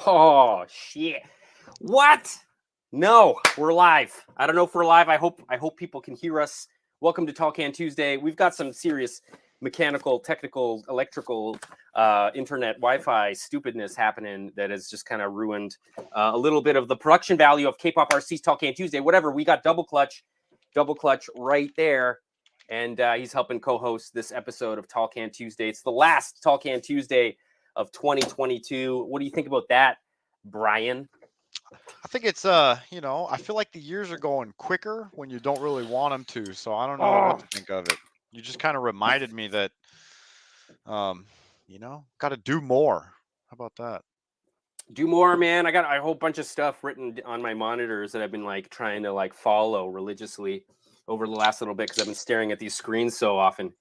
Oh shit! What? No, we're live. I don't know if we're live. I hope people can hear us. Welcome to Talk Can Tuesday. We've got some serious mechanical, technical, electrical, internet, Wi-Fi stupidness happening that has just kind of ruined a little bit of the production value of kpopRC's Talk Can Tuesday. Whatever. We got double clutch right there, and he's helping co-host this episode of Talk Can Tuesday. It's the last Talk Can Tuesday of 2022. What do you think about that, Brian? I think it's I feel like the years are going quicker when you don't really want them to. So I don't know what to think of it. You just kind of reminded me that got to do more. How about that? Do more, man. I got a whole bunch of stuff written on my monitors that I've been trying to follow religiously over the last little bit because I've been staring at these screens so often.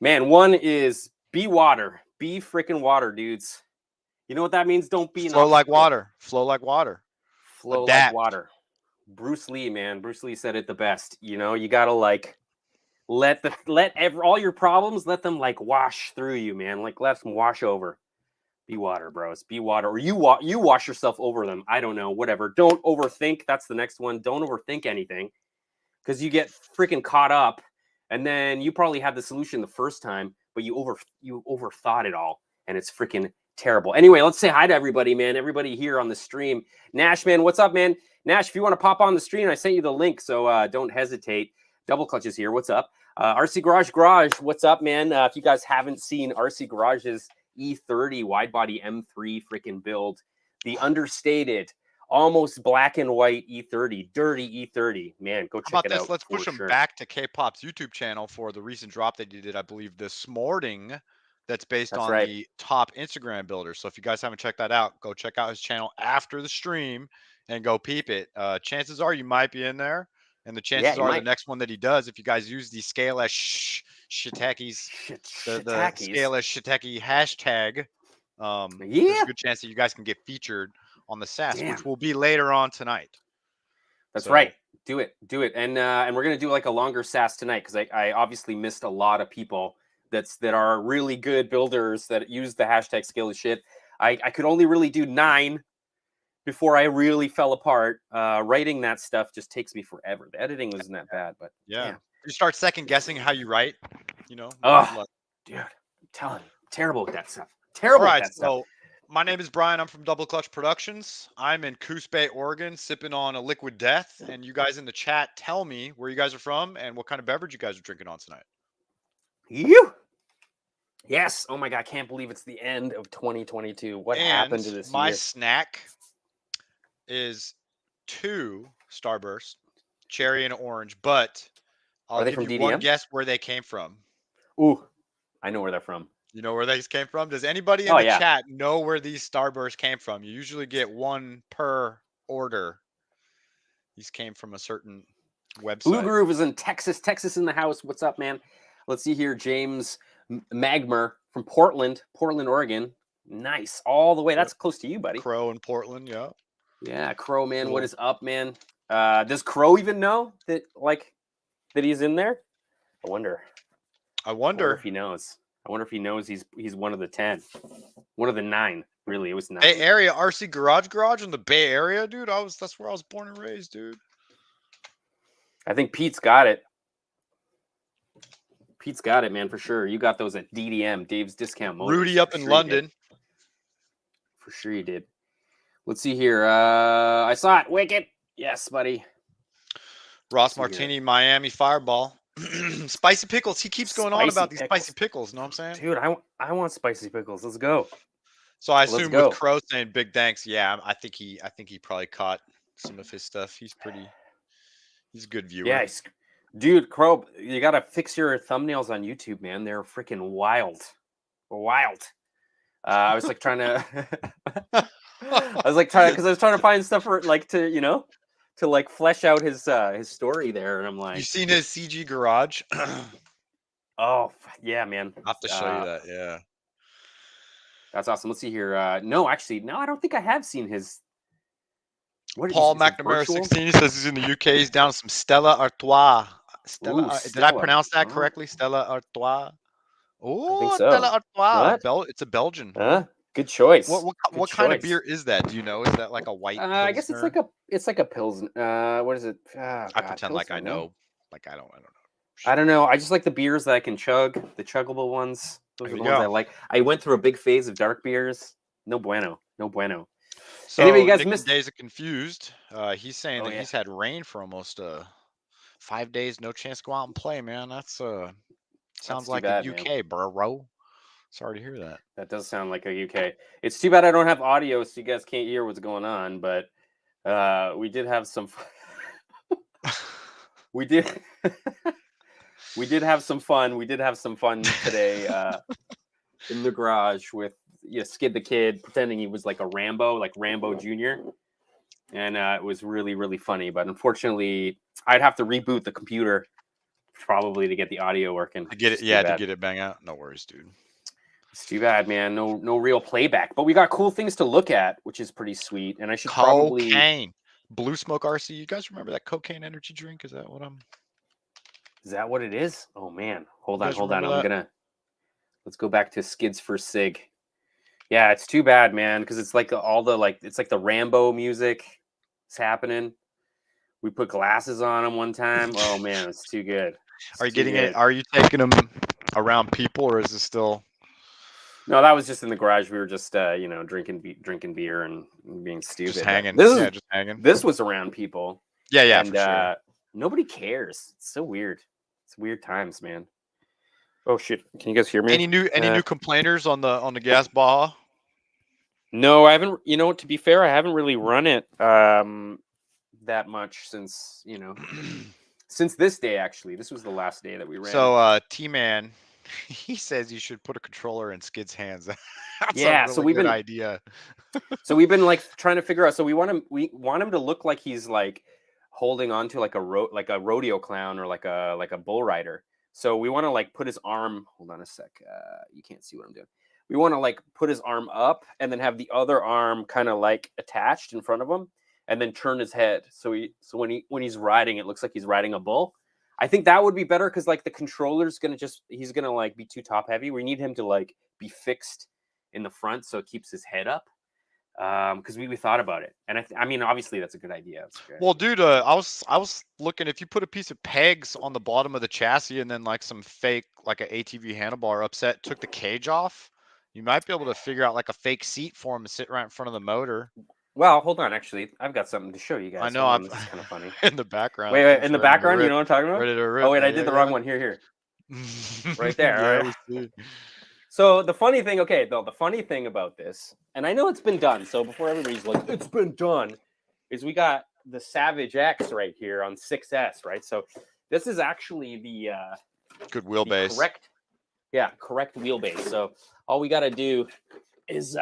Man, one is be water. Be freaking water, dudes. You know what that means? Don't be flow like water. Flow like water. Flow like water. Bruce Lee, man. Bruce Lee said it the best. You know, you gotta let all your problems, let them wash through you, man. Let them wash over. Be water, bros. Be water, or you wash yourself over them. I don't know. Whatever. Don't overthink. That's the next one. Don't overthink anything, because you get freaking caught up, and then you probably had the solution the first time, but you overthought it all, and it's freaking terrible. Anyway, let's say hi to everybody, man. Everybody here on the stream. Nash, man, what's up, man? Nash, if you want to pop on the stream, I sent you the link, so don't hesitate. Double Clutch is here. What's up? RC Garage, what's up, man? If you guys haven't seen RC Garage's E30 wide body M3 freaking build, the understated, almost black and white E30, dirty E30, man, go check it out. Let's push them back to K-pop's YouTube channel for the recent drop that you did, I believe, this morning. That's based on the top Instagram builder. So if you guys haven't checked that out, go check out his channel after the stream and go peep it. Chances are you might be in there, and the chances are the next one that he does, if you guys use the Scale as Shiitakes, the Scale as Shiitake hashtag, there's a good chance that you guys can get featured on the SAS, which will be later on tonight. That's right. Do it. And we're gonna do a longer SAS tonight because I obviously missed a lot of people that are really good builders that use the hashtag Scale as Shit. I could only really do 9 before I really fell apart. Writing that stuff just takes me forever. The editing wasn't that bad, but yeah. You start second guessing how you write, you know. Dude, I'm telling you, terrible with that stuff. Terrible with that stuff. So my name is Brian. I'm from Double Clutch Productions. I'm in Coos Bay, Oregon, sipping on a liquid death. And you guys in the chat, tell me where you guys are from and what kind of beverage you guys are drinking on tonight. You. Yes. Oh my God, I can't believe it's the end of 2022. What happened to this year? My snack is 2 Starburst, cherry and orange, but I'll give you one guess where they came from. Ooh, I know where they're from. You know where these came from? Does anybody in the chat know where these Starbursts came from? You usually get 1 per order. These came from a certain website. Blue Groove is in Texas. Texas in the house. What's up, man? Let's see here. James Magmer from Portland, Oregon. Nice. All the way. That's close to you, buddy. Crow in Portland, yeah. Yeah, Crow, man. Cool. What is up, man? Does Crow even know that he's in there? I wonder if he knows. I wonder if he knows he's one of the 10. One of the 9. Really, it was 9. Bay Area RC Garage in the Bay Area, dude. That's where I was born and raised, dude. I think Pete's got it. Pete's got it, man, for sure. You got those at DDM, Dave's Discount Motors. Rudy up in London. For sure you did. Let's see here. I saw it. Wicked. Yes, buddy. Ross Martini, Miami Fireball. Spicy pickles. He keeps going on about these spicy pickles. Know what I'm saying? Dude, I want spicy pickles. Let's go. So I assume with Crow saying big thanks, yeah, I think he probably caught some of his stuff. He's a good viewer. Yeah, dude, Crow, you gotta fix your thumbnails on YouTube, man. They're freaking wild. I was trying to because I was trying to find stuff for to flesh out his story there, and I'm like, you seen his CG Garage? Oh yeah, man. I'll have to show you that. Yeah, that's awesome. Let's see here. No, actually, no, I don't think I have seen his. Paul McNamara 16 says he's in the UK. He's down some Stella Artois. Did I pronounce that correctly? Stella Artois. Oh, so. Stella Artois. It's a Belgian. Huh? Good choice. What kind of beer is that? Do you know? Is that like a white Pilsner? I guess it's like a Pilsner. What is it? Oh, I pretend like I know. Like I don't know. I don't know. I just like the beers that I can chug, the chuggable ones. Those are the ones I like. I went through a big phase of dark beers. No bueno. No bueno. So anyway, you guys Nick missed. Days of Confused. He's saying that he's had rain for almost 5 days, no chance to go out and play, man. That's sounds like bad, a UK, bro. Sorry to hear that. That does sound like a UK. It's too bad I don't have audio, so you guys can't hear what's going on. But we did have some. we did. We did have some fun. We did have some fun today in the garage with Skid the Kid pretending he was like a Rambo, like Rambo Jr. And it was really, really funny. But unfortunately, I'd have to reboot the computer probably to get the audio working. To get it, to get it bang out. No worries, dude. It's too bad, man. No real playback. But we got cool things to look at, which is pretty sweet. And I should probably Blue Smoke RC. You guys remember that cocaine energy drink? Is that what I'm? Is that what it is? Oh man, hold on. Let's go back to Skids for Sig. Yeah, it's too bad, man, because it's like it's like the Rambo music is happening. We put glasses on them one time. Oh man, it's too good. Are you getting it? Are you taking them around people, or is it still? No, that was just in the garage. We were just drinking beer and being stupid. Just hanging. Just hanging. This was around people. Yeah, and, for sure. Nobody cares. It's so weird. It's weird times, man. Oh shit! Can you guys hear me? Any new complainers on the gas Baja? No, I haven't. To be fair, I haven't really run it that much since since this day. Actually, this was the last day that we ran. So T-Man, he says you should put a controller in Skid's hands. That's a really good idea. So we've been like trying to figure out. So we want him to look like he's like holding on to like a rodeo clown or like a bull rider. So we want to like put his arm. Hold on a sec. You can't see what I'm doing. We want to like put his arm up and then have the other arm kind of like attached in front of him, and then turn his head. So when he's riding, it looks like he's riding a bull. I think that would be better because like the controller's he's gonna like be too top heavy. We need him to like be fixed in the front so it keeps his head up. Because we thought about it, and I mean obviously that's a good idea. Well, dude, I was looking, if you put a piece of pegs on the bottom of the chassis and then like some fake like an ATV handlebar upset, took the cage off, you might be able to figure out like a fake seat for him to sit right in front of the motor. Well, hold on. Actually, I've got something to show you guys. I know. This is kind of funny. In the background. Wait. In the background, you know what I'm talking about? Ready to rip. Oh wait, I did the wrong one. Here. Right there. Yeah, right. So the funny thing, the funny thing about this, and I know it's been done, so before everybody's like, it's been done, is we got the Savage X right here on 6S, right? So this is actually the good wheelbase. Correct wheelbase. So all we got to do is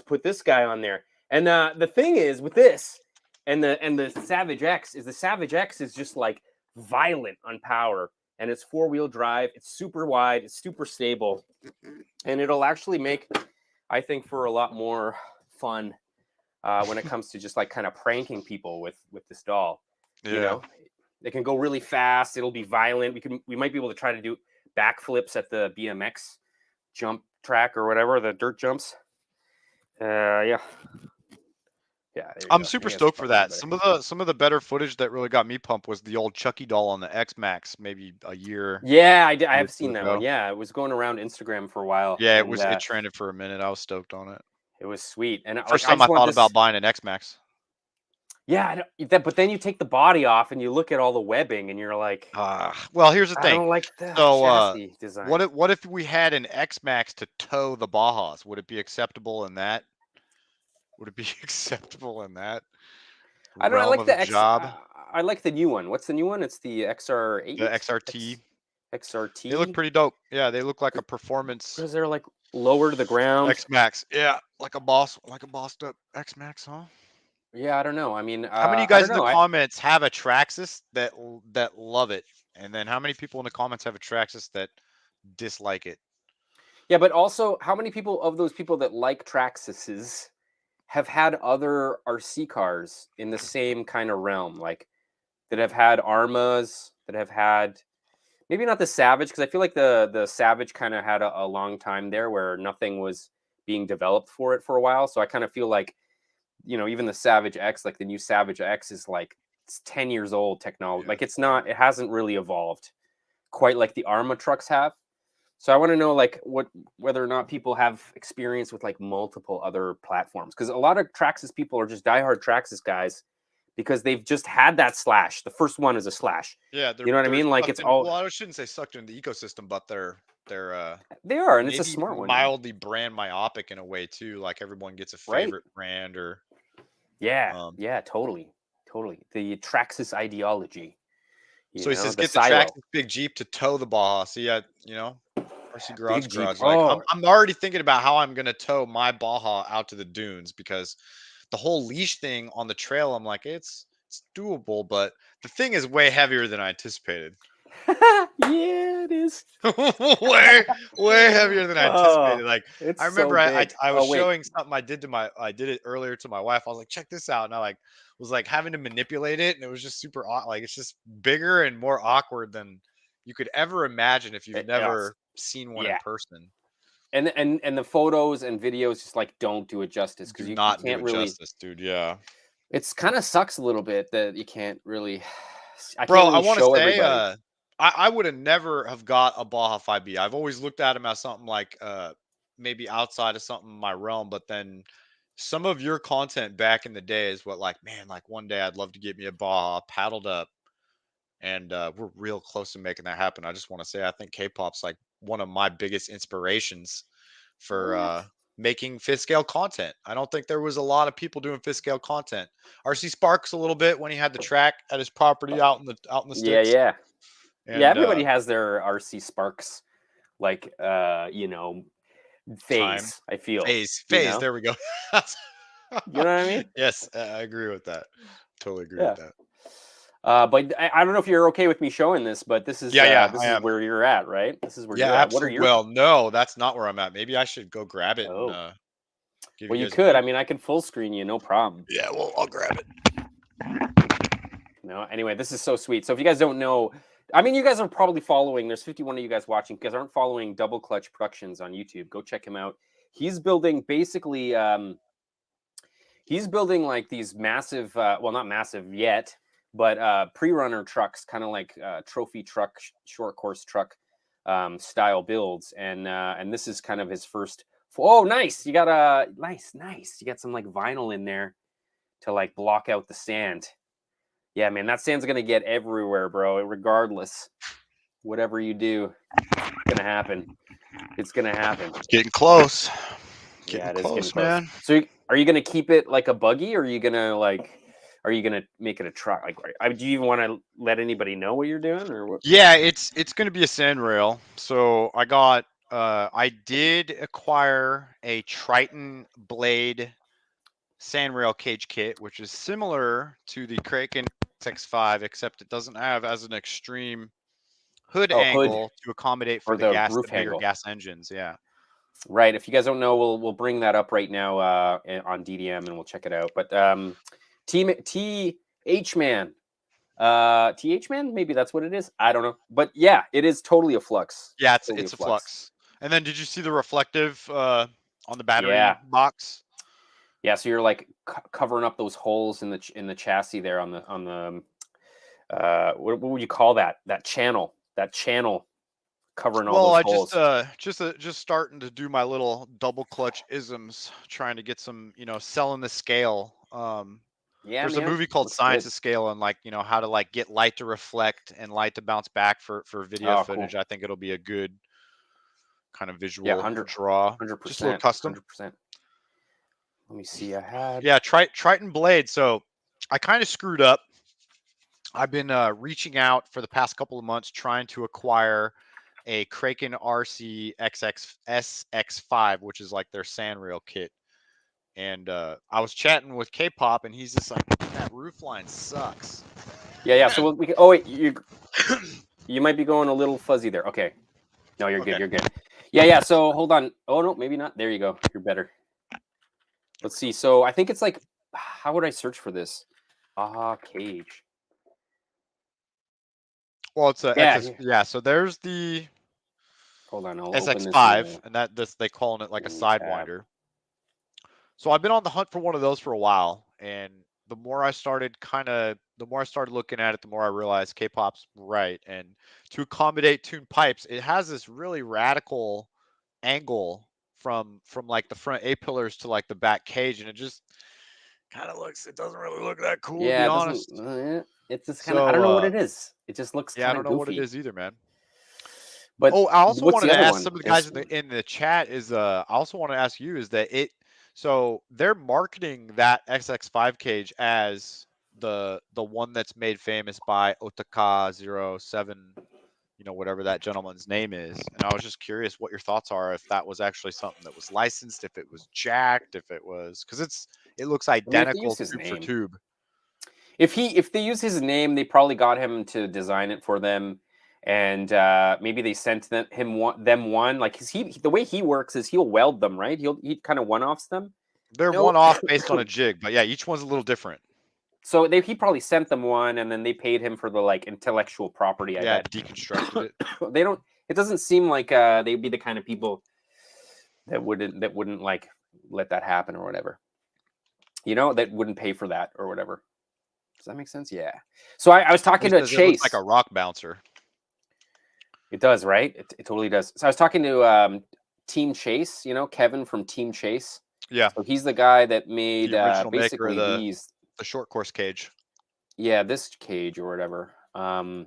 put this guy on there. And the thing is with this and the Savage X is just like violent on power. And it's 4-wheel drive. It's super wide. It's super stable. And it'll actually make, I think, for a lot more fun when it comes to just like kind of pranking people with this doll. Yeah. You know, it can go really fast. It'll be violent. We might be able to try to do backflips at the BMX jump track or whatever, the dirt jumps. I'm super stoked for that. Some of the better footage that really got me pumped was the old Chucky doll on the X-Max, maybe a year. Yeah, I have seen that one. Yeah, it was going around Instagram for a while. Yeah, it trended for a minute. I was stoked on it. It was sweet. And first time I thought about buying an X-Max. Yeah, but then you take the body off and you look at all the webbing and you're like, well, here's the thing. I don't like the chassis design. What if we had an X-Max to tow the Bajas? Would it be acceptable in that? Would it be acceptable in that? I don't know. I like the job. I like the new one. What's the new one? It's the XR8. The XRT. XRT. They look pretty dope. Yeah, they look like a performance. Because they're like lower to the ground. X-Max. Yeah, like a bossed up X-Max, huh? Yeah, I don't know. I mean, how many of you guys in the comments have a Traxxas that love it, and then how many people in the comments have a Traxxas that dislike it? Yeah, but also, how many people of those people that like Traxxases have had other RC cars in the same kind of realm, like that have had Armas, that have had maybe not the Savage, because I feel like the Savage kind of had a long time there where nothing was being developed for it for a while. So I kind of feel like, even the Savage X, like the new Savage X is like it's 10 years old technology. Yeah. Like it hasn't really evolved quite like the Arma trucks have. So I want to know like whether or not people have experience with like multiple other platforms, because a lot of Traxxas people are just diehard Traxxas guys because they've just had that Slash. The first one is a Slash. Yeah, You know what I mean? Like it's all well, I shouldn't say sucked into the ecosystem, but they're they are, and it's a maybe smart one, mildly brand myopic in a way too. Like everyone gets a right? favorite brand or Yeah, totally. The Traxxas ideology, So he says, the get the silo. Traxxas big Jeep to tow the Baja. See, RC Big Jeep. Garage. Like Oh, I'm already thinking about how I'm gonna tow my Baja out to the dunes because the whole leash thing on the trail, I'm like, it's doable, but the thing is way heavier than I anticipated. yeah, it is. way heavier than I Oh, anticipated. Like it's I remember so I big. I was Oh, wait. showing something I did it earlier to my wife. I was like, check this out. And I was like having to manipulate it, and it was just super like it's just bigger and more awkward than you could ever imagine if you've Yes. never seen one in Yeah. person. And the photos and videos just like don't do it justice, because Do you not do can't it really. justice, dude. Yeah. It's kind of sucks a little bit that you can't really. I Bro, can't I really want to show say, everybody. I would have never have got a Baja 5B. I've always looked at him as something like maybe outside of something in my realm, but then some of your content back in the day is what like, man, like one day I'd love to get me a Baja paddled up, and we're real close to making that happen. I just want to say I think K-pop's like one of my biggest inspirations for What? making fifth scale content. I don't think there was a lot of people doing fifth scale content. RC Sparks a little bit when he had the track at his property out in the Yeah, sticks. yeah. Yeah, And everybody has their RC Sparks, like time phase, I feel, phase. There we go. You know what I mean? Yes, I agree with that. Totally agree with Yeah. that. But I don't know if you're okay with me showing this, but this is Yeah, this I is am. where you're at, right? This is where Yeah, you're at. What are absolutely. your Well, no, that's not where I'm at. Maybe I should go grab it and Oh, give well, you you guys a could. I peek. mean, I can full screen you, no problem. Yeah, well, I'll grab it. No, anyway, this is so sweet. So if you guys don't know, I mean, you guys are probably following. There's 51 of you guys watching. You guys aren't following Double Clutch Productions on YouTube. Go check him out. He's building basically. He's building like these massive, well, not massive yet, but pre-runner trucks, kind of like trophy truck, short course truck style builds, and this is kind of his first. Oh, nice! You got a nice. You got some like vinyl in there to like block out the sand. Yeah, man, that sand's gonna get everywhere, bro. Regardless, whatever you do, it's gonna happen. It's gonna happen. It's getting close. Yeah, Getting it is getting close, close. man. So, are you gonna keep it like a buggy, or are you gonna are you gonna make it a truck? Like, do you even want to let anybody know what you're doing, or what? Yeah, it's gonna be a sand rail. So I did acquire a Triton blade sand rail cage kit, which is similar to the Kraken X5, except it doesn't have as an extreme hood Oh, hood angle to accommodate for or the the roof bigger angle. gas engines. Yeah. Right. If you guys don't know, we'll bring that up right now on DDM, and we'll check it out. But TH Man, TH Man, maybe that's what it is. I don't know, but yeah, it is totally a flux. Yeah, Totally it's a flux. flux. And then did you see the reflective on the battery Yeah. box? Yeah. So you're like covering up those holes in the chassis there on the what would you call that? That channel covering all Well, those I holes. just starting to do my little double clutch isms, trying to get some, selling the scale. Yeah, There's a man, movie called looks good. Science of Scale, and like, how to like get light to reflect and light to bounce back for video Oh, footage. cool. I think it'll be a good kind of Yeah, visual draw. Just a little 100%, custom. 100%. Let me see. I had. Yeah, Triton blade. So I kind of screwed up. I've been reaching out for the past couple of months trying to acquire a Kraken RC XX SX5, which is like their sand rail kit. And I was chatting with K-pop, and he's just like, "That roof line sucks." Yeah. So we can. Oh wait, you might be going a little fuzzy there. Okay. No, you're good. Okay. You're good. Yeah. So hold on. Oh no, maybe not. There you go. You're better. Let's see. So I think it's like, how would I search for this? Aha, cage. Well, it's a Yeah, yeah. So there's the hold on, I'll open this in SX5, the and they calling it like a in tab. sidewinder. So I've been on the hunt for one of those for a while, and the more I started looking at it, the more I realized K-pop's right. And to accommodate tuned pipes, it has this really radical angle from like the front A pillars to like the back cage, and it just kind of looks. It doesn't really look that cool, to be Yeah, it doesn't. honest. It's just kind of. I don't So know what it is. It just looks yeah, I kind don't of know what it goofy. is either, man. But Oh, I also what's wanted the to other ask one? some of the guys There's in the chat I also want to ask you is that so they're marketing that XX5 cage as the one that's made famous by Otaka07, whatever that gentleman's name is. And I was just curious what your thoughts are, if that was actually something that was licensed, if it was jacked, if it was, because it looks I mean, if they use identical his tube for name, tube. if they use his name, they probably got him to design it for them, and maybe they sent them one. Like, cause the way he works is he'll weld them, right? He kind of one-offs them. They're No, one off based on a jig, but yeah, each one's a little different. so he probably sent them one, and then they paid him for the like intellectual property. I Yeah, bet deconstructed it. they don't. It doesn't seem like they'd be the kind of people that wouldn't like let that happen or whatever. That wouldn't pay for that or whatever. Does that make sense? Yeah. So I was He talking to says it looks like Chase. a rock bouncer. It does, right? It totally does. So I was talking to Team Chase, Kevin from Team Chase. Yeah, So he's the guy that made the original maker of basically these. the short course cage. Yeah, this cage or whatever. And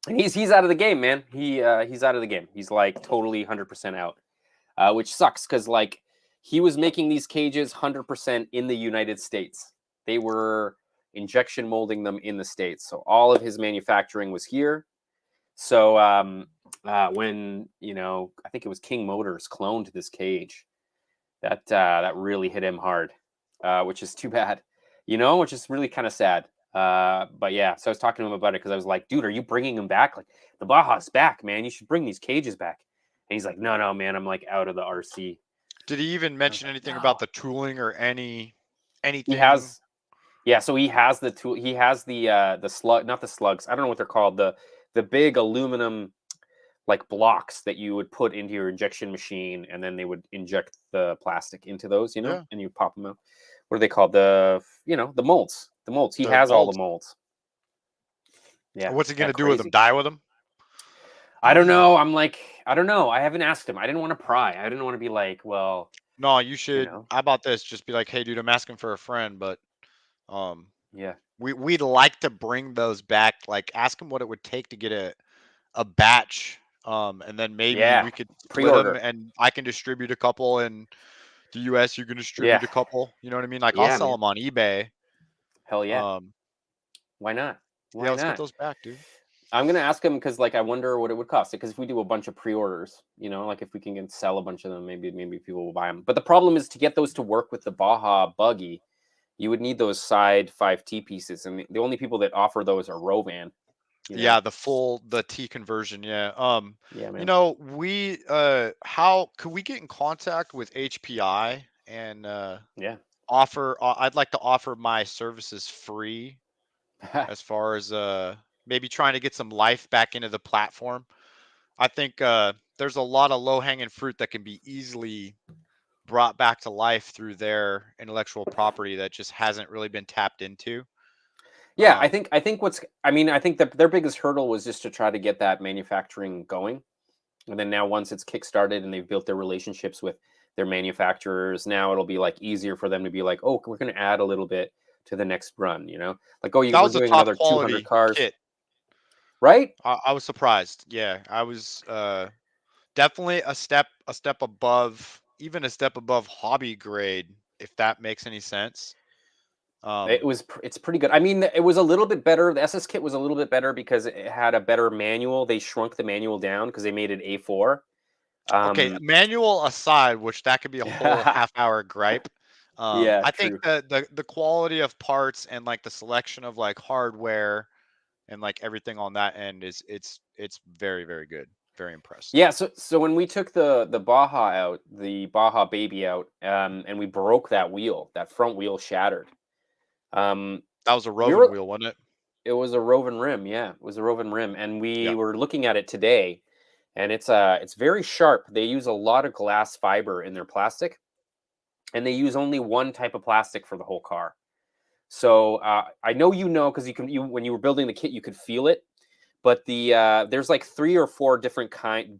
he's out of the game, man. He's out of the game. He's like totally 100% out, which sucks because like he was making these cages 100% in the United States. They were injection molding them in the States, so all of his manufacturing was here. So when I think it was King Motors cloned this cage, that really hit him hard, which is too bad, which is really kind of sad. But yeah, so I was talking to him about it because I was like, dude, are you bringing him back? Like the Baja's back, man. You should bring these cages back. And he's like, no, man, I'm like out of the RC. Did he even mention Like, anything no. about the tooling or He anything? has, yeah. So he has the tool. He has the slug, not the slugs. I don't know what they're called. The big aluminum like blocks that you would put into your injection machine, and then they would inject the plastic into those, Yeah, and you pop them out. What are they called? The molds. The molds. He the has all molds. the molds. Yeah. What's he Isn't gonna that do with them? crazy? Die with them? I don't know. I'm like, I don't know. I haven't asked him. I didn't want to pry. I didn't want to be like, well, No, you you should. know, How about this? Just be like, hey, dude, I'm asking for a friend, but um, yeah. we'd like to bring those back. Like, ask him what it would take to get a batch, and then maybe Yeah. we could split them, Pre-order. and I can distribute a couple in the U.S. You can Yeah. distribute a couple. You know what I mean? Like, I'll Yeah, sell man. them on eBay. Hell yeah. Um, Why not? yeah, Why let's get not? those back, dude. I'm gonna ask him because, like, I wonder what it would cost. Because if we do a bunch of pre-orders, like if we can sell a bunch of them, maybe people will buy them. But the problem is to get those to work with the Baja buggy, you would need those side 5T pieces, and the only people that offer those are Rovan. Yeah, the T conversion. Yeah. Yeah, man. We how could we get in contact with HPI and Yeah. offer? I'd like to offer my services free as far as maybe trying to get some life back into the platform. I think there's a lot of low hanging fruit that can be easily brought back to life through their intellectual property that just hasn't really been tapped into. Yeah, I think I think that their biggest hurdle was just to try to get that manufacturing going. And then now once it's kickstarted and they've built their relationships with their manufacturers, now it'll be like easier for them to be like, oh, we're going to add a little bit to the next run, like, oh, That we're was a doing top another 200 quality cars, kit. right? I was surprised. Yeah, I was definitely a step above, even a step above hobby grade, if that makes any sense. It's pretty good. I mean, it was a little bit better. The SS kit was a little bit better because it had a better manual. They shrunk the manual down because they made it A4. Okay, manual aside, which that could be a whole Yeah, half-hour gripe. I think true. the quality of parts and like the selection of like hardware and like everything on that end is it's very, very good. Very impressed. Yeah, so when we took the Baja out, the Baja Baby out, and we broke that wheel, that front wheel shattered. Um, That was a we roving were wheel, wasn't it? It was a Roven rim, yeah. It was a Roven rim, and we Yeah. were looking at it today, and it's very sharp. They use a lot of glass fiber in their plastic, and they use only one type of plastic for the whole car. So I know because you when you were building the kit, you could feel it. But there's like 3 or 4 different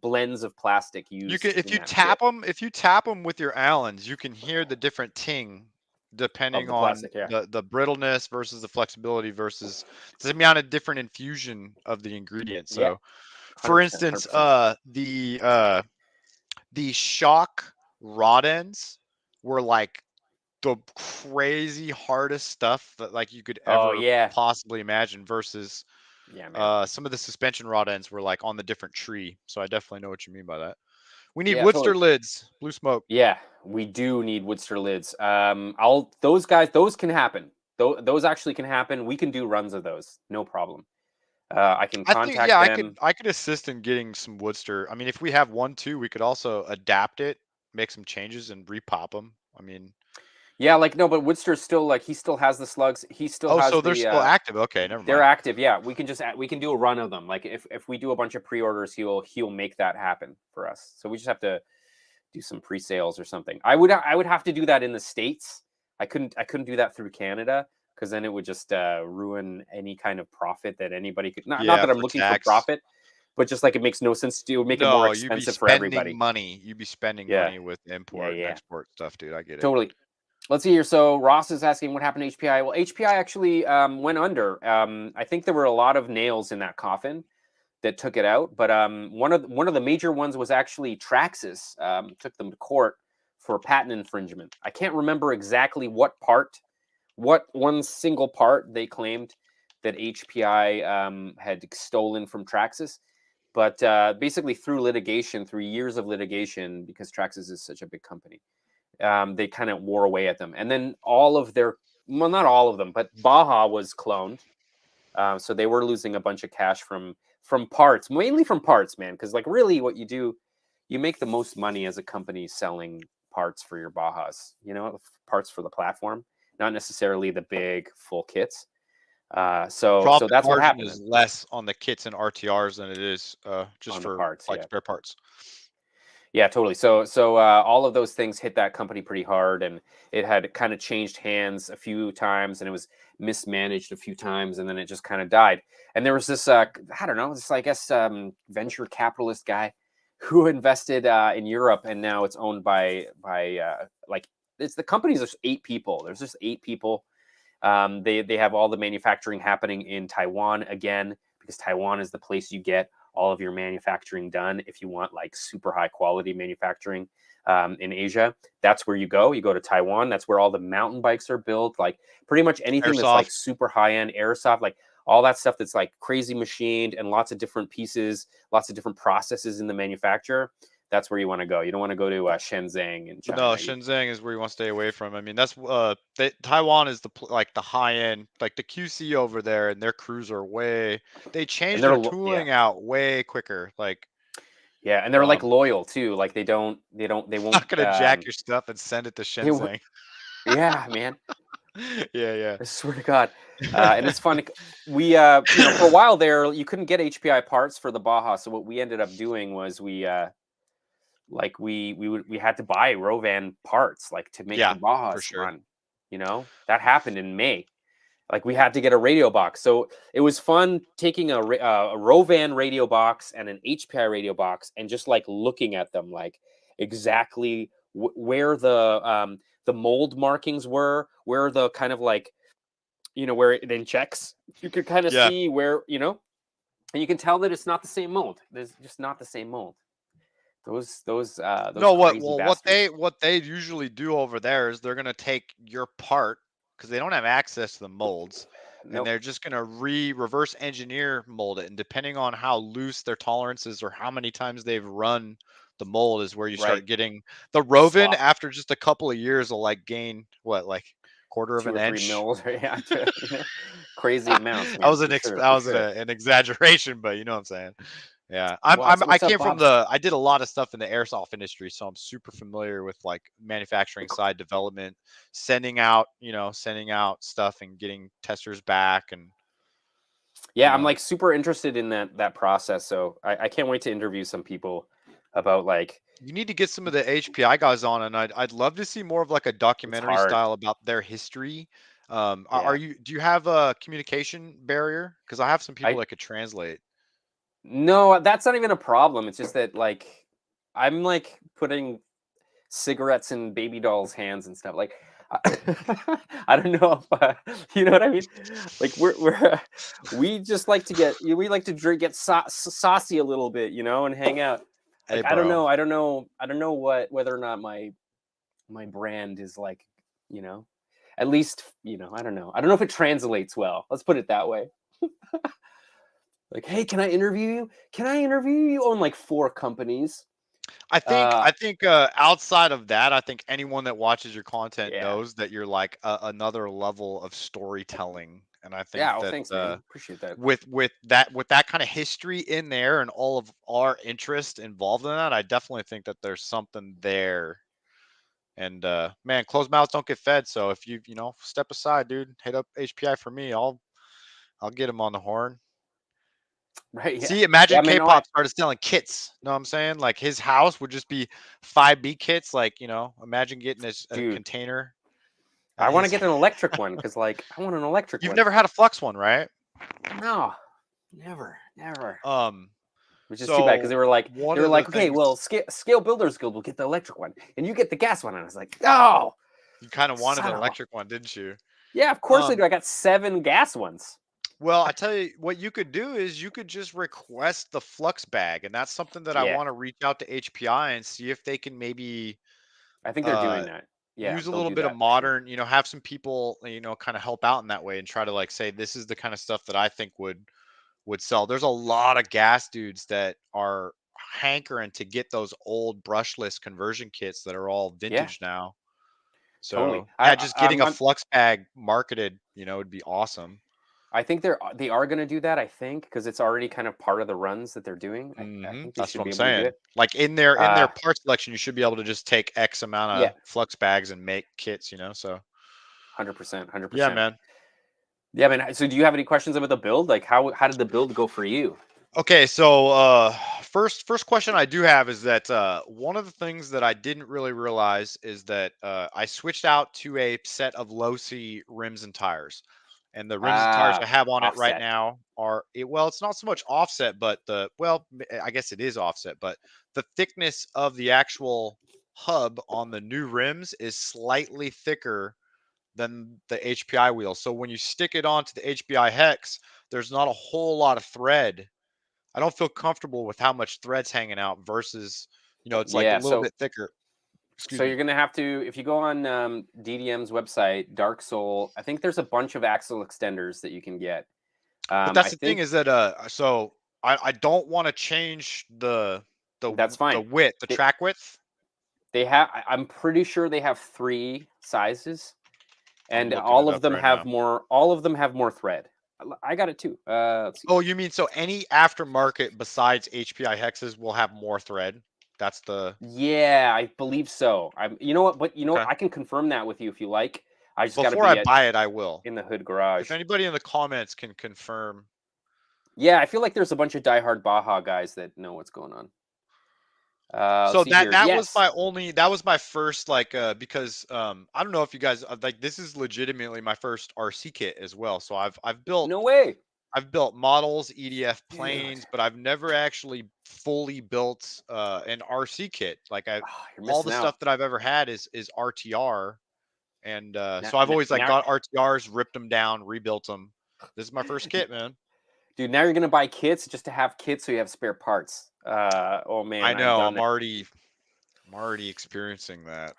blends of plastic You can used if in you that kit tap them with your Allens, you can hear the different ting of depending the on plastic. Yeah, the brittleness versus the flexibility versus the amount of different infusion of the ingredient. yeah, So, for 100%, instance, 100%. the shock rod ends were like the crazy hardest stuff that like you could Oh ever yeah, possibly imagine versus yeah, man. some of the suspension rod ends were like on the different tree. So I definitely know what you mean by that. We need Yeah, Woodster totally. lids, blue smoke. Yeah, we do need Woodster lids. I'll those guys, those can happen. Those actually can happen. We can do runs of those, no problem. I can I think contact yeah, them. I could assist in getting some Woodster. I mean, if we have one too, we could also adapt it, make some changes, and repop them. I mean, Yeah, like no, but Woodster's still like he still has the slugs. He still oh, has so they're still active. Okay, never they're mind. active. Yeah, we can do a run of them. Like if we do a bunch of pre-orders, he'll make that happen for us. So we just have to do some pre-sales or something. I would have to do that in the States. I couldn't do that through Canada because then it would just ruin any kind of profit that anybody could. Not Yeah, that I'm for looking for tax. profit, but just like it makes no sense to do. It would make it more No, you'd be expensive for spending everybody. money. You'd be spending Yeah, money with yeah, import and yeah. export stuff, dude. I get it. Totally. Let's see here. So Ross is asking what happened to HPI. Well, HPI actually went under. I think there were a lot of nails in that coffin that took it out, but one of the major ones was actually Traxxas. Took them to court for patent infringement. I can't remember exactly what one single part they claimed that HPI had stolen from Traxxas, but basically through litigation, through years of litigation, because Traxxas is such a big company, they kind of wore away at them. And then all of their, well, not all of them, but Baja was cloned. So they were losing a bunch of cash from parts, mainly from parts, man. Because like really, what you do, you make the most money as a company selling parts for your Bajas. You know, parts for the platform, not necessarily the big full kits. So Profit that's what margin happened is less on the kits and RTRs than it is just on the for parts. like Yeah. spare parts. Yeah, totally. So all of those things hit that company pretty hard, and it had kind of changed hands a few times, and it was mismanaged a few times, and then it just kind of died. And there was this, I don't know, this I guess venture capitalist guy who invested in Europe, and now it's owned by like it's the company's just 8 people. There's just 8 people. They have all the manufacturing happening in Taiwan again because Taiwan is the place you get all of your manufacturing done if you want like super high quality manufacturing in Asia. That's where you go. You go to Taiwan. That's where all the mountain bikes are built. Like pretty much anything that's like Airsoft. super high end airsoft, like all that stuff that's like crazy machined and lots of different pieces, lots of different processes in the manufacture. That's where you want to go. You don't want to go to Shenzhen in No, China. Shenzhen is where you want to stay away from. I mean, that's Taiwan is like the high end, like the QC over there, and their crews are way. They And changed they're their yeah. tooling out way quicker. Like, Yeah, and they're like loyal too. Like they won't not gonna jack your stuff and send it to they w- Shenzhen. yeah, man. Yeah, yeah. I swear to God. And it's funny. We, for a while there, you couldn't get HPI parts for the Baja. So what we ended up doing was we had to buy Rovan parts like to make the Yeah, for Bajas sure. run. That happened in May. Like we had to get a radio box. So it was fun taking a Rovan radio box and an HPI radio box and just like looking at them, like exactly where the mold markings were, where the kind of like where it injects. You could kind of Yeah. see and you can tell that it's not the same mold. There's just not the same mold. Those No, crazy bastards. what they usually do over there is they're gonna take your part because they don't have access to the molds, and Nope. they're just gonna reverse engineer mold it. And depending on how loose their tolerances or how many times they've run the mold is where you Right. start getting the Roven Slop. after just a couple of years will like gain what like quarter of Two an or three inch. mils. Yeah. Crazy amounts, man. For sure. That For was sure. an exaggeration, but you know what I'm saying. Yeah, I What's up, came from Bob? I did a lot of stuff in the airsoft industry, so I'm super familiar with like manufacturing side development, sending out stuff and getting testers back, and Yeah, I'm like super interested in that process. So I can't wait to interview some people about like. You need to get some of the HPI guys on, and I'd love to see more of like a It's documentary hard. style about their history. Yeah. Do you have a communication barrier? Because I have some people I that could translate. No, that's not even a problem. It's just that like I'm like putting cigarettes in baby dolls' hands and stuff. Like I don't know if you know what I mean. Like we just like to we like to drink, get saucy a little bit, and hang out. Hey, Like I don't bro. know, I don't know, I don't know whether or not my brand is like, at least I don't know. I don't know if it translates well. Let's put it that way. Like, hey, can I interview you? Can I interview you? You own like 4 companies. I think outside of that, I think anyone that watches your content Yeah. knows that you're like another level of storytelling, and I think Yeah. Oh, that thanks, man. Appreciate that. with that kind of history in there and all of our interest involved in that, I definitely think that there's something there. And man, closed mouths don't get fed. So if you step aside, dude, hit up HPI for me. I'll get him on the horn. Right. Yeah. See, Yeah. imagine I mean, no, K-pop started selling kits. Know what I'm saying? Like his house would just be 5B kits. Like, imagine getting a dude, container at I want to his get an electric one because, like, I want an electric You've one. never had a flux one, right? No, never, never. Um, Which is too bad because so they were like, one of the okay, things well, Scale Builders Guild will get the electric one, and you get the gas one. And I was like, oh, you kind of wanted son an of a. electric one, didn't you? Yeah, of course I do. Um, I got 7 gas ones. well, I tell you what you could do is you could just request the flux bag, and that's something that I Yeah, want to reach out to HPI and see if they can maybe I think they're uh doing that. Yeah, use a they'll little do bit of that for sure. modern, have some people, kind of help out in that way and try to like say this is the kind of stuff that I think would sell. There's a lot of gas dudes that are hankering to get those old brushless conversion kits that are all Yeah, vintage now. totally. So yeah, just getting a flux bag marketed, would be awesome. I think they are going to do that. I think because it's already kind of part of the runs that they're doing. I think they That's should what be I'm able to do saying. it. Like in their Uh, part selection, you should be able to just take X amount yeah, of flux bags and make kits. So 100%, hundred yeah, percent. man. Yeah, man. So, do you have any questions about the build? Like, how did the build go for you? Okay, so first question I do have is that one of the things that I didn't really realize is that I switched out to a set of low C rims and tires. And the rims and tires I have on it right Offset. now well, it's not so much offset, but I guess it is offset, but the thickness of the actual hub on the new rims is slightly thicker than the HPI wheel. So when you stick it onto the HPI hex, there's not a whole lot of thread. I don't feel comfortable with how much thread's hanging out versus, it's like a Yeah. little So, bit thicker. Excuse so me. you're gonna have to, if you go on DDM's website, Dark Soul. I think there's a bunch of axle extenders that you can get. But that's I the thing think is that so I don't want to change the that's fine. width, the They, track width. they have. I'm pretty sure they have 3 sizes, I'm and looking it all of up them right have now. more. All of them have more thread. I got it too. Let's see. Oh, you mean so any aftermarket besides HPI hexes will have more thread? That's the Yeah, I believe so. You know what? But okay. I can confirm that with you if you like. I just got to Before I be at buy it, I will. in the hood If garage. anybody in the comments can confirm. Yeah, I feel like there's a bunch of diehard Baja guys that know what's going on. Let's So see here. Yes. that was my first like because I don't know if you guys like this is legitimately my first RC kit as well. So No way, I've built models, EDF dude. planes, but I've never actually fully built an RC kit. Like I Oh, you're all missing the out. stuff that I've ever had is RTR, and Now, so I've always like now, got RTRs, ripped them down, rebuilt them. This is my first kit, man. dude. Now you're gonna buy kits just to have kits so you have spare parts. Oh I man, I've know done that. I'm already experiencing that.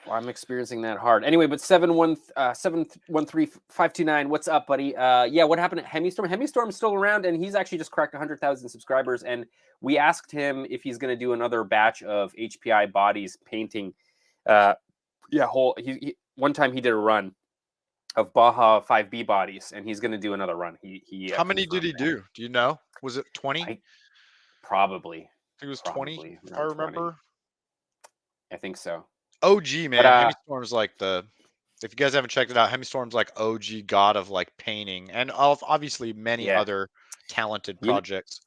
Well, I'm experiencing that hard. Anyway, but 713-529. What's up, buddy? Yeah, what happened at Hemistorm? Hemistorm's still around, and he's actually just cracked 100,000 subscribers. And we asked him if he's going to do another batch of HPI bodies painting. Yeah, one time he did a run of Baja 5B bodies, and he's going to do another run. He How many did confirmed he that. do? Do you know? Was it 20? I probably, Think it was 20, probably if I around 20. remember. I think so. OG But man, Hemi Storm's like the If you guys haven't checked it out, Hemi-Storm's like OG god of like painting, and of obviously many Yeah. other talented You, projects.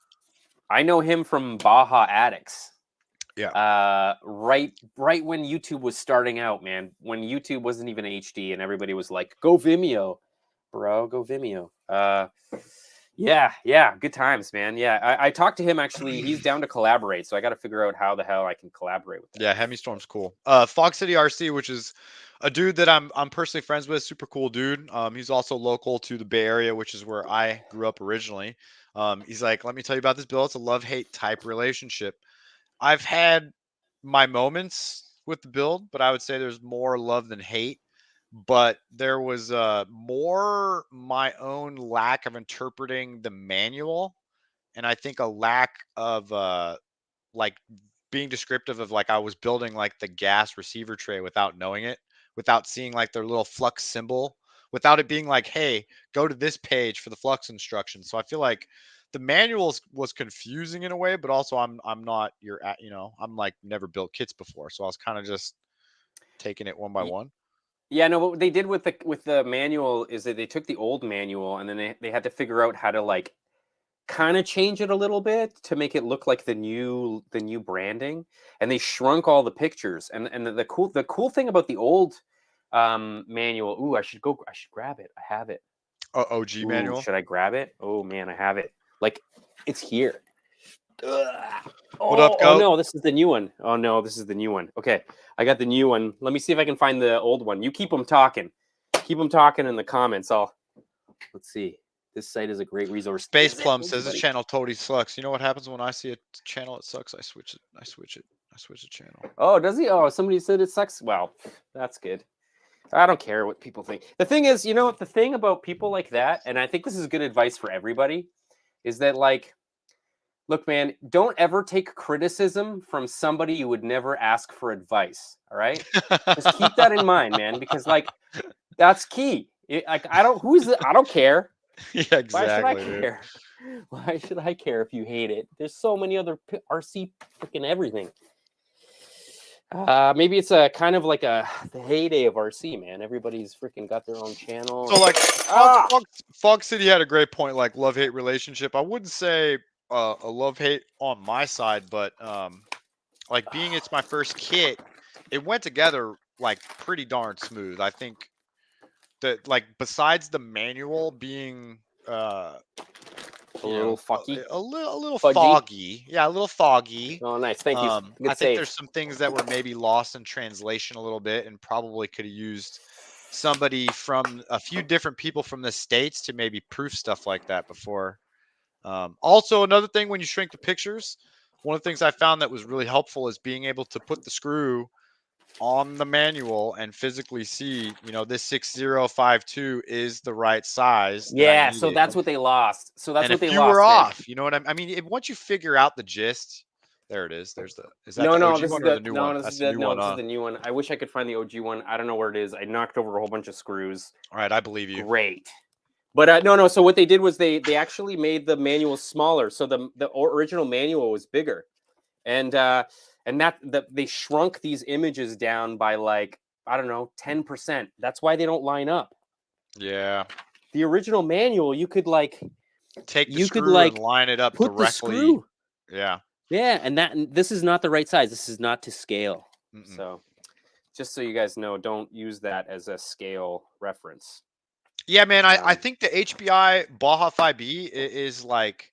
I know him from Baja Addicts. Yeah. Right when YouTube was starting out, man. When YouTube wasn't even HD, and everybody was like, "Go Vimeo, bro, go Vimeo." Yeah, good times, man. Yeah, I talked to him actually. He's down to collaborate, so I got to figure out how the hell I can collaborate with that. Yeah, Hemi-Storm's cool. Fox City RC, which is a dude that I'm personally friends with, super cool dude. He's also local to the Bay Area, which is where I grew up originally. He's like, let me tell you about this build. It's a love-hate type relationship. I've had my moments with the build, but I would say there's more love than hate. But there was more my own lack of interpreting the manual, and I think a lack of like being descriptive of like I was building like the gas receiver tray without knowing it, without seeing like their little flux symbol, without it being like, hey, go to this page for the flux instructions. So I feel like the manual was confusing in a way, but also I'm not I'm like never built kits before, so I was kind of just taking it one by one. Yeah, no, what they did with the manual is that they took the old manual and then they had to figure out how to like kind of change it a little bit to make it look like the new branding, and they shrunk all the pictures. And the cool thing about the old manual. Ooh, I should grab it. I have it. OG Ooh, manual. should I grab it? Oh man, I have it. Like, it's here. Ugh. What up, Oh goat? no, this is the new one. Oh no, this is the new one. Okay, I got the new one. Let me see if I can find the old one. You keep them talking. Keep them talking in the comments. Let's see. This site is a great resource. Space Is it? Plum Thank you, says this buddy. channel totally sucks. You know what happens when I see a channel that sucks? I switch it. I switch it. I switch the channel. Oh, does he? Oh, somebody said it sucks. Well, that's good. I don't care what people think. The thing is, the thing about people like that, and I think this is good advice for everybody, is that like, look, man, don't ever take criticism from somebody you would never ask for advice. All right, just keep that in mind, man, because like that's key. Like I don't care. Yeah, Why should I exactly, dude. care? Why should I care if you hate it? There's so many other RC freaking everything. Maybe it's a kind of like the heyday of RC, man. Everybody's freaking got their own channel. So like Ah, Fox City had a great point, like love-hate relationship. I wouldn't say a love-hate on my side, but like being it's my first kit, it went together like pretty darn smooth. I think that like besides the manual being a little fucky, a little fudgy. foggy. Yeah, a little foggy. Oh, nice. Thank you. I Good think save. there's some things that were maybe lost in translation a little bit and probably could have used somebody from a few different people from the States to maybe proof stuff like that before. Also, another thing when you shrink the pictures, one of the things I found that was really helpful is being able to put the screw on the manual and physically see, this 6052 is the right size that I Yeah, so needed. that's what they lost. So that's And what if they you were lost, man. off, you know what I mean? Once you figure out the gist, there it is. Is that No, the no, OG this is one or the the new no, one? this is That's the the new no, one, this is huh? the new one. I wish I could find the OG one. I don't know where it is. I knocked over a whole bunch of screws. All right, I believe you. Great. But no. So what they did was they actually made the manual smaller. So the original manual was bigger, and they shrunk these images down by like, I don't know, 10%. That's why they don't line up. Yeah. The original manual, you could Take the screw and line it up put the directly. screw. Yeah. Yeah, and this is not the right size. This is not to scale. Mm-mm. So just so you guys know, don't use that as a scale reference. Yeah, man. I think the HBI Baja 5B is like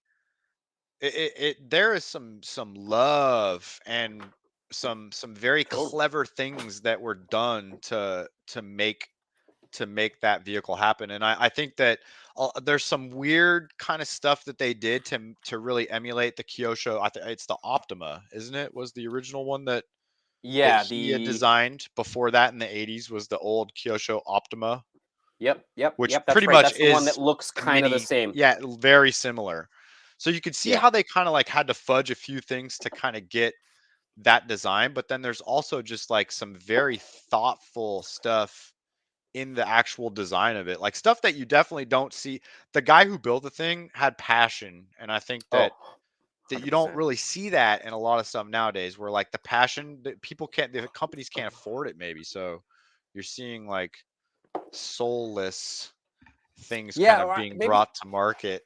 there is some love and some very clever things that were done to make that vehicle happen. And I think that there's some weird kind of stuff that they did to really emulate the Kyosho. I think it's the Optima, isn't it? Was the original one that Yeah, he had designed before that in the 80s was the old Kyosho Optima, Yep. which That's pretty right. much That's the one that is looks a kind of the mini, same. yeah, very similar. So you could see Yeah. how they kind of like had to fudge a few things to kind of get that design, but then there's also just like some very thoughtful stuff in the actual design of it, like stuff that you definitely don't see. The guy who built the thing had passion, and I think Oh, that you don't 100%. really see that in a lot of stuff nowadays, where like the passion that people can't, the companies can't afford it maybe. So you're seeing like soulless things kind Yeah, of being maybe brought to market.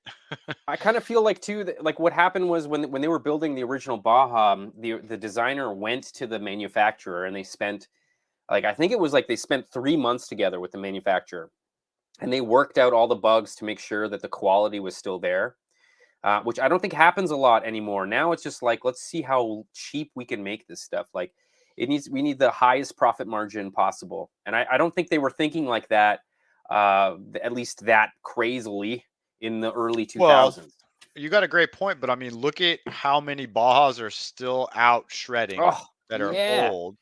I kind of feel like too that like what happened was when they were building the original Baja, the designer went to the manufacturer and they spent like I think it was like they spent 3 months together with the manufacturer, and they worked out all the bugs to make sure that the quality was still there. Which I don't think happens a lot anymore. Now it's just like let's see how cheap we can make this stuff. Like we need the highest profit margin possible, and I don't think they were thinking like that. At least that crazily in the early Well, 2000s. you got a great point, but I mean, look at how many Bajas are still out shredding Oh, that are yeah, old,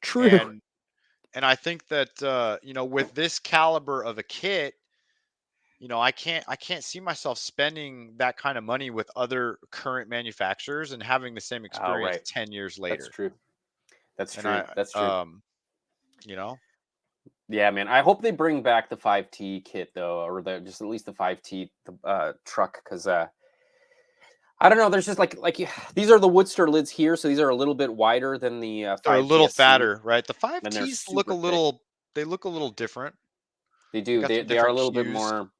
true. and I think that with this caliber of a kit, I can't see myself spending that kind of money with other current manufacturers and having the same Oh, experience right. 10 years That's later. true. That's And true. That's true. you know, Yeah, man. I hope they bring back the 5T kit though, or the just at least the 5T truck, because I don't know. There's just these are the Woodster lids here, so these are a little bit wider than the they're a little 5TSC, fatter, right? The and they're 5Ts look a super thick. little, they look a little different. They They do. got some They are a different little bit cues. more.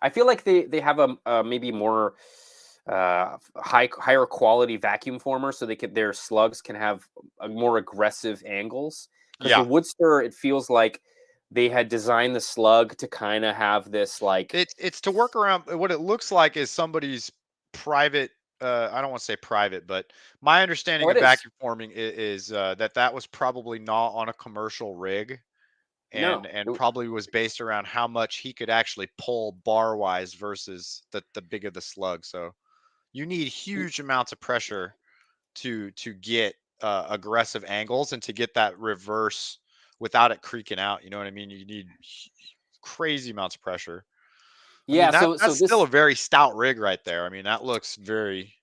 I feel like they have a maybe more higher quality vacuum former, so their slugs can have a more aggressive angles. Because the Yeah. Woodster, it feels like they had designed the slug to kind of have this like. It's to work around what it looks like is somebody's private. I don't want to say private, but my Oh, understanding it of is. vacuum forming is that was probably not on a commercial rig, and No. probably was based around how much he could actually pull bar wise versus the bigger the slug. So you need huge amounts of pressure to get aggressive angles and to get that reverse without it creaking out. You know what I mean? You need crazy amounts of pressure. I mean, Yeah. So that's still a this. very stout rig right there. I mean, that looks very.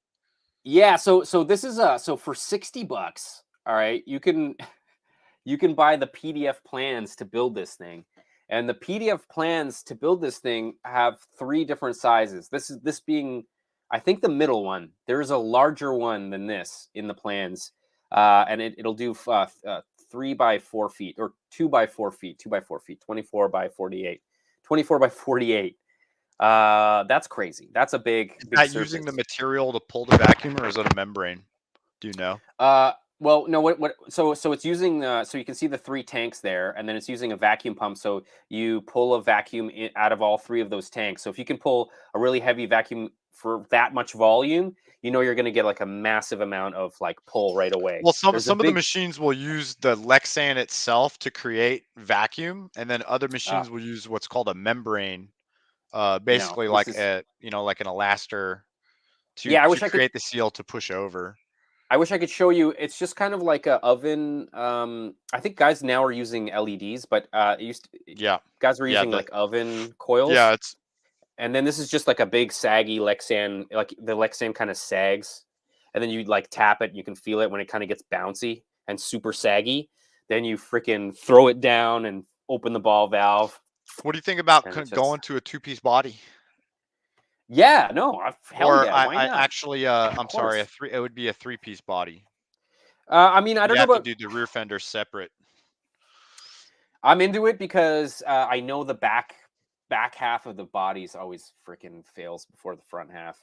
Yeah. So this is so for $60. All right, you can buy the PDF plans to build this thing. And the PDF plans to build this thing have 3 different sizes. This being, I think, the middle one. There's a larger one than this in the plans, and it'll do 3 by 4 feet or 2 by 4 feet, 2 by 4 feet, 24 by 48, 24 by 48. That's crazy. That's a Is big that using the surface. material to pull the vacuum, or is it a membrane? Do you know? Well, no, so it's using so you can see the 3 tanks there, and then it's using a vacuum pump. So you pull a vacuum out of all 3 of those tanks. So if you can pull a really heavy vacuum for that much volume, you're going to get like a massive amount of like pull right away. Well, some There's a some of the big machines will use the Lexan itself to create vacuum, and then other uh, machines will use what's called a membrane, no, basically this like is like an elaster to yeah. create the seal to push over. I wish I could show you. It's just kind of like a oven. I think guys now are using LEDs, but Yeah, guys were yeah, using the like oven yeah, coils. it's And then this is just like a big saggy Lexan, like the Lexan kind of sags. And then you like tap it, you can feel it when it kind of gets bouncy and super saggy. Then you freaking throw it down and open the ball valve. what do you think about And it's just, going to a two-piece body? yeah, no, hell Or yeah, why I not? actually, Of I'm sorry, course. it would be a three-piece body. I mean, I You'd don't know have to about, do the rear fender separate. I'm into it because I know the back half of the bodies always freaking fails before the front half.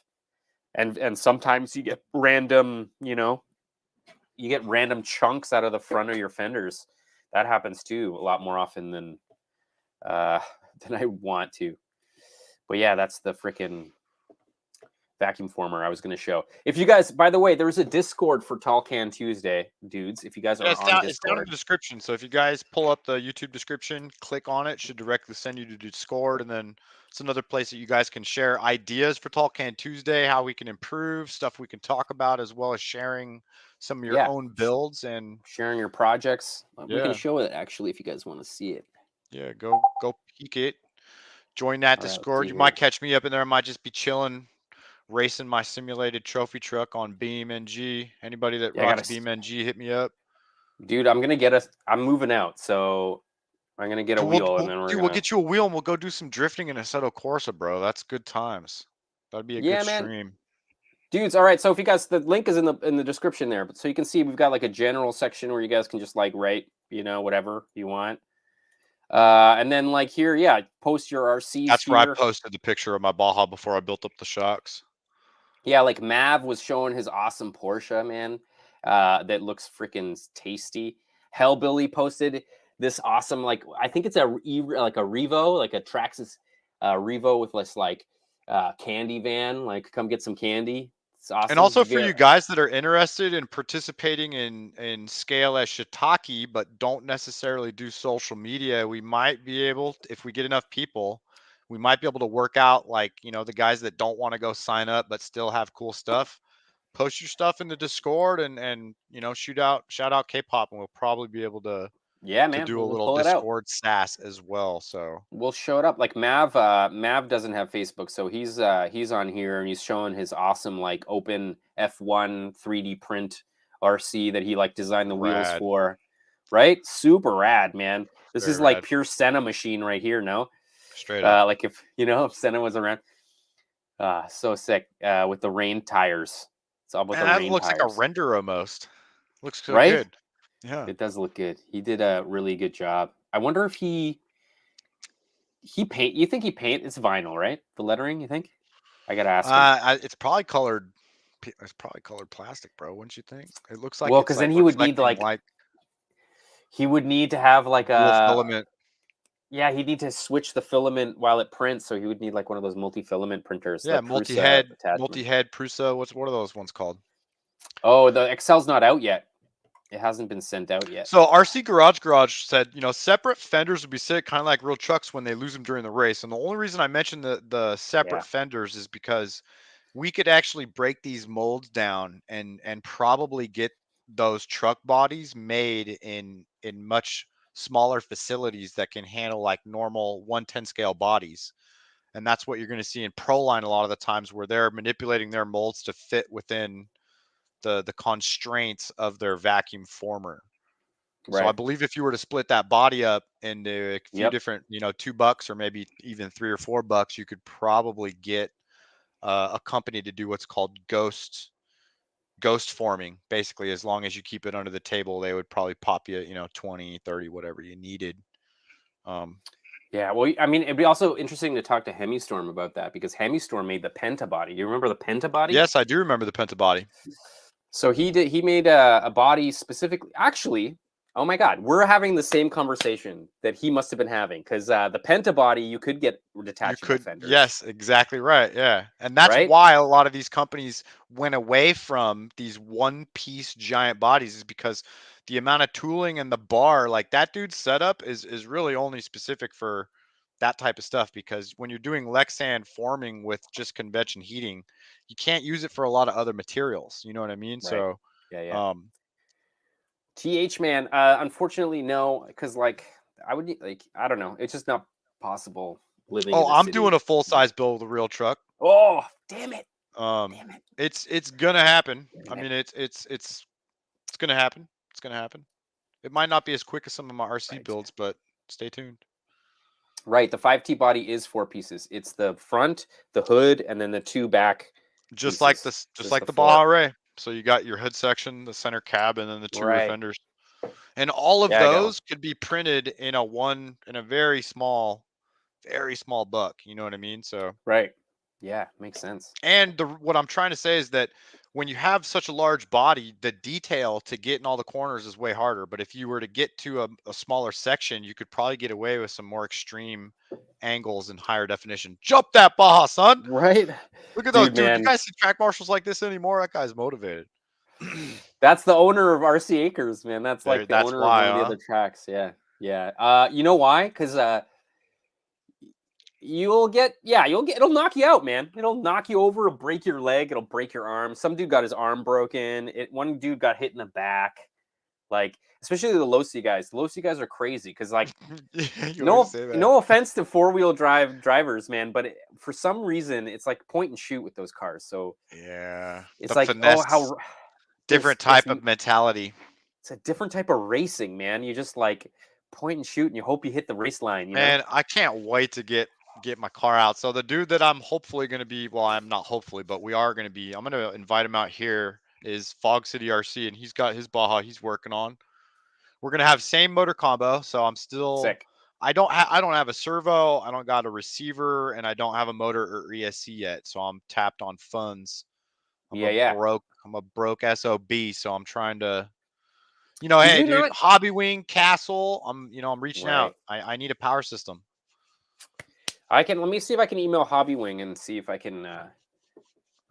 And sometimes you get random, you get random chunks out of the front of your fenders. That happens too a lot more often than uh, than I want to. But yeah, that's the freaking vacuum former I was going to show. If you guys, by the way, there's a Discord for Tall Can Tuesday, dudes. If you guys Yeah, are on it's down in Discord, the description. So if you guys pull up the YouTube description, click on it, should directly send you to Discord, and then it's another place that you guys can share ideas for Tall Can Tuesday, how we can improve, stuff we can talk about, as well as sharing some of your yeah, own builds. And sharing your projects. We can yeah, show it actually if you guys want to see it. yeah, go peek it. Join that All right, let's Discord. see You might here. catch me up in there. I might just be chilling, racing my simulated trophy truck on Beam NG. Anybody that Yeah, I rocks gotta, Beam NG, hit me up. dude. I'm moving out, so I'm gonna get a wheel, and then we're We'll gonna. get you a wheel and we'll go do some drifting in Assetto Corsa, bro. That's good times. That'd be a good Yeah, man. stream. Dudes, all right. So if you guys, the link is in the description there, but so you can see we've got like a general section where you guys can just like write, whatever you want. And then like here, yeah, post your RCs That's here. where I posted the picture of my Baja before I built up the shocks. Yeah, like Mav was showing his awesome Porsche, man. That looks freaking tasty. Hellbilly posted this awesome, like I think it's like a Revo, like a Traxxas Revo with this like candy van. Like, come get some candy. It's awesome. And also for you guys that are interested in participating in scale as shiitake, but don't necessarily do social media, we might be able, if we get enough people, we might be able to work out, like, you know, the guys that don't want to go sign up but still have cool stuff. Post your stuff in the Discord and you know, shout out K-pop, and we'll probably be able to man, do a we'll little pull it out. Discord sass as well. So We'll show it up. Like Mav, Mav doesn't have Facebook, so he's on here and he's showing his awesome like open F1 3D print RC that he like designed the wheels for. Right? Super rad, man. This is like pure Senna machine right here, no? Straight up. Like if if Senna was around. So sick. With the rain tires. It's all about the rain tires. That looks like a render almost. Looks so right? good. Yeah. It does look good. He did a really good job. I wonder if he paint. You think he paint? It's vinyl, right? The lettering, you think? I gotta ask him. It's probably colored. It's probably colored plastic, bro. Wouldn't you think? It looks like Well, because then he would need like he would need to have like a filament. Yeah, he'd need to switch the filament while it prints, so he would need like one of those multi-filament printers. Yeah, multi-head Prusa. What are those ones called? Oh, the Excel's not out yet. It hasn't been sent out yet. So RC Garage said, you know, separate fenders would be sick, kind of like real trucks when they lose them during the race. And the only reason I mentioned the separate fenders is because we could actually break these molds down and probably get those truck bodies made in much smaller facilities that can handle like normal 1/10 scale bodies. And that's what you're going to see in Proline a lot of the times, where they're manipulating their molds to fit within the constraints of their vacuum former. Right. So I believe if you were to split that body up into a few different, you know, $2 or maybe even $3 or $4, you could probably get a company to do what's called ghost forming. Basically, as long as you keep it under the table, they would probably pop you, you know, 20, 30, whatever you needed. Yeah, well, I mean, it'd be also interesting to talk to Hemistorm about that, because Hemistorm made the Penta body. Do you remember the Penta body? Yes, I do remember the Penta body. So he made a body specifically. Actually, oh my God, we're having the same conversation that he must have been having, because the Penta body you could get detachable fenders. Yes, exactly right. Yeah, and that's why a lot of these companies went away from these one-piece giant bodies, is because the amount of tooling and the bar, like that dude's setup is really only specific for that type of stuff, because when you're doing Lexan forming with just convection heating, you can't use it for a lot of other materials. You know what I mean? Right. So yeah. TH man, unfortunately no, because like I would like, I don't know, it's just not possible living. Oh, I'm doing a full size build of the real truck. Oh, damn it! It's gonna happen. I mean, it's gonna happen. It's gonna happen. It might not be as quick as some of my RC builds, but stay tuned. Right, the 5T body is 4 pieces. It's the front, the hood, and then the 2 back. Just like this, just like the Baja Ray. So you got your hood section, the center cab, and then the 2 rear fenders. And all of those could be printed in a very small buck. You know what I mean? So yeah, makes sense. And what I'm trying to say is that when you have such a large body, the detail to get in all the corners is way harder. But if you were to get to a smaller section, you could probably get away with some more extreme angles and higher definition. Jump that Baja, son! Right? Look at those, dude. You guys see track marshals like this anymore? That guy's motivated. That's the owner of RC Acres, man. That's like the owner of one of the other tracks. Yeah. You know why? Because it'll knock you out, man. It'll knock you over, it'll break your leg, it'll break your arm. Some dude got his arm broken. One dude got hit in the back. Like, especially the Losi guys. The Losi guys are crazy because, like, no offense to 4-wheel drive drivers, man, but for some reason it's like point and shoot with those cars. So yeah, it's like finesse, how different type of mentality. It's a different type of racing, man. You just like point and shoot, and you hope you hit the race line. Man, I can't wait to get my car out. So the dude that I'm hopefully going to be, well, I'm not hopefully, but we are going to be, I'm going to invite him out here, is Fog City RC, and he's got his Baja he's working on. We're going to have same motor combo. So I'm still, I don't have a servo, I don't got a receiver, and I don't have a motor or ESC yet. So I'm tapped on funds. I'm a broke SOB. So I'm trying to, Did hey, you dude, not? Hobby Wing, Castle. I'm reaching Right. out. I need a power system. Let me see if I can email Hobby Wing and see if I can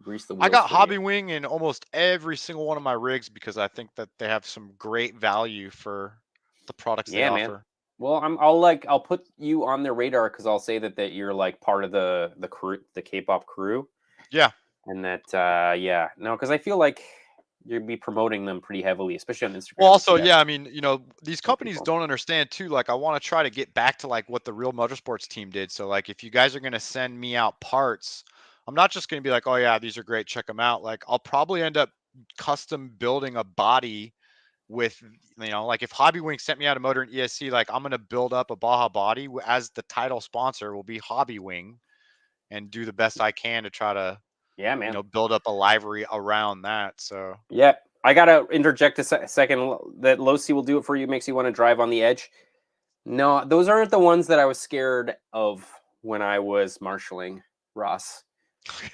grease the wheels. I got for Hobby you. Wing in almost every single one of my rigs because I think that they have some great value for the products they Yeah, man. offer. Well, I'll put you on their radar because I'll say that you're like part of the crew, the K-pop crew. Yeah. And that because I feel like you'd be promoting them pretty heavily, especially on Instagram. Well, also, yeah, I mean, these companies people. don't understand too. Like, I want to try to get back to like what the Real Motorsports team did. So, like, if you guys are going to send me out parts, I'm not just going to be like, oh yeah, these are great, check them out. Like, I'll probably end up custom building a body with, like if Hobby Wing sent me out a motor and ESC, like I'm going to build up a Baja body as the title sponsor will be Hobby Wing, and do the best I can to try to, Yeah, man. build up a livery around that. So yeah, I gotta interject a second. That low C will do it for you. Makes you want to drive on the edge. No, those aren't the ones that I was scared of when I was marshaling, Ross.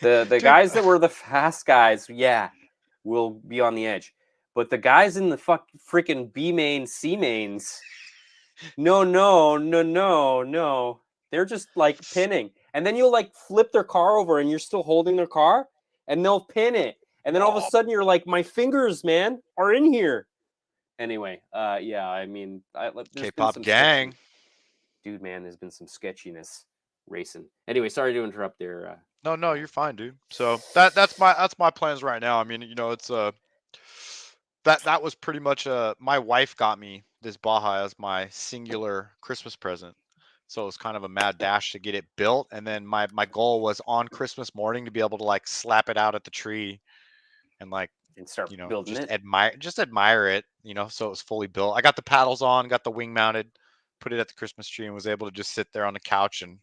The Dude, guys that were the fast guys, yeah, will be on the edge. But the guys in the freaking B main, C mains, no. They're just like pinning. And then you'll like flip their car over and you're still holding their car and they'll pin it. And then all of a sudden you're like, my fingers, man, are in here. Anyway, yeah, I mean, K-pop gang. Dude, man, there's been some sketchiness racing. Anyway, sorry to interrupt there. No, you're fine, dude. So that's my plans right now. I mean, it's that was pretty much my wife got me this Baja as my singular Christmas present. So it was kind of a mad dash to get it built, and then my goal was on Christmas morning to be able to like slap it out at the tree and like and start building just it. admire it, so it was fully built. I got the paddles on, got the wing mounted, put it at the Christmas tree, and was able to just sit there on the couch and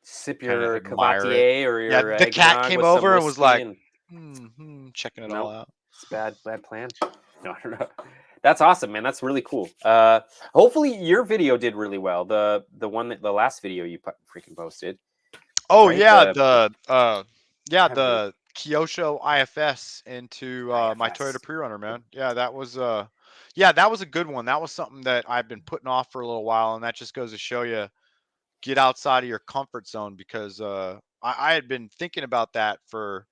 sip kind of your admire it. cavatier or Yeah, your the cat eggnog came with some over and was whiskey like, and checking it no, all out. it's bad plan. No, I don't know. That's awesome, man. That's really cool. Hopefully your video did really well. The last video you freaking posted. Oh right? yeah, the Kyosho IFS into my Toyota Pre-Runner, man. Yeah, that was a good one. That was something that I've been putting off for a little while, and that just goes to show you, get outside of your comfort zone, because I had been thinking about that for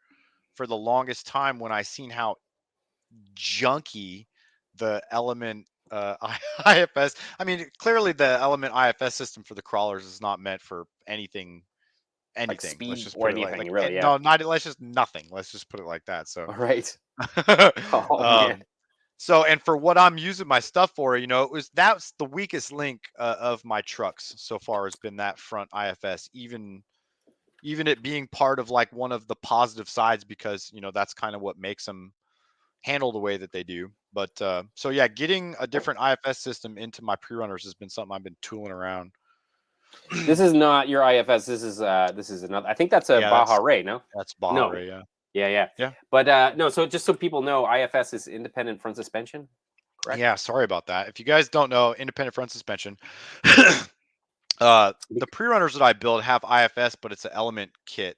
the longest time when I seen how junky the Element IFS. I mean, clearly the Element IFS system for the crawlers is not meant for anything. Like Let's speed just or put it like anything, really, yeah. no, not let's just nothing. Let's just put it like that. So All right. Oh man. So, and for what I'm using my stuff for, that's the weakest link of my trucks so far, has been that front IFS, even it being part of like one of the positive sides, because that's kind of what makes them handle the way that they do. But so yeah, getting a different IFS system into my pre-runners has been something I've been tooling around. This is not your IFS. This is another. I think that's a Baja Ray, no? That's Baja Ray, yeah. Yeah. But no, so just so people know, IFS is independent front suspension, correct? Yeah, sorry about that. If you guys don't know, independent front suspension. The pre-runners that I build have IFS, but it's an Element kit,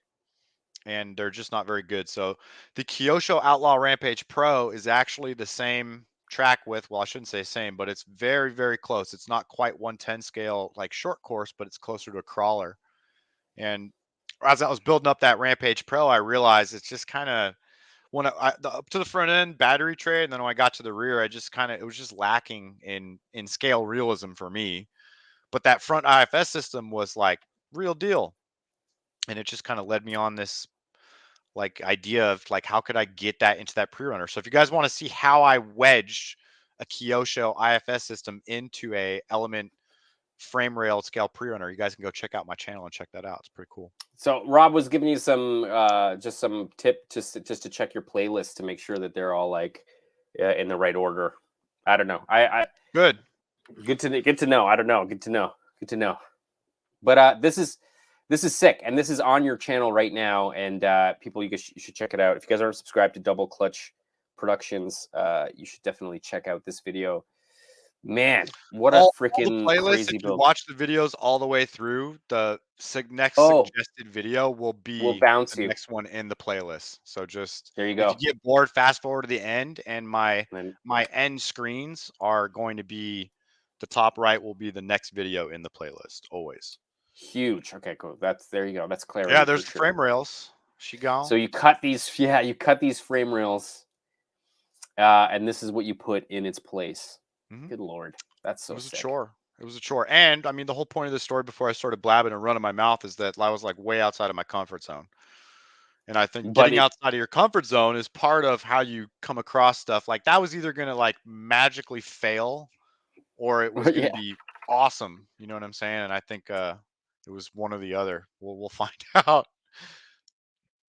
and they're just not very good. So the Kyosho Outlaw Rampage Pro is actually the same track width. Well, I shouldn't say same, but it's very, very close. It's not quite 110 scale like short course, but it's closer to a crawler. And as I was building up that Rampage Pro, I realized it's just kind of, when up to the front end battery tray, and then when I got to the rear, it was just lacking in scale realism for me. But that front IFS system was like real deal, and it just kind of led me on this like idea of like, how could I get that into that pre-runner? So if you guys want to see how I wedged a Kyosho IFS system into a Element frame rail scale pre-runner, you guys can go check out my channel and check that out. It's pretty cool. So Rob was giving you some just some tip just to check your playlist to make sure that they're all like in the right order. I don't know. Good to know. I don't know. Good to know. But this is sick, and this is on your channel right now, and people, you should check it out. If you guys aren't subscribed to Double Clutch Productions, you should definitely check out this video. Man, what a All the freaking playlists, if crazy you build. watch the videos all the way through, the next Oh, suggested video will we'll be bounce the you. next one in the playlist. So just There you if you go. get bored, fast forward to the end, and my And end screens are going to be the top right will be the next video in the playlist always. huge. Okay, cool. There you go. That's Yeah, clarity for there's the sure. frame rails. She gone. So you cut these, yeah, you cut these frame rails, and this is what you put in its place. Mhm. Good Lord. That's It so was a sick. chore. It was a chore. And I mean, the whole point of the story before I started blabbing and running my mouth is that I was like way outside of my comfort zone. And I think But getting it, outside of your comfort zone is part of how you come across stuff. Like that was either going to like magically fail or it was going to yeah, be awesome. You know what I'm saying? And I think it was one or the other. We'll find out.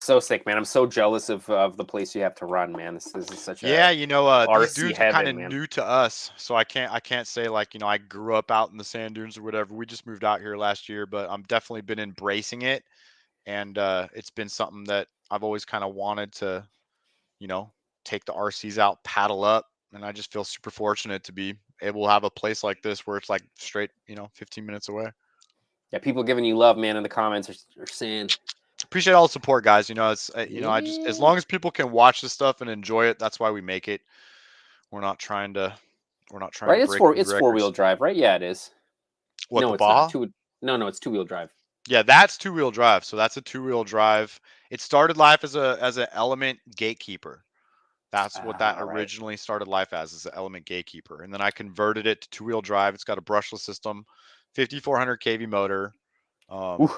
so sick, man. I'm so jealous of the place you have to run, man. This is such Yeah, a you know, these RC dunes are kind of heaven, man. new to us, so I can't say like, you know, I grew up out in the sand dunes or whatever. We just moved out here last year, but I'm definitely been embracing it. And it's been something that I've always kind of wanted to, you know, take the RCs out, paddle up, and I just feel super fortunate to be able to have a place like this where it's like straight, you know, 15 minutes away. Yeah, people giving you love, man, in the comments are saying, Appreciate all the support, guys. You know, it's you know, I just as yeah. long as people can watch this stuff and enjoy it, that's why we make it. We're not trying to Right? It's break any it's four-wheel records. drive, right? Yeah, it is. What, No, the it's not. Baja? Two. No, no, it's two-wheel drive. Yeah, that's two-wheel drive. So that's a two-wheel drive. It started life as an Element Gatekeeper. That's what that All right. originally started life as, is the Element Gatekeeper. And then I converted it to two-wheel drive. It's got a brushless system, 5400 kV motor. Ooh,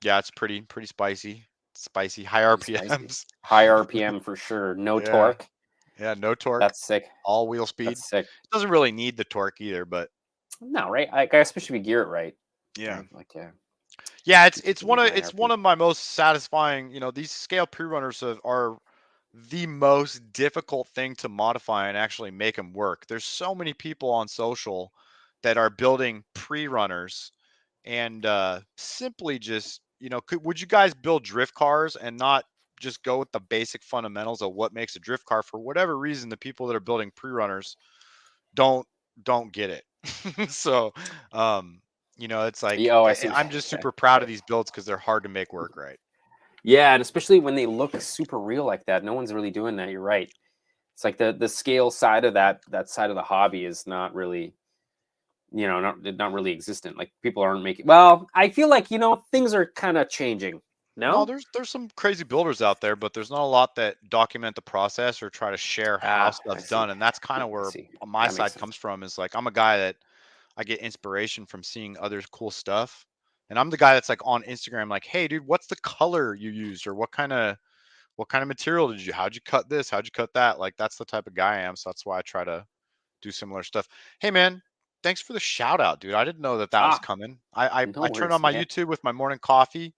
Yeah, it's pretty spicy. Spicy, high pretty spicy. RPMs. High RPM for sure. No Yeah. torque. Yeah, no torque. That's sick. All wheel speed. That's sick. It doesn't really need the torque either, but No, right? I especially if you gear it right. yeah. Right? Like, yeah, Yeah, it's keeps getting high it's RPM. one of my most satisfying, you know, these scale pre-runners are the most difficult thing to modify and actually make them work. There's so many people on social that are building pre-runners and simply just, you know, would you guys build drift cars and not just go with the basic fundamentals of what makes a drift car? For whatever reason, the people that are building pre-runners don't get it. So, um, you know, it's like Oh, I see. I'm just super proud of these builds because they're hard to make work right. Yeah, and especially when they look super real like that. No one's really doing that. You're right. It's like the scale side of that side of the hobby is not really, not really existent. Like people aren't making. Well, I feel like things are kind of changing. No, No. there's some crazy builders out there, but there's not a lot that document the process or try to share how Ah, I stuff's see. done. And that's kind of I where see. my That makes side sense. comes from. Is like I'm a guy that I get inspiration from seeing others' cool stuff. And I'm the guy that's like on Instagram, like, hey, dude, what's the color you used, or what kind of material did you? How'd you cut this? How'd you cut that? Like that's the type of guy I am. So that's why I try to do similar stuff. Hey, man, thanks for the shout out, dude. I didn't know that that was Ah, coming. I no I turned on worries. my Yeah. YouTube with my morning coffee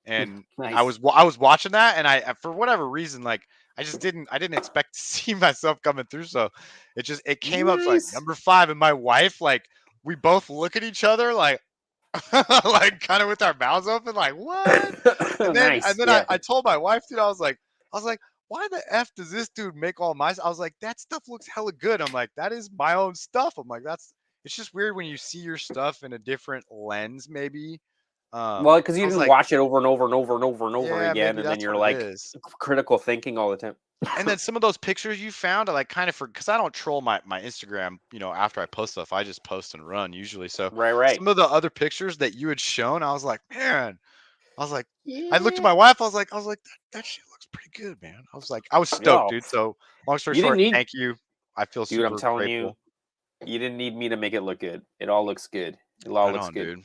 and Nice. I was watching that, and I for whatever reason, like I didn't expect to see myself coming through. So it came up like Nice. number 5, and my wife, like, we both look at each other like like kind of with our mouths open, like, what? And Nice. then Yeah. I told my wife, dude, I was like, why the F does this dude make all my I was like, that stuff looks hella good. I'm like, that is my own stuff. I'm like, that's it's just weird when you see your stuff in a different lens, maybe. Well, because you I was didn't like, watch it over and over and over and over and over yeah, again, maybe and then that's you're what it like is. critical thinking all the time. And then some of those pictures you found, I like kind of because I don't troll my Instagram, you know, after I post stuff, I just post and run usually. So Right. Right. some of the other pictures that you had shown, I was like, man, I was like, I looked at Yeah. my wife, I was like, that shit looks pretty good, man. I was stoked, Yo, dude. So long story you didn't short, need, thank you. I feel dude. I'm super telling you, grateful. you didn't need me to make it look good. It all looks good. It all Right looks on, good. dude.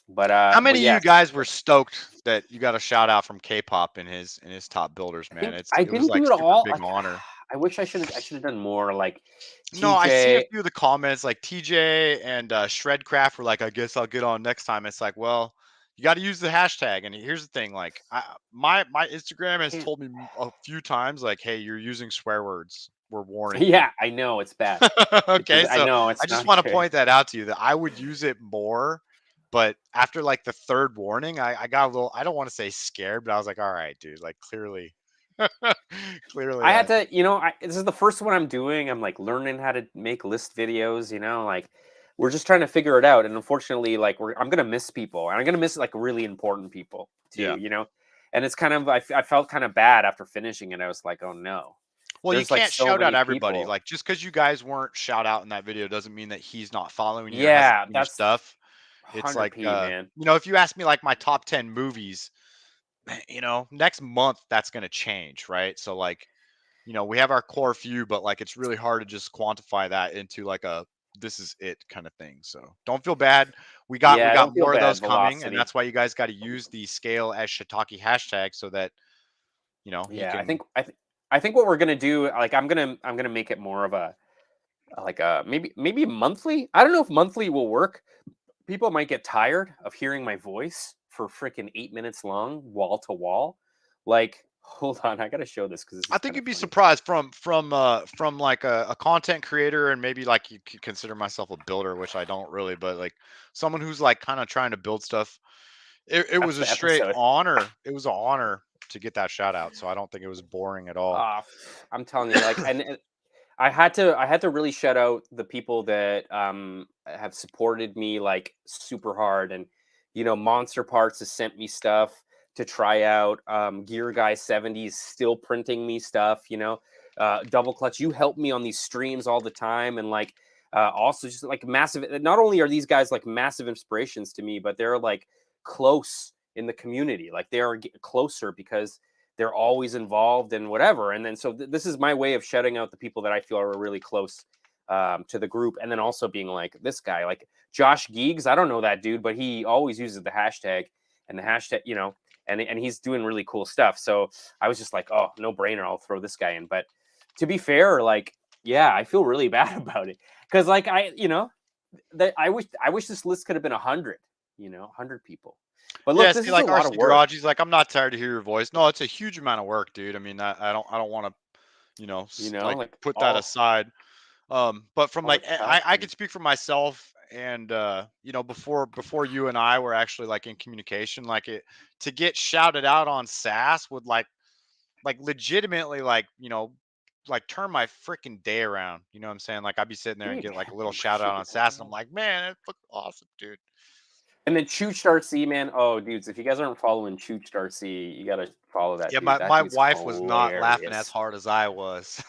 How But many of you yes, guys were stoked that you got a shout out from K-pop in his top builders, I man? think I It was didn't like do it super all. big honor. I wish I should have done more. Like No, I see a TJ. few of the comments like TJ and Shredcraft were like, I guess I'll get on next time. It's like, well, you got to use the hashtag. And here's the thing, like my Instagram has Can't. told me a few times, like, hey, you're using swear words. We're warning you. Yeah, I know it's bad. Okay, I so know I it's just not want to good. point that out to you that I would use it more. But after like the third warning, I got a little, I don't want to say scared, but I was like, all right, dude, like clearly. Clearly, I had to, this is the first one I'm doing. I'm like learning how to make list videos, like we're just trying to figure it out. And unfortunately, like I'm gonna miss people, and I'm gonna miss like really important people yeah. too. And it's kind of I felt kind of bad after finishing it. I was like, oh no, Well, you there's like can't so shout out many everybody. people. Like just because you guys weren't shout out in that video doesn't mean that he's not following you or hasn't Yeah, seen your that's stuff. It's like 100p, man. if you ask me like my top 10 movies, next month that's gonna change, right? So like, we have our core few, but like it's really hard to just quantify that into like a this is it kind of thing. So don't feel bad. We Yeah, I got don't feel more of bad. those coming, and Velocity. that's why you guys got to use the scale as shiitake hashtag so that he Yeah, I can. think I think what we're gonna do, like I'm gonna make it more of a like maybe monthly. I don't know if monthly will work. People might get tired of hearing my voice for freaking 8 minutes long, wall to wall. Like, hold on, I gotta show this because this I is think kind of you'd be funny. surprised from like a content creator, and maybe like you could consider myself a builder, which I don't really, but like someone who's like kind of trying to build stuff. It was That's a the straight episode. honor. It was an honor to get that shout out. So I don't think it was boring at all. I'm telling you, like, and I had to really shout out the people that have supported me like super hard. And Monster Parts has sent me stuff to try out. Gear Guy 70 is still printing me stuff. Double Clutch, you help me on these streams all the time. And like also just like massive, not only are these guys like massive inspirations to me, but they're like close in the community. Like they are closer because they're always involved and whatever. And then so this is my way of shouting out the people that I feel are really close to the group. And then also being like this guy, like Josh Geegs. I don't know that dude, but he always uses the hashtag and the hashtag, and he's doing really cool stuff. So I was just like, oh, no brainer. I'll throw this guy in. But to be fair, like, yeah, I feel really bad about it because like I wish this list could have been 100, 100 people. But Yeah, look, this see, is a like lot of RC work. Garage, he's like, I'm not tired to hear your voice. No, it's a huge amount of work, dude. I mean, I don't want to, like Like put that aside. But from all the like cuts I and could speak for myself, and before you and I were actually like in communication, like it to get shouted out on SAS would like legitimately like turn my freaking day around. You know what I'm saying? Like I'd be sitting there and dude, get like man, a little I'm shout out shaking on my head. SAS, and I'm like, man, it looks awesome, dude. And then Chooch Darcy, man. Oh, dudes, if you guys aren't following Chooch Darcy, you gotta follow that Yeah, dude. That my dude's wife was not laughing as hilarious. hard as I was.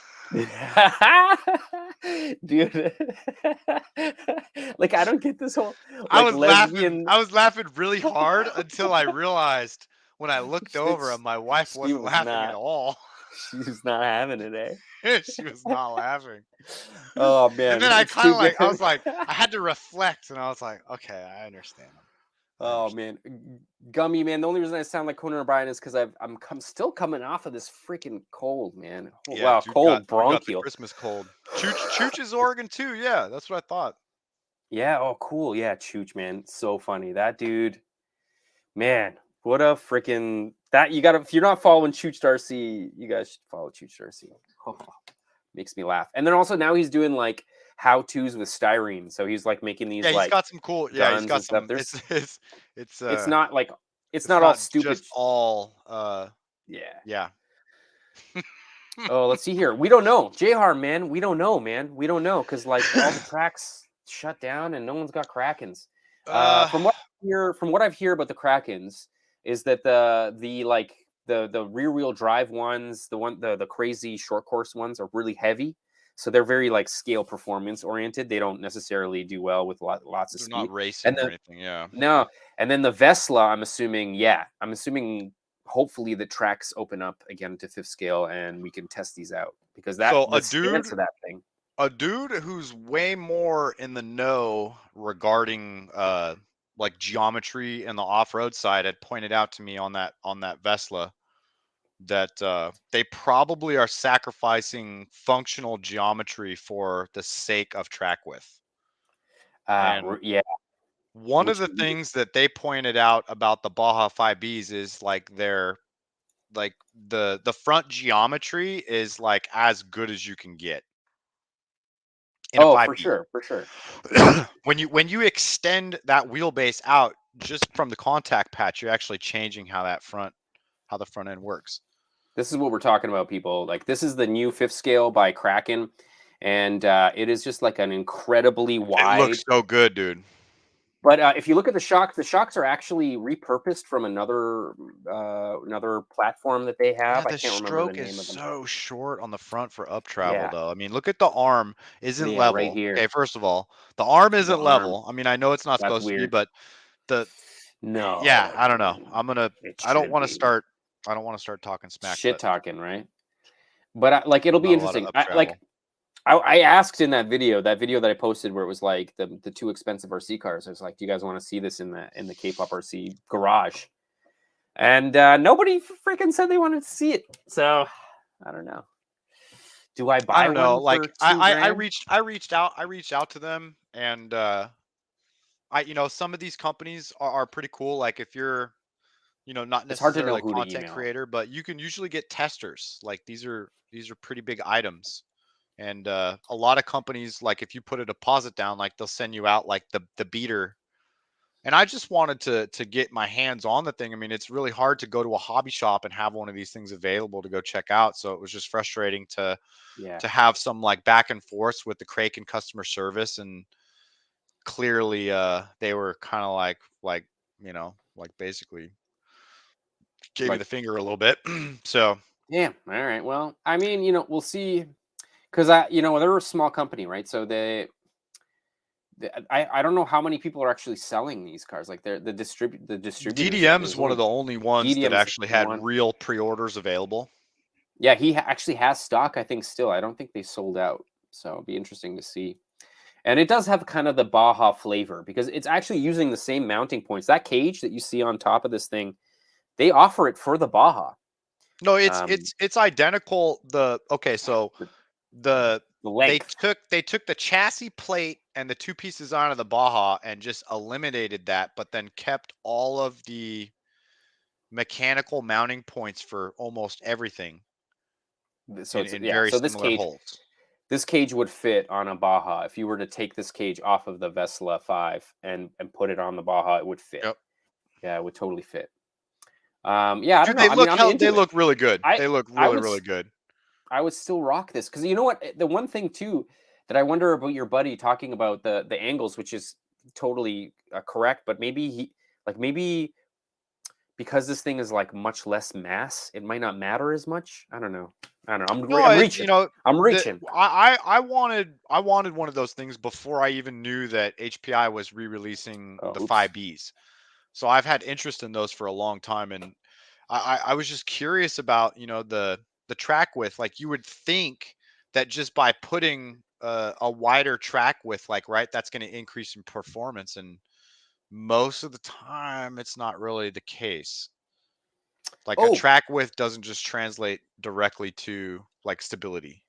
Dude. Like I don't get this whole I like was laughing. lesbian. I was laughing really hard until I realized when I looked over and It's, my wife she wasn't was laughing at not all. she's not having it, eh? She was not laughing. Oh And man, then I it's kind too of like I good. was like I had to reflect, and I was like, okay, I understand. I Oh understand. man, Gummy man. The only reason I sound like Conan O'Brien is because I'm still coming off of this freaking cold, man. Yeah, Wow, dude cold got the bronchial. Christmas cold. Chooch is Oregon too. Yeah, that's what I thought. Yeah. Oh, cool. Yeah, Chooch, man. So funny. That dude, man. What a freaking that you got to. If you're not following Chooch Darcy, you guys should follow Chooch Darcy. Oh, makes me laugh. And then also now he's doing like how tos with styrene. So he's like making Yeah, these he's like got some cool. Yeah, he's guns got and stuff. some. There's It's it's not like it's it's not all not stupid. just all. Yeah. Yeah. Oh, let's see here. We don't know. Jahar, man. We don't know, man. We don't know because like all the tracks shut down and no one's got Krakens. uh, From what I've heard about the Krakens is that the rear wheel drive ones, the crazy short course ones are really heavy. So they're very like scale performance oriented. They don't necessarily do well with lots of they're not speed. And racing or then anything. Yeah. no, and then the Vesla, I'm assuming hopefully the tracks open up again to fifth scale and we can test these out because that So the stance of that thing. a dude who's way more in the know regarding like geometry and the off-road side had pointed out to me on that Vesla that they probably are sacrificing functional geometry for the sake of track width. And Yeah, one of which the things that they pointed out about the Baja 5Bs is like like the front geometry is like as good as you can get in a oh, for 5B. sure, for sure, for sure. When you extend that wheelbase out just from the contact patch, you're actually changing how the front end works. This is what we're talking about, people. Like, this is the new 5th scale by Kraken, and it is just like an incredibly wide. It looks so good, dude. But if you look at the shocks are actually repurposed from another platform that they have. Yeah, I the can't remember the stroke name is of them. so short on the front for up travel, Yeah, though. I mean, look at the arm isn't yeah, right level. here. Okay, first of all, the arm The isn't arm. level. I mean, I know it's not That's supposed to be, weird. but the No, yeah, I don't know. it I don't should want to be. start. I don't want to start talking smack, Shit but talking, right? But like, it'll be not a lot of interesting. up travel. I asked in that video that I posted where it was like the 2 expensive RC cars. I was like, do you guys want to see this in the kpopRC garage? And nobody freaking said they wanted to see it. So I don't know. Do I buy I don't know. one Like for $2,000? I reached out to them, and some of these companies are pretty cool. Like if you're not It's hard to know necessarily a who to content email. creator, but you can usually get testers. Like these are pretty big items. And a lot of companies, like if you put a deposit down, like they'll send you out like the beater. And I just wanted to get my hands on the thing. I mean, it's really hard to go to a hobby shop and have one of these things available to go check out. So it was just frustrating to Yeah. have some like back and forth with the Kraken customer service. And clearly they were kind of like basically gave me Like, the finger a little bit. So yeah. All right. Well, I mean, we'll see. Because they're a small company, right? So I don't know how many people are actually selling these cars. Like, they're the distributors. DDM's There's one only of the only ones that DDM's actually had one. real pre-orders available. Yeah, he actually has stock, I think, still. I don't think they sold out. So it'll be interesting to see. And it does have kind of the Baja flavor because it's actually using the same mounting points. That cage that you see on top of this thing, they offer it for the Baja. No, it's Um, it's identical. So the, the the they length. took the chassis plate and the 2 pieces on of the Baja and just eliminated that, but then kept all of the mechanical mounting points for almost everything So it's, in yeah. very So similar holes. this cage would fit on a Baja. If you were to take this cage off of the Vesla 5 and put it on the Baja, it would fit. Yep. Yeah, it would totally fit. Yeah, I don't Dude, know. I mean, I'm they into it. look really good. I They look I really, would really good. I would still rock this because you know what? The one thing too that I wonder about your buddy talking about the angles, which is totally correct, but maybe because this thing is like much less mass, it might not matter as much. I don't know. No, I'm reaching. I'm reaching. I wanted one of those things before I even knew that HPI was re-releasing Oh, the oops. 5Bs. So I've had interest in those for a long time, and I was just curious about the track width. Like you would think that just by putting a wider track width, like right, that's going to increase in performance, and most of the time it's not really the case. Like a Oh, track width doesn't just translate directly to like stability.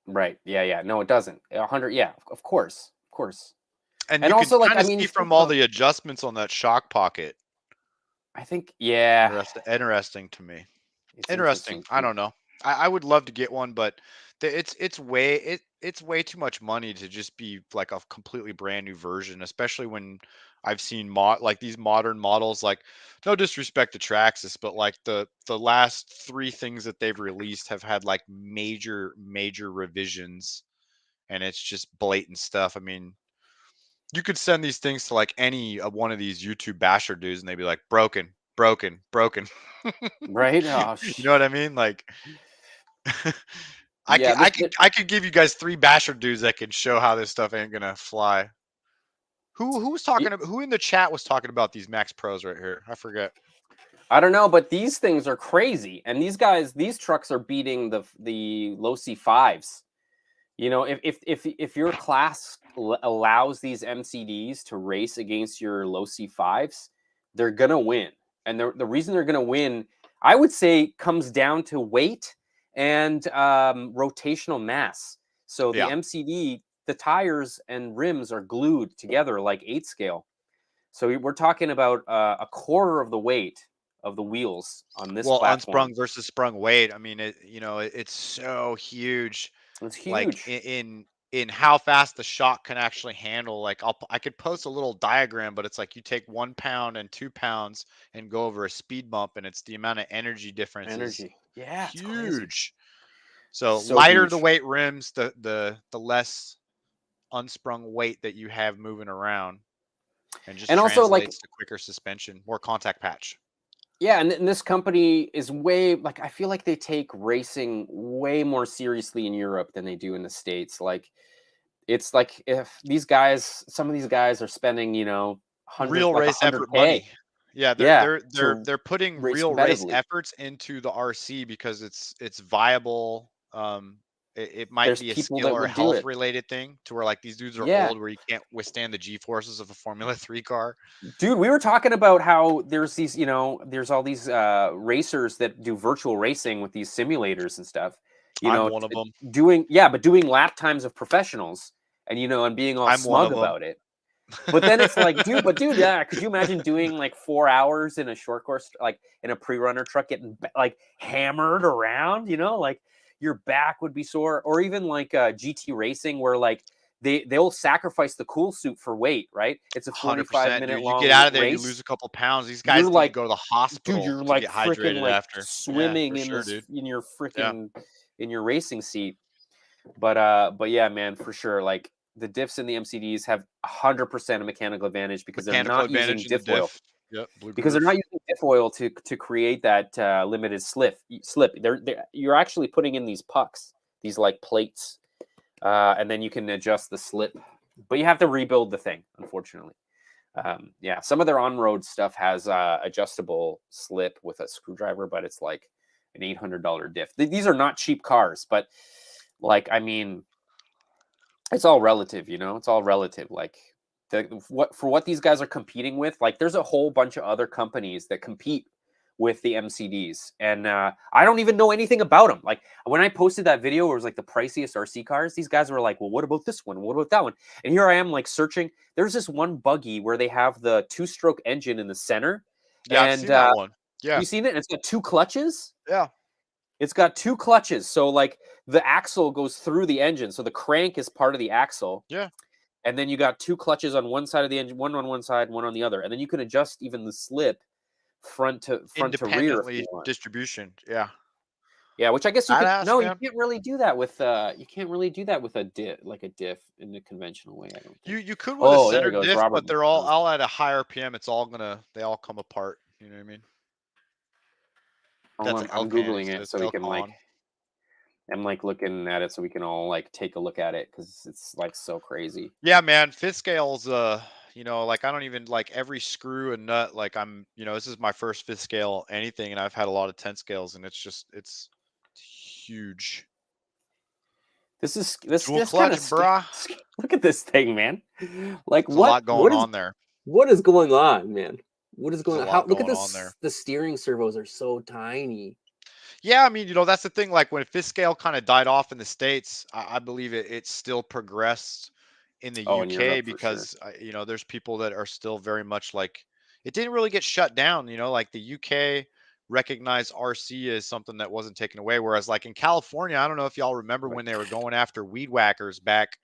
right. Yeah, yeah. No, it doesn't. 100. Yeah, of course, of course. And And you can also, like, kind I of mean, see you think from all about. the adjustments on that shock pocket. I think, yeah, Interesting to me. it's Interesting. interesting I too. don't know. I would love to get one, but it's way too much money to just be like a completely brand new version, especially when I've seen like these modern models. Like, no disrespect to Traxxas, but like the last 3 things that they've released have had like major revisions, and it's just blatant stuff. I mean, you could send these things to like any of one of these YouTube basher dudes, and they'd be like, broken, broken, broken. Right? Oh, You know what I mean? Like, yeah. I could give you guys 3 basher dudes that can show how this stuff ain't gonna fly. Who was talking about, who in the chat was talking about these Max Pros right here? I forget. I don't know, but these things are crazy, and these trucks are beating the low C5s. If your class allows these MCDs to race against your low C5s, they're gonna win. And the reason they're gonna win, I would say, comes down to weight and rotational mass. So the Yeah. MCD, the tires and rims are glued together like 8 scale. So we're talking about a quarter of the weight of the wheels on this Well, platform. unsprung versus sprung weight. I mean, it's so huge. It's Like huge. in in how fast the shock can actually handle. Like I could post a little diagram, but it's like you take 1 pound and 2 pounds and go over a speed bump, and it's the amount of energy difference is Energy. Yeah, it's crazy. huge. So So lighter the huge. weight rims, the less unsprung weight that you have moving around, and just And also, like, translates to quicker suspension, more contact patch. yeah, and this company is way like I feel like they take racing way more seriously in Europe than they do in the States. Like it's like if some of these guys are spending, Real like race hundred effort K, money. Yeah, they're yeah, they're they're to they're putting race real race competitively. efforts into the RC because it's viable. It might There's be a people skill that or a would do health it. related thing to where like these dudes are Yeah. old where you can't withstand the G forces of a Formula 3 car. Dude, we were talking about how there's all these racers that do virtual racing with these simulators and stuff, I'm one of them. doing lap times of professionals and and being all I'm one smug of them. about it. But then it's like, dude, yeah, could you imagine doing like 4 hours in a short course, like in a pre-runner truck, getting like hammered around, like your back would be sore, or even like GT racing where like they'll sacrifice the cool suit for weight, right? It's a 45 100%, minute dude. You get out long of there, you lose race. a couple pounds. These guys You're need to like, go to the dude, hospital you're to like get freaking hydrated like after. Yeah, swimming for sure, dude. in your Yeah. freaking in your racing seat. But yeah, man, for sure. Like the diffs in the MCDs have 100% a mechanical advantage because they're Mechanical not using advantage in the diff oil. diff. Yep, blue Because they're groove. not using diff oil to create that limited slip. You're actually putting in these pucks, these like plates, and then you can adjust the slip. But you have to rebuild the thing, unfortunately. Yeah, some of their on-road stuff has adjustable slip with a screwdriver, but it's like an $800 diff. These are not cheap cars, but like I mean, it's all relative, It's all relative. Like what these guys are competing with. Like there's a whole bunch of other companies that compete with the MCDs, and I don't even know anything about them. Like when I posted that video, where it was like the priciest RC cars. These guys were like, "Well, what about this one? What about that one?" And here I am, like searching. There's this one buggy where they have the two-stroke engine in the center, Yeah, I've and seen that one. Yeah. you seen it? And it's got two clutches. Yeah. It's got two clutches, so like the axle goes through the engine, so the crank is part of the axle, Yeah. and then you got two clutches on one side of the engine, one on one side, one on the other, and then you can adjust even the slip front to rear if you Independently want. distribution. Yeah. Yeah, which I guess you could. Badass, No, you man. can't really do that with. You can't really do that with a diff in the conventional way. I don't think. You could with a Oh, there center he goes, diff, Robert. but they're all at a higher PM. It's all they all come apart. You know what I mean? That's an I'm Elcan. googling it It's so we can like. Elcon. I'm like looking at it so we can all like take a look at it because it's like so crazy. Yeah, man. Fifth scales, like I don't even like every screw and nut. Like this is my first fifth scale anything, and I've had a lot of 10 scales, and it's huge. Dual This kind clutch, of bruh. look at this thing, man. Like There's a lot going on there. what is going on, man? What is There's going a on? How lot look at going on there. this? The steering servos are so tiny. Yeah, I mean, that's the thing. Like when fifth scale kind of died off in the States, I believe it still progressed in the Oh, in UK Europe for sure. because there's people that are still very much like it didn't really get shut down. Like the UK recognized RC as something that wasn't taken away, whereas like in California, I don't know if y'all remember Right. when they were going after weed whackers back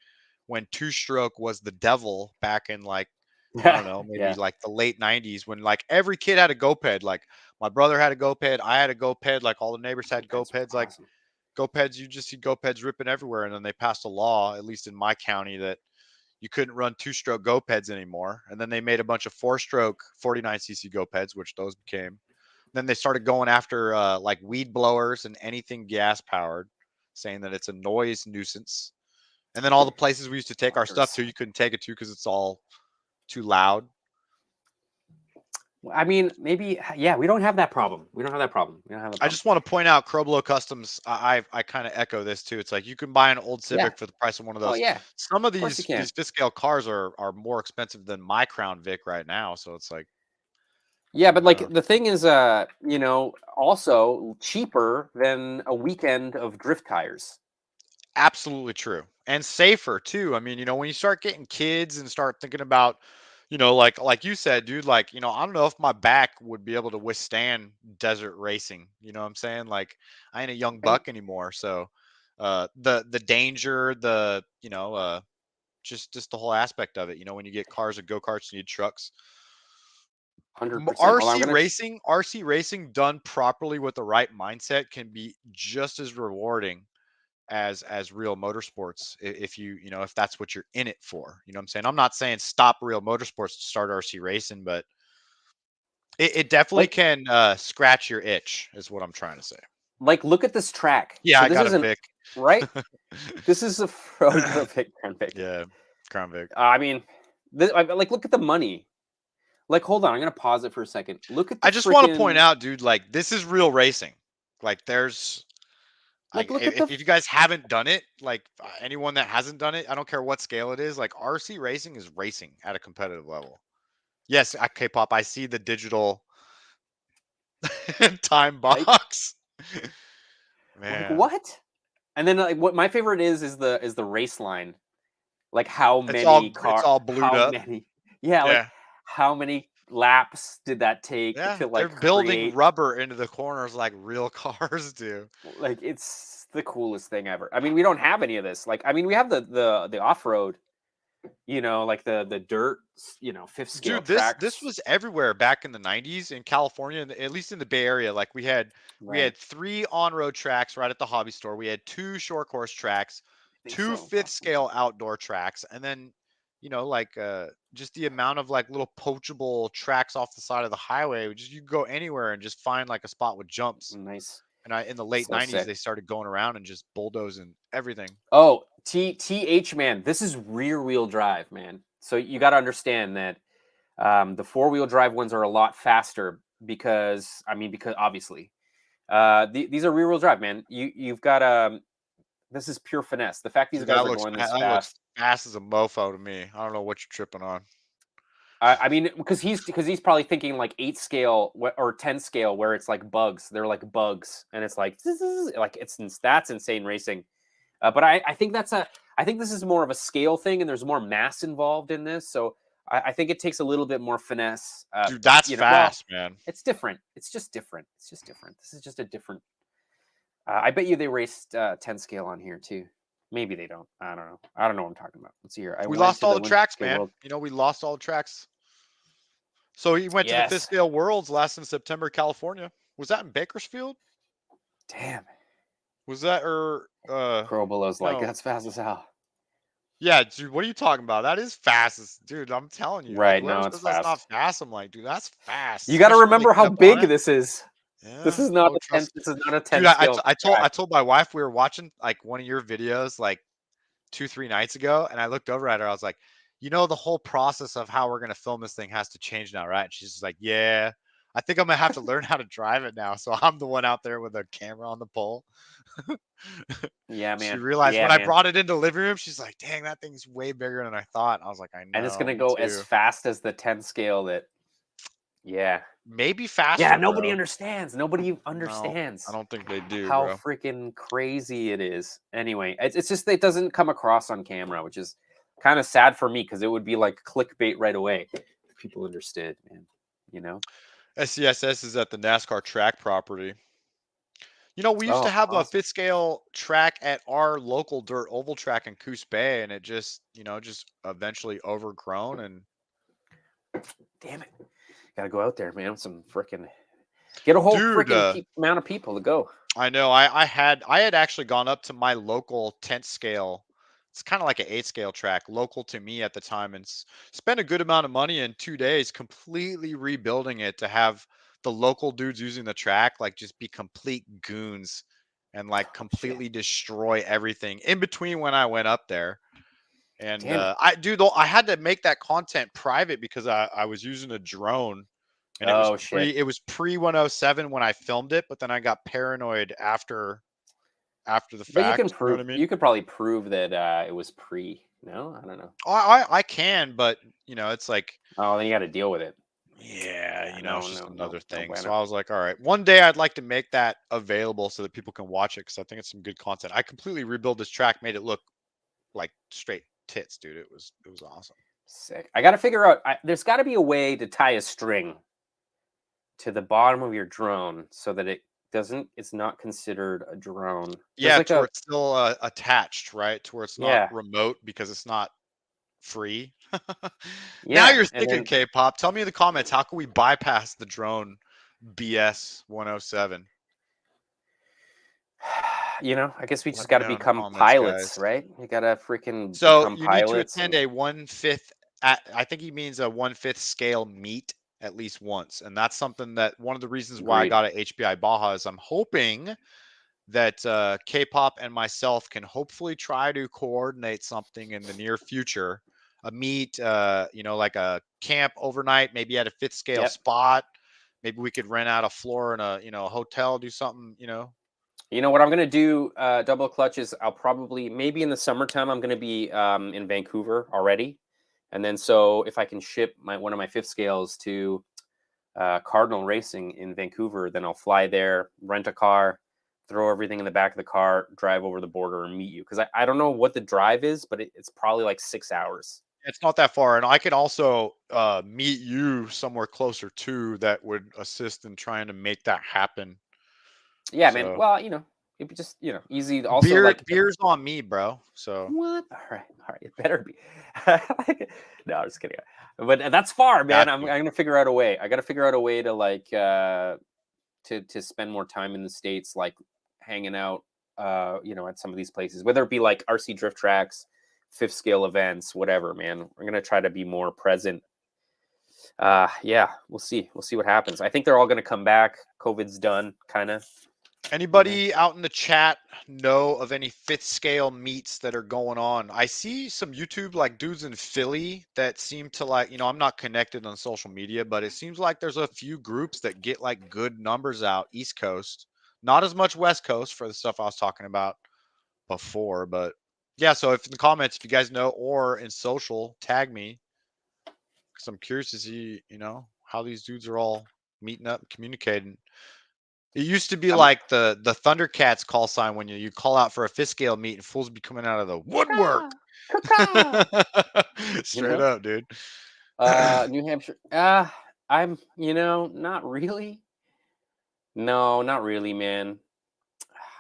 when two stroke was the devil back in like I don't know, maybe Yeah, like the late 90s when like every kid had a GoPed. Like my brother had a GoPed, I had a GoPed, like all the neighbors had GoPeds GoPeds. were Like awesome. GoPeds, you just see GoPeds ripping everywhere. And then they passed a law, at least in my county, that you couldn't run two-stroke GoPeds anymore. And then they made a bunch of four-stroke 49cc GoPeds, which those became. Then they started going after like weed blowers and anything gas powered, saying that it's a noise nuisance. And then all the places we used to take our stuff Fuckers. to, you couldn't take it to because it's all too loud. I mean, maybe yeah. We don't have that problem. We don't have that problem. We don't have that I problem. just want to point out Croblo Customs. I kind of echo this too. It's like you can buy an old Yeah. Civic for the price of one of Oh those. yeah. Some of Of course you can. these fifth scale cars are more expensive than my Crown Vic right now. So it's like Yeah, but like uh, the thing is, also cheaper than a weekend of drift tires. absolutely true and safer too. I mean, when you start getting kids and start thinking about, like you said, dude, like I don't know if my back would be able to withstand desert racing. You know what I'm saying? Like I ain't a young And buck anymore, so the danger, the just the whole aspect of it. When you get cars or go-karts, you need trucks. 100%. RC racing done properly with the right mindset can be just as rewarding as real motorsports if if that's what you're in it for. You know what I'm saying? I'm not saying stop real motorsports to start RC racing, but it definitely can scratch your itch, is what I'm trying to say. Like, look at this track. Yeah, so I this got a isn't Vic. right. This is a Vic, Crown Vic. Yeah, Crown Vic. I mean, like, look at the money. Like, hold on, I'm gonna pause it for a second. Look at. I just want to point out, dude. Like, this is real racing. Like, there's. Like, look if at you guys haven't done it, like anyone that hasn't done it, I don't care what scale it is. Like, RC racing is racing at a competitive level. Yes, K-pop. I see the digital time box. Like, Man, what? And then, like, what my favorite is the race line. Like, how it's many all blued up. Yeah, like Yeah, how many laps did that take yeah. to They're like building create? rubber into the corners like real cars do. Like, it's the coolest thing ever. I mean, we don't have any of this. Like, I mean, we have the off road, like the dirt, fifth scale Dude, this tracks. was everywhere back in the 90s in California, at least in the Bay Area. Like, we had Right. 3 on-road tracks right at the hobby store. We had 2 short course tracks, I think 2 so. fifth scale outdoor tracks, and then like just the amount of like little poachable tracks off the side of the highway. Just, you could go anywhere and just find like a spot with jumps. Nice. And in the late So 90s, sick. they started going around and just bulldozing everything. Oh, TH, man, this is rear wheel drive, man. So you got to understand that the 4-wheel drive ones are a lot faster because obviously these are rear wheel drive, man. You've got this is pure finesse. The fact these Dude, guys are going this that looks fast. fast as a mofo to me. I don't know what you're tripping on. I mean, because he's probably thinking like 8 scale or 10 scale, where it's like bugs. They're like bugs, and it's like that's insane racing. But I think I think this is more of a scale thing, and there's more mass involved in this. So I think it takes a little bit more finesse. Dude, that's fast, man. It's different. It's just different. It's just different. This is just a different. I bet you they raced 10 scale on here too. Maybe they don't. I don't know. I don't know what I'm talking about. Let's see here. We lost all the tracks, man. We lost all the tracks. So he went to the fifth scale Worlds last in September, California. Was that in Bakersfield? Damn. Was that Crow Below's no. like, that's fast as hell. Yeah, dude, what are you talking about? That is fast, dude. I'm telling you. Right, Like, whoever no, it's says that's fast. not fast, I'm like, dude, that's fast. You got to remember how big this is. Yeah, this is not a 10. This is not a 10 dude, scale. I told my wife we were watching like one of your videos like 2-3 nights ago, and I looked over at her. I was like, the whole process of how we're gonna film this thing has to change now, right? And she's just like, yeah. I think I'm gonna have to learn how to drive it now. So I'm the one out there with a camera on the pole. Yeah, man. She realized when I brought it into the living room, she's like, dang, that thing's way bigger than I thought. And I was like, I know. And it's gonna go as fast as the 10 scale that maybe faster. Yeah, nobody understands. Nobody understands. No, I don't think they do. How freaking crazy it is. Anyway, it's just it doesn't come across on camera, which is kind of sad for me, because it would be like clickbait right away. People understood, man. SCSS is at the NASCAR track property. We used to have awesome. a fifth scale track at our local dirt oval track in Coos Bay, and it just, just eventually overgrown. And damn it, gotta go out there, man. Some freaking get a whole freaking amount of people to go. I know. I had actually gone up to my local 10th scale. It's kind of like an 8 scale track, local to me at the time, and spent a good amount of money in 2 days completely rebuilding it to have the local dudes using the track like just be complete goons and like completely destroy everything in between when I went up there. And I had to make that content private because I was using a drone, and it was pre 107 when I filmed it, but then I got paranoid after the fact. But you can prove, you know what I mean? You could probably prove that it was pre. No, I don't know. I can, but it's like, oh, then you got to deal with it. Yeah, it's just another thing. So I was like, all right, one day I'd like to make that available so that people can watch it, because I think it's some good content. I completely rebuilt this track, made it look like straight tits, dude. It was awesome. Sick. I got to figure out. There's got to be a way to tie a string to the bottom of your drone so that it it's not considered a drone. Yeah, like to where it's still attached, right? To where it's not remote because it's not free. Now you're thinking, K-pop. Tell me in the comments, how can we bypass the drone BS 107? You know, I guess we just got to become pilots, right? You got to freaking So become you need to pilots. attend a 1/5. I think he means a 1/5 scale meet at least once, and that's something that one of the reasons why I got at HBI Baja is I'm hoping that K-pop and myself can hopefully try to coordinate something in the near future. A meet, you know, like a camp overnight, maybe at a 5th scale spot. Maybe we could rent out a floor in a, you know, a hotel, do something, you know. You know what I'm gonna do, Double Clutch, is I'll probably maybe in the summertime I'm gonna be in Vancouver already, and then so if I can ship one of my 5th scales to Cardinal Racing in Vancouver, then I'll fly there, rent a car, throw everything in the back of the car, drive over the border, and meet you. Because I don't know what the drive is, but it's probably like 6 hours. It's not that far, and I can also meet you somewhere closer too that would assist in trying to make that happen. Yeah, man. Well, you know, it'd be just, you know, easy. Also, beer's on me, bro. So what? All right, it better be. No, I'm just kidding. But that's far, man. I'm gonna figure out a way. I got to figure out a way to like to spend more time in the States, like hanging out, you know, at some of these places, whether it be like RC drift tracks, 5th scale events, whatever, man. We're gonna try to be more present. Yeah, we'll see what happens. I think they're all gonna come back. COVID's done, kind of. Anybody out in the chat know of any 5th scale meets that are going on? I see some YouTube like dudes in Philly that seem to like, you know, I'm not connected on social media, but it seems like there's a few groups that get like good numbers out East Coast, not as much West Coast for the stuff I was talking about before, but yeah. So if in the comments, if you guys know, or in social, tag me because I'm curious to see, you know, how these dudes are all meeting up and communicating. It used to be like the Thundercats call sign when you call out for a 5th scale meet and fools be coming out of the woodwork. Straight up, dude. New Hampshire. I'm, you know, not really. No, not really, man.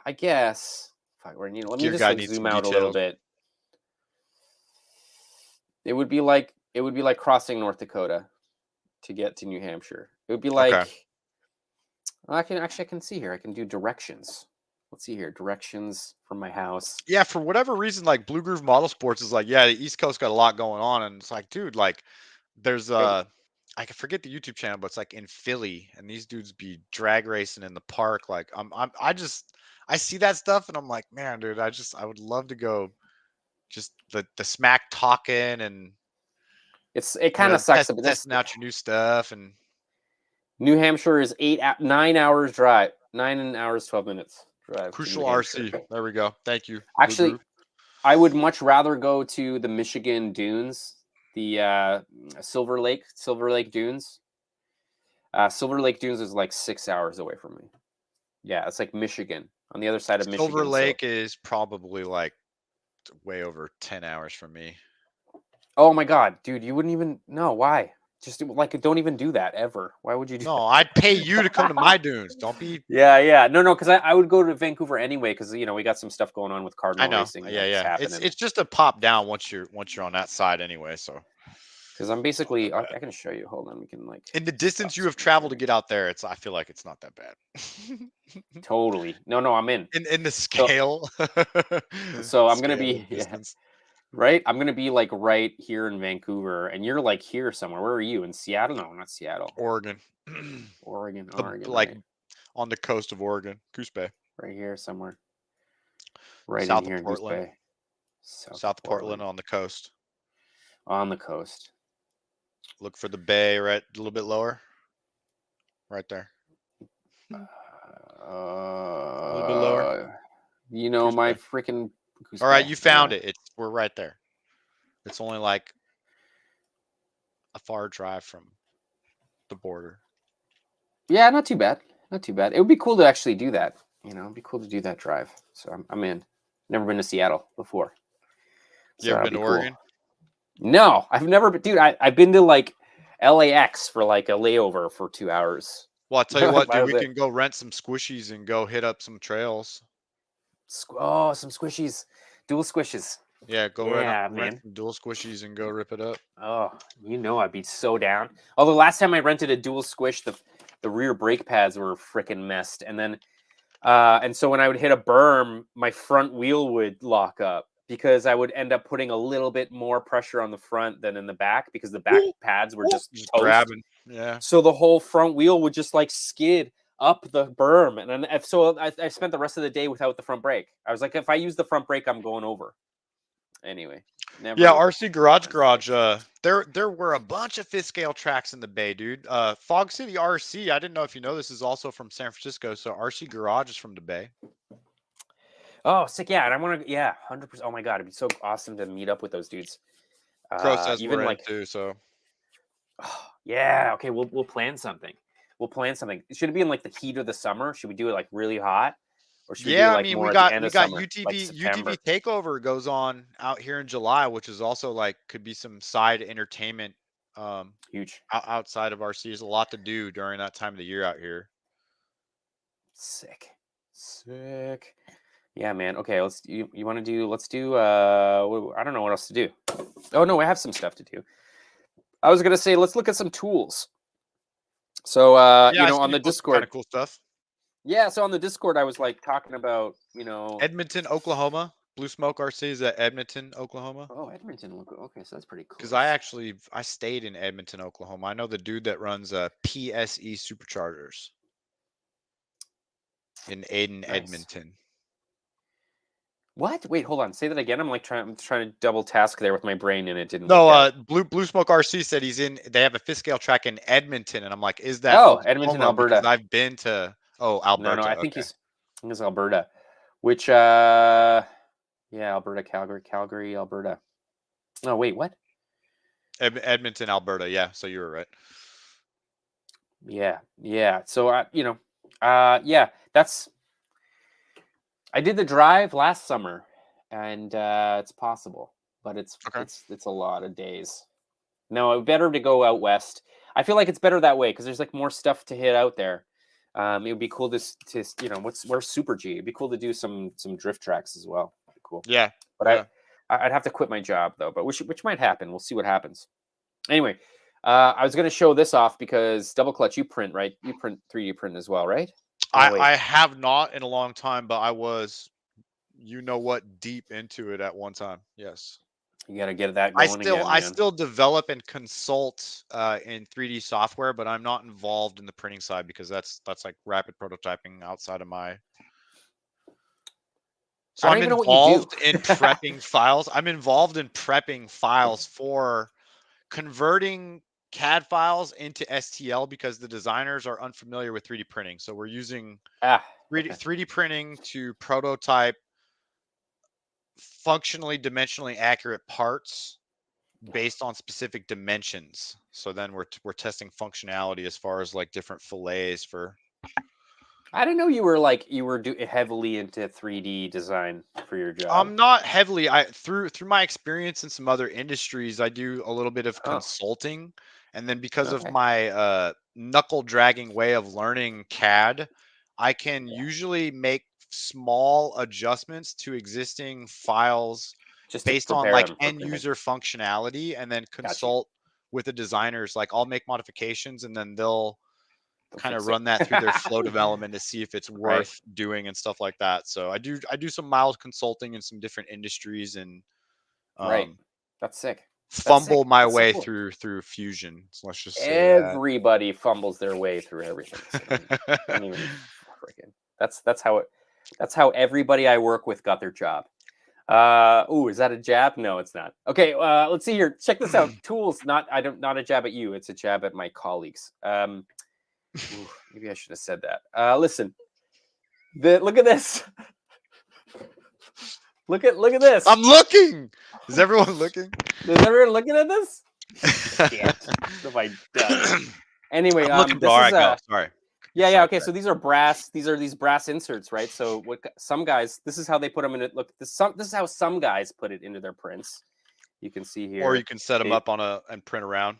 I guess. Fuck, you know, let me just like zoom out a little bit. It would be like crossing North Dakota to get to New Hampshire. It would be like I can see here. I can do directions. Let's see here. Directions from my house. Yeah, for whatever reason, like Blue Groove Model Sports is like, yeah, the East Coast got a lot going on, and it's like, dude, like, there's I can forget the YouTube channel, but it's like in Philly, and these dudes be drag racing in the park. Like, I see that stuff, and I'm like, man, dude, I would love to go, just the smack talking, and it kind of sucks. Testing out your new stuff, and New Hampshire is 9 hours drive, 9 hours 12 minutes drive. Crucial RC. There we go. Thank you. Actually, I would much rather go to the Michigan Dunes, the Silver Lake Dunes. Silver Lake Dunes is like 6 hours away from me. Yeah, it's like Michigan, on the other side of Michigan. Silver Lake is probably like way over 10 hours from me. Oh my God, dude, you wouldn't even know why. Just like, don't even do that ever. Why would you do that? I'd pay you to come to my dunes. Don't be. Yeah. No, because I would go to Vancouver anyway, because you know we got some stuff going on with Cardinal Racing. Yeah. It's just a pop down once you're on that side anyway. So. Because I'm basically, I can show you. Hold on, we can like. In the distance you have traveled to get out there, I feel like it's not that bad. Totally. No, I'm in. In the scale. So I'm gonna be. Right? I'm going to be like right here in Vancouver, and you're like here somewhere. Where are you? In Seattle? No, not Seattle. Oregon. Oregon. Like right. On the coast of Oregon. Goose Bay. Right here somewhere. Right south in here of Portland. in Goose Bay. South of Portland on the coast. On the coast. Look for the bay right a little bit lower. Right there. A little bit lower. You know, Goose my freaking... All right, you found it. We're right there. It's only like a far drive from the border. Yeah, not too bad. Not too bad. It would be cool to actually do that. You know, it'd be cool to do that drive. So I'm in. Never been to Seattle before. So you ever been to Oregon? No, I've never been. Dude, I've been to like LAX for like a layover for 2 hours. Well, I'll tell you what, Why dude. was We it? can go rent some squishies and go hit up some trails. Oh, some squishies, dual squishes. Yeah, go Yeah, rent man. some dual squishies and go rip it up. Oh, I'd be so down. Although last time I rented a dual squish, the rear brake pads were freaking messed, and then and so when I would hit a berm, my front wheel would lock up because I would end up putting a little bit more pressure on the front than in the back because the back pads were just toast. Grabbing. Yeah. So the whole front wheel would just like skid up the berm, and then so I spent the rest of the day without the front brake. I was like, if I use the front brake, I'm going over. Anyway, never. Yeah, RC Garage. There were a bunch of fifth scale tracks in the Bay, dude. Fog City RC. I didn't know if you know this is also from San Francisco. So RC Garage is from the Bay. Oh, sick! Yeah, and I want to. Yeah, 100%. Oh my god, it'd be so awesome to meet up with those dudes. Crow says Even we're like, in too. So oh, yeah, okay, we'll plan something. We'll plan something. Should it be in like the heat of the summer? Should we do it like really hot, or should we do it yeah, I like mean more at the end we of got summer, like September? UTV Takeover goes on out here in July, which is also like could be some side entertainment. Huge, Outside of RC, there's a lot to do during that time of the year out here. sick. Yeah, man. Okay, you want to do? Let's do. I don't know what else to do. Oh no, I have some stuff to do. I was gonna say let's look at some tools. So Yeah, I see on you the post some kind Discord. of cool stuff. Yeah, so on the Discord, I was like talking about Edmonton, Oklahoma. Blue Smoke RC is at Edmonton, Oklahoma. Oh, Edmonton. Okay, so that's pretty cool. Because I stayed in Edmonton, Oklahoma. I know the dude that runs PSE Superchargers in Aden, Nice. Edmonton. What? Wait, hold on. Say that again. I'm trying to double task there with my brain, and it didn't. No, Blue Smoke RC said they have a fifth scale track in Edmonton, and I'm like, is that Edmonton, Oklahoma? Alberta? Because I've been to Alberta. No, I think okay. he's Alberta. Which Alberta, Calgary, Alberta. No, wait, what? Edmonton, Alberta. Yeah, so you were right. Yeah. So that's. I did the drive last summer, and it's possible, but it's a lot of days. No, better to go out west. I feel like it's better that way because there's like more stuff to hit out there. It would be cool to where's Super G? It'd be cool to do some drift tracks as well. Cool. Yeah, but I'd have to quit my job though. But which might happen. We'll see what happens. Anyway, I was going to show this off because Double Clutch, you print, right? You print 3D print as well, right? I have not in a long time, but I was, deep into it at one time. Yes. You got to get that going again. I still develop and consult in 3D software, but I'm not involved in the printing side because that's like rapid prototyping outside of my. So I'm involved in prepping files. I'm involved in prepping files for converting CAD files into STL because the designers are unfamiliar with 3D printing. So we're using 3D printing to prototype functionally dimensionally accurate parts based on specific dimensions. So then we're testing functionality as far as like different fillets for. I didn't know you were heavily into 3D design for your job. I'm not heavily. Through my experience in some other industries, I do a little bit of consulting, and then because of my knuckle dragging way of learning CAD, I can usually make small adjustments to existing files just based on like end user functionality, and then consult with the designers. Like I'll make modifications, and then they'll kind of run that through their flow development to see if it's worth doing and stuff like that. So I do some mild consulting in some different industries and that's sick. Fumble my way through Fusion. So let's just say everybody fumbles their way through everything. So don't even freaking. That's how everybody I work with got their job. Is that a jab? No, it's not. Okay, let's see here. Check this out. Tools, not a jab at you. It's a jab at my colleagues. Maybe I should have said that. Listen, look at this. Look at this. I'm looking. Is everyone looking? Is everyone looking at this? Shit. What have I done? Anyway, I'm looking, bro. Go. Sorry. Yeah. Okay, so these are brass. These are brass inserts, right? So what some guys, this is how they put them in it. Look, this is how some guys put it into their prints. You can see here, or you can set them up on and print around.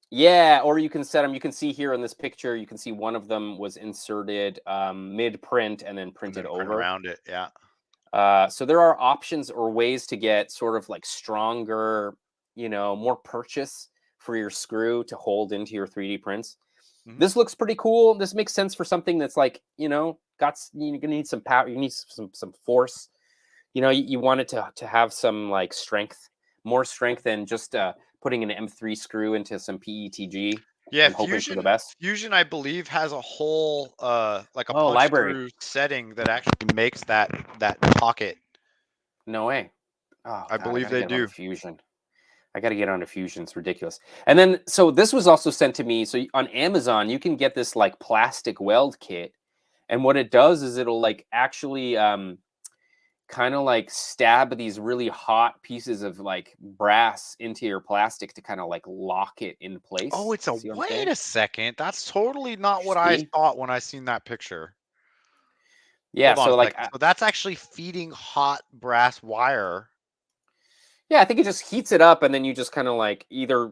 Yeah, or you can set them. You can see here in this picture, you can see one of them was inserted mid-print and then And printed then print over. around it. Yeah. So there are options or ways to get sort of like stronger, more purchase for your screw to hold into your 3D prints. This looks pretty cool. This makes sense for something that's like, you're gonna need some power. You need some force. You want it to have some like strength, more strength than just putting an M3 screw into some PETG Yeah, and hoping for the best. Fusion, I believe, has a whole like a Oh, punch library. through setting that actually makes that pocket. No way. Oh I God, I believe gotta they get onto do. Fusion. I got to get onto Fusion. It's ridiculous. And then, so this was also sent to me. So on Amazon, you can get this like plastic weld kit. And what it does is it'll like actually kind of like stab these really hot pieces of like brass into your plastic to kind of like lock it in place. Oh, it's a See what I'm wait saying? a second. That's totally not what I See? thought when I seen that picture. Yeah. Hold on So a like, second. So that's actually feeding hot brass wire. yeah, I think it just heats it up and then you just kind of like either,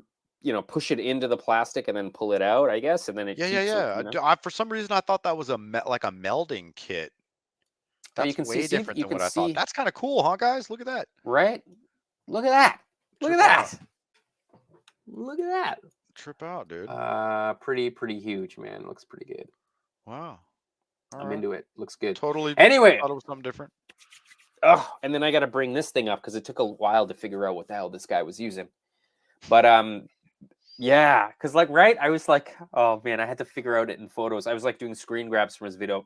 push it into the plastic and then pull it out, I guess. And then it keeps it, For some reason, I thought that was like a melding kit. Oh, you That's can way see, different you than can what I thought. see, That's kind of cool, huh, guys? Look at that. right? Look at that. Look at Trip out. that. Look at that. Trip out, dude. Pretty huge, man. Looks pretty good. Wow. I'm into it. Looks good. Totally. Anyway, Thought it was something different. oh, and then I got to bring this thing up because it took a while to figure out what the hell this guy was using. But yeah, because like right, I was like, oh man, I had to figure out it in photos. I was like doing screen grabs from his video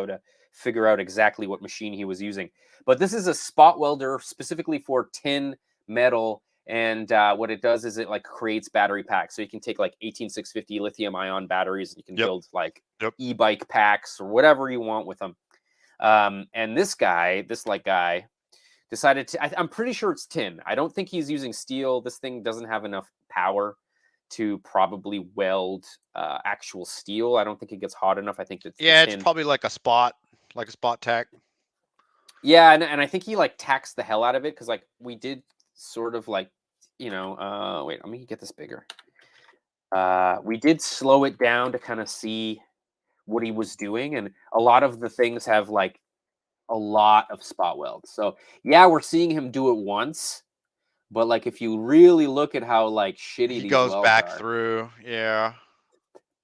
to figure out exactly what machine he was using. But this is a spot welder specifically for tin, metal, and what it does is it like creates battery packs. So you can take like 18650 lithium ion batteries, and you can build like e-bike packs or whatever you want with them. And this guy decided to. I'm pretty sure it's tin. I don't think he's using steel. This thing doesn't have enough power to probably weld actual steel. I don't think it gets hot enough. I think that's it's probably like a spot tack. Yeah, and I think he like taxed the hell out of it because like we did sort of like wait, let me get this bigger. We did slow it down to kind of see what he was doing, and a lot of the things have like a lot of spot welds. So yeah, we're seeing him do it once, but like if you really look at how like shitty He these goes welds back are, through. Yeah.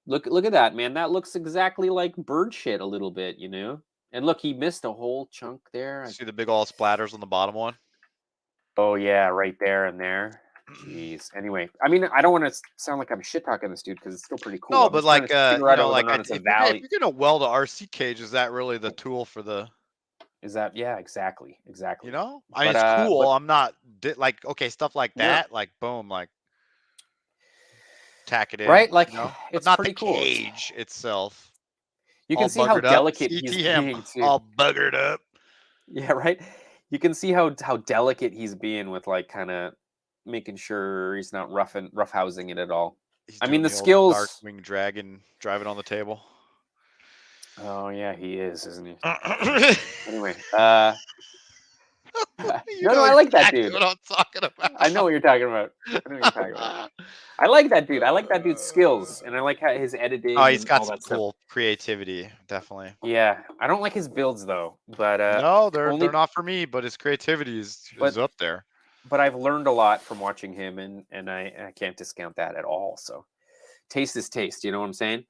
look at that, man. That looks exactly like bird shit a little bit, And look, he missed a whole chunk there. See the big old splatters on the bottom one? Oh yeah, right there and there. Jeez. Anyway, I mean, I don't want to sound like I'm shit talking this dude because it's still pretty cool. No, I'm but just trying like to figure out whether or not it's a if value. you're gonna weld a RC cage, is that really the tool for the? Is that yeah? Exactly. I mean, But it's cool. but I'm not like okay, stuff like yeah, that, like boom, like tack it in, right. Like but it's not the pretty cool. cage itself. You can All see how buggered up. delicate he's CTM, being too. all buggered up. Yeah, right. You can see how delicate he's being with like kind of making sure he's not roughhousing it at all. He's I doing mean, the the old skills. Darkwing dragon, driving on the table. Oh yeah, he is, isn't he? Anyway, You no, know I like that exactly dude. what I'm talking about. I know what you're talking about. I know what you're talking about. I like that dude. I like that dude's skills, and I like how his editing Oh, he's and got all some that stuff. cool creativity, definitely. Yeah, I don't like his builds though, but No, they're only not for me, but his creativity is up there. but I've learned a lot from watching him, and I can't discount that at all. So taste is taste. You know what I'm saying?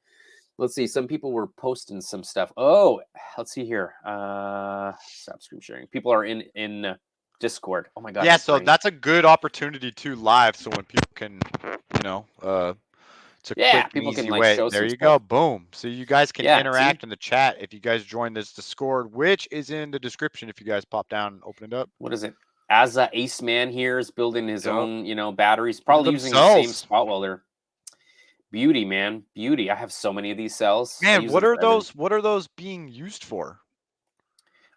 Let's see. Some people were posting some stuff. Oh, let's see here. Stop screen sharing. People are in Discord. Oh my god. Yeah, so that's a good opportunity to live. So when people can, it's a quick and people easy can like way. show There some you stuff. go. Boom. So you guys can Yeah, interact see? in the chat if you guys join this Discord, which is in the description if you guys pop down and open it up. What is it? Asa Ace Man here is building his own, batteries, Look at probably them using the same cells. spot welder. Beauty, man. Beauty. I have so many of these cells. I Man, use what them are for everything. those? What are those being used for?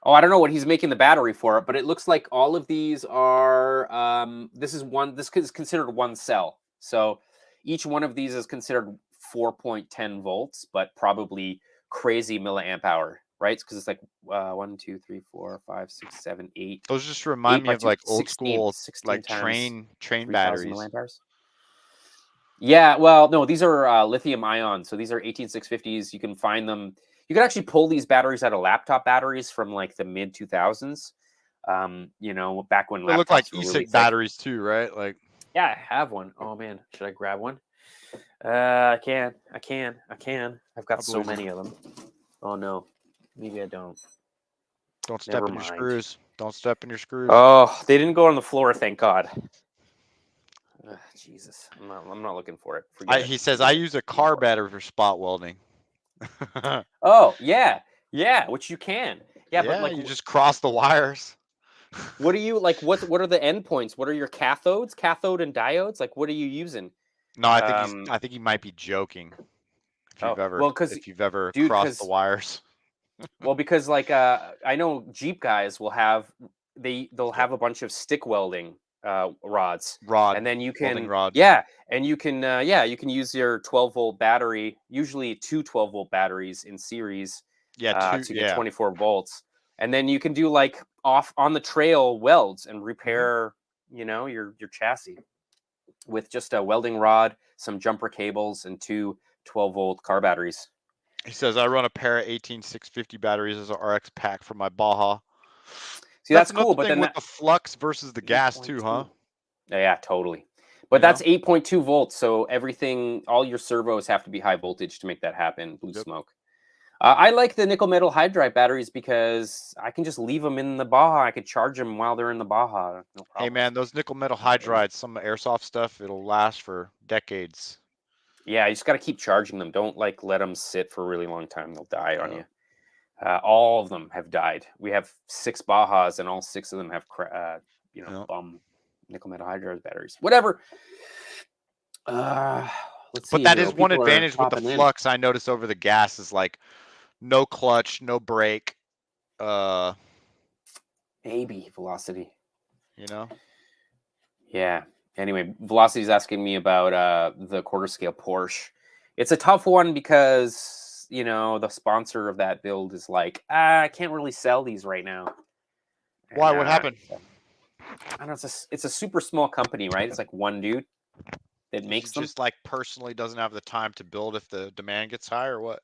Oh, I don't know what he's making the battery for, but it looks like all of these are this is considered one cell. So each one of these is considered 4.10 volts, but probably crazy milliamp hour, right? Because it's like 1, 2, 3, 4, 5, 6, 7, 8. Those just remind me of like old 16, school 16 like times train 3,000 batteries. milliamp hours. Yeah, well, no, these are lithium ion. So these are 18650s. You can find them. You can actually pull these batteries out of laptop batteries from like the mid 2000s. You know, back when They look like laptops were really e-cig thick. batteries too, right? Like, Yeah, I have one. Oh man, should I grab one? I can. I've got I so believe you. many of them. Oh no, maybe I don't. Don't Never step in your mind. screws. Don't step in your screws. Oh, they didn't go on the floor, thank God. Jesus, I'm not looking for it. Forget it. He says I Forget it. use a car battery for spot welding. Oh yeah, yeah, which you can. Yeah, but Yeah, like, you just cross the wires. what are you like? What are the endpoints? What are your cathodes? Cathode and diodes? Like, what are you using? No, I think he might be joking. Oh well, If you've ever dude, crossed the wires. because like I know Jeep guys will have they'll Yep. have a bunch of stick welding rods, Rod, and then you welding can rod. you can use your 12-volt battery, usually two 12-volt batteries in series, Yeah, to get yeah. 24 volts, and then you can do like off on the trail welds and repair your chassis with just a welding rod, some jumper cables, and two 12-volt car batteries. He says I run a pair of 18650 batteries as an RX pack for my Baja. See, That's that's another cool, but thing then with the flux versus the gas too, huh? 8.2. Yeah, totally. But You that's know? 8.2 volts, so everything, all your servos have to be high voltage to make that happen. Blue Yep. smoke. I like the nickel metal hydride batteries because I can just leave them in the Baja. I could charge them while they're in the Baja. No Hey problems. man, those nickel metal hydrides, some airsoft stuff, it'll last for decades. Yeah, you just got to keep charging them. Don't like let them sit for a really long time. They'll die on Yeah. you. All of them have died. We have 6 Bajas, and all 6 of them have Yeah. bum nickel metal hydride batteries. Whatever. Uh, let's But see that here. is Oh, one people are advantage with the popping in. flux I notice over the gas is like no clutch, no brake. Maybe velocity. You know? Yeah. Anyway, Velocity's asking me about the quarter scale Porsche. It's a tough one because the sponsor of that build is like, I can't really sell these right now. Why? And What happened? I don't know. It's a super small company, right? It's like one dude that Is he makes them. just like personally doesn't have the time to build if the demand gets high or what?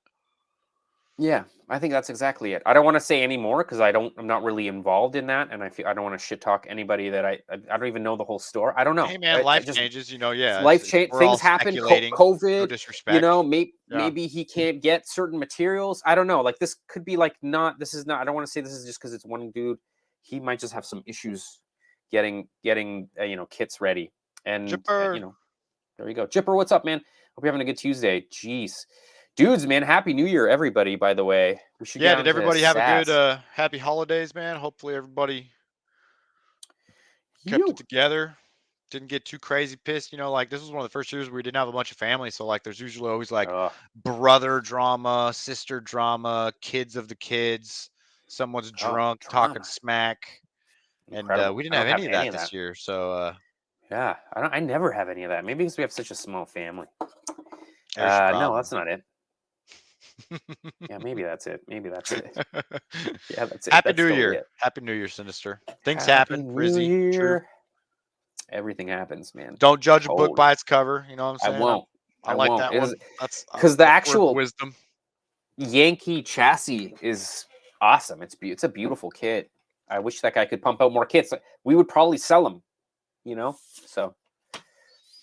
Yeah, I think that's exactly it. I don't want to say any more because I'm not really involved in that, and I don't want to shit talk anybody that I don't even know the whole store. I don't know. Hey man, I life just changes, yeah. life change, We're all things happen. speculating. No COVID, disrespect. Yeah. maybe he can't get certain materials. I don't know. Like this could be like not. This is not. I don't want to say this is just because it's one dude. He might just have some issues getting kits ready. And Jipper. there you go, Chipper. What's up, man? Hope you're having a good Tuesday. Jeez. Dudes, man, happy New Year, everybody, by the way. We should Yeah, get did on to everybody have a good SAS. happy holidays, man? Hopefully everybody kept it You. together. Didn't get too crazy pissed. Like this was one of the first years where we didn't have a bunch of family. So like there's usually always like Oh, brother drama, sister drama, kids of the kids, someone's drunk talking drama. smack. And Incredible. we I didn't have don't have any of any that of that. this year. So Yeah, I never have any of that. Maybe because we have such a small family. there's your No, problem. that's not it. Yeah, maybe that's it. Maybe that's it. Yeah, that's it. Happy That's New totally Year. it. Happy New Year, Sinister. Things Happy happen. New Frizzy. True. Year. Everything happens, man. Don't judge a book Totally. by its cover. You know what I'm I saying? won't. I I like won't. that It is one. That's because the a word of actual wisdom. Yankee chassis is awesome. It's a beautiful kit. I wish that guy could pump out more kits. We would probably sell them, So,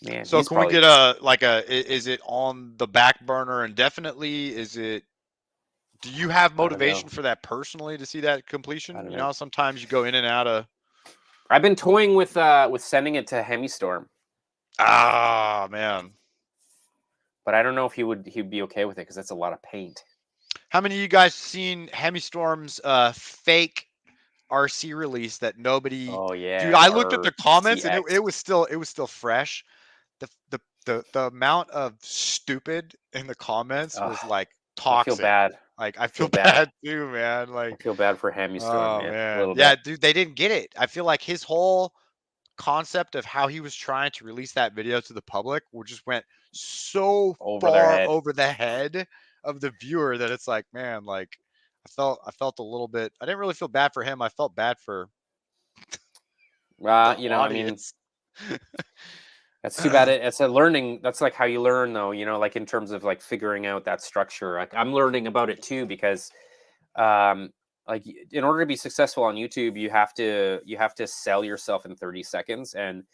man, So he's can we probably get is it on the back burner indefinitely? Do you have I don't motivation know. for that personally to see that I completion? don't know. Sometimes you go in and out of I've been toying with sending it to Hemistorm, man. but I don't know if he'd be okay with it because that's a lot of paint. How many of you guys seen Hemistorm's fake RC release that nobody Oh dude, yeah, I looked at the comments and RCX. it was still fresh. The amount of stupid in the comments was like I feel toxic. bad. Like I I feel feel bad. bad too, man. I Like, feel bad for Hemistorm, oh man, a man. little Yeah, bit. dude, they didn't get it. I feel like his whole concept of how he was trying to release that video to the public just went so Over their far head. over the head of the viewer that it's like, man, like I felt a little bit. I didn't really feel bad for him. I felt bad for the I mean, audience. That's too bad. It's a learning. That's like how you learn, though. You know, like in terms of like figuring out that structure. Like I'm learning about it too because, like in order to be successful on YouTube, you have to sell yourself in 30 seconds, and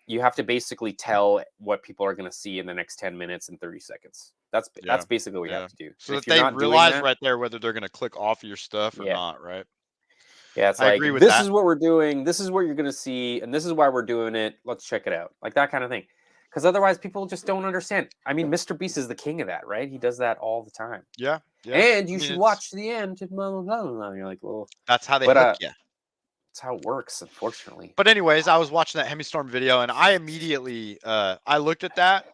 you have to basically tell what people are going to see in the next 10 minutes and 30 seconds. That's basically what you have to do. So And that if you're they not doing realize that, right there whether they're going to click off of your stuff or yeah. not, right? Yeah, it's I like, agree with this that. is what we're doing. This is what you're going to see. And this is why we're doing it. Let's check it out. Like that kind of thing. Because otherwise, people just don't understand. I mean, Mr. Beast is the king of that, right? He does that all the time. Yeah. And I you mean, should watch to the end. Blah, blah, blah, blah. You're like, well, that's how they but hook you. that's how it works, unfortunately. But anyways, I was watching that Hemi-Storm video, and I immediately I looked at that.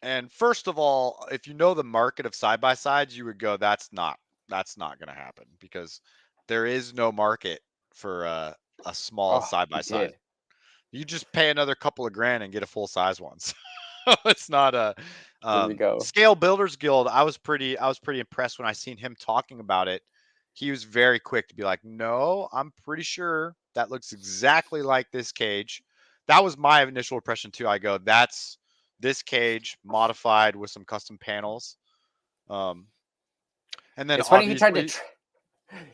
And first of all, if you know the market of side-by-sides, you would go, that's not going to happen, because there is no market for a small Oh, he side-by-side. did. You just pay another couple of grand and get a full-size one. So it's not a There we go. Scale Builders Guild. I was pretty impressed when I seen him talking about it. He was very quick to be like, no, I'm pretty sure that looks exactly like this cage. That was my initial impression too. I go, that's this cage modified with some custom panels. And then It's funny obviously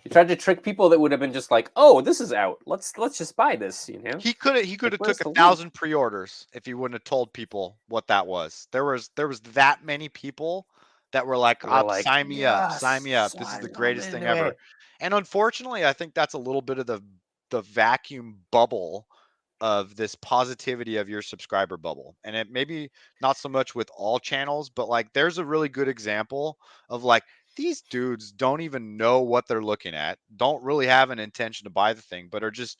he tried to trick people that would have been just like, oh, this is out. Let's just buy this. You know, he could like, have where's took the loot? 1,000 pre-orders if he wouldn't have told people what that was. There was that many people that were like, We're like, sign me up, sign yes, me up. This is the I'm greatest thing into ever. it. And unfortunately, I think that's a little bit of the vacuum bubble of this positivity of your subscriber bubble. And it maybe not so much with all channels, but like there's a really good example of like, these dudes don't even know what they're looking at, don't really have an intention to buy the thing, but are just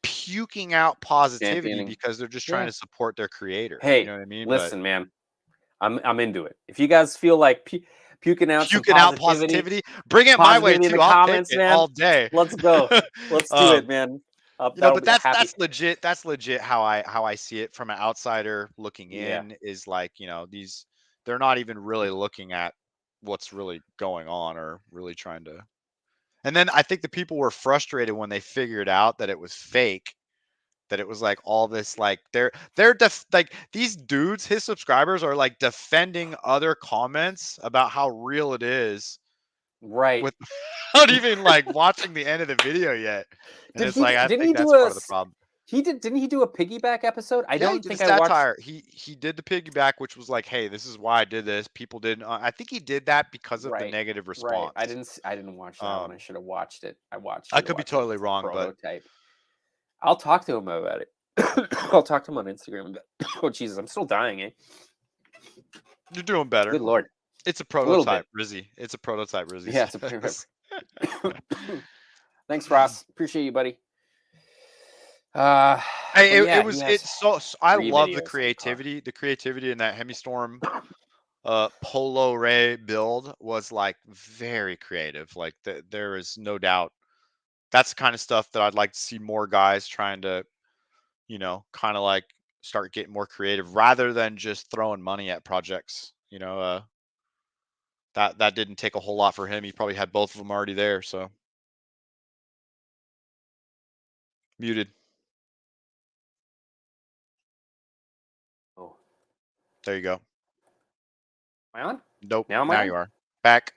puking out positivity Championing. because they're just trying Yeah. to support their creator. You Hey, know what I mean? But listen, man, I'm into it. If you guys feel like puking out some puking out positivity, bring it my way in the too. I'll take comments, it man, all day. let's go. Let's do it, man. That'll But be happy. that's legit. That's legit how I see it from an outsider looking Yeah. in, is like, these, they're not even really looking at what's really going on or really trying to. And then I think the people were frustrated when they figured out that it was fake, that it was like all this, like they're like these dudes, his subscribers are like defending other comments about how real it is, Right. without even like watching the end of the video yet. And it's like, I Didn't think he that's do part of the problem. didn't he do a piggyback episode? I Yeah, he don't did a think I watched. satire. He did the piggyback, which was like, hey, this is why I did this. People didn't. I think he did that because of the Right. negative Right. response. I didn't watch that one. I should have watched it. I Should have could be watched it. totally It's a wrong, but prototype. I'll talk to him about it. I'll talk to him on Instagram. Oh Jesus, I'm still dying, eh? you're doing better. Good Lord. It's a little bit. prototype, Rizzy. It's a prototype, Rizzy. Yeah, it's a prototype. Thanks, Ross. Appreciate you, buddy. Hey, yeah, it's so I 3 love the videos in the car. creativity in that Hemi-Storm Polo Ray build was like very creative. Like there is no doubt that's the kind of stuff that I'd like to see more guys trying to, kind of like start getting more creative rather than just throwing money at projects. That didn't take a whole lot for him. He probably had both of them already there. So muted. Oh, There you go. am I on? Nope. Now am I Now on? you are back.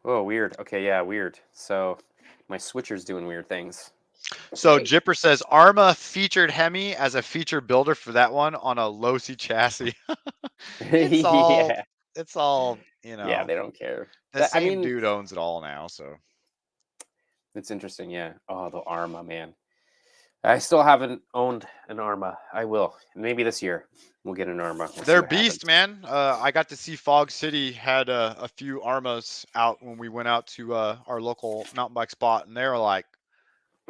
Oh, weird. Okay, yeah, weird. So my switcher's doing weird things. So Hey. Jipper says Arma featured Hemi as a feature builder for that one on a Losi chassis. It's all, Yeah. Yeah, they don't care. the I same mean, dude owns it all now. So it's interesting, yeah. Oh, the Arma, man. I still haven't owned an Arma. I will. Maybe this year we'll get an Arma. We'll see they're what beast, happens. man. I got to see Fog City had a few Armas out when we went out to our local mountain bike spot, and they were like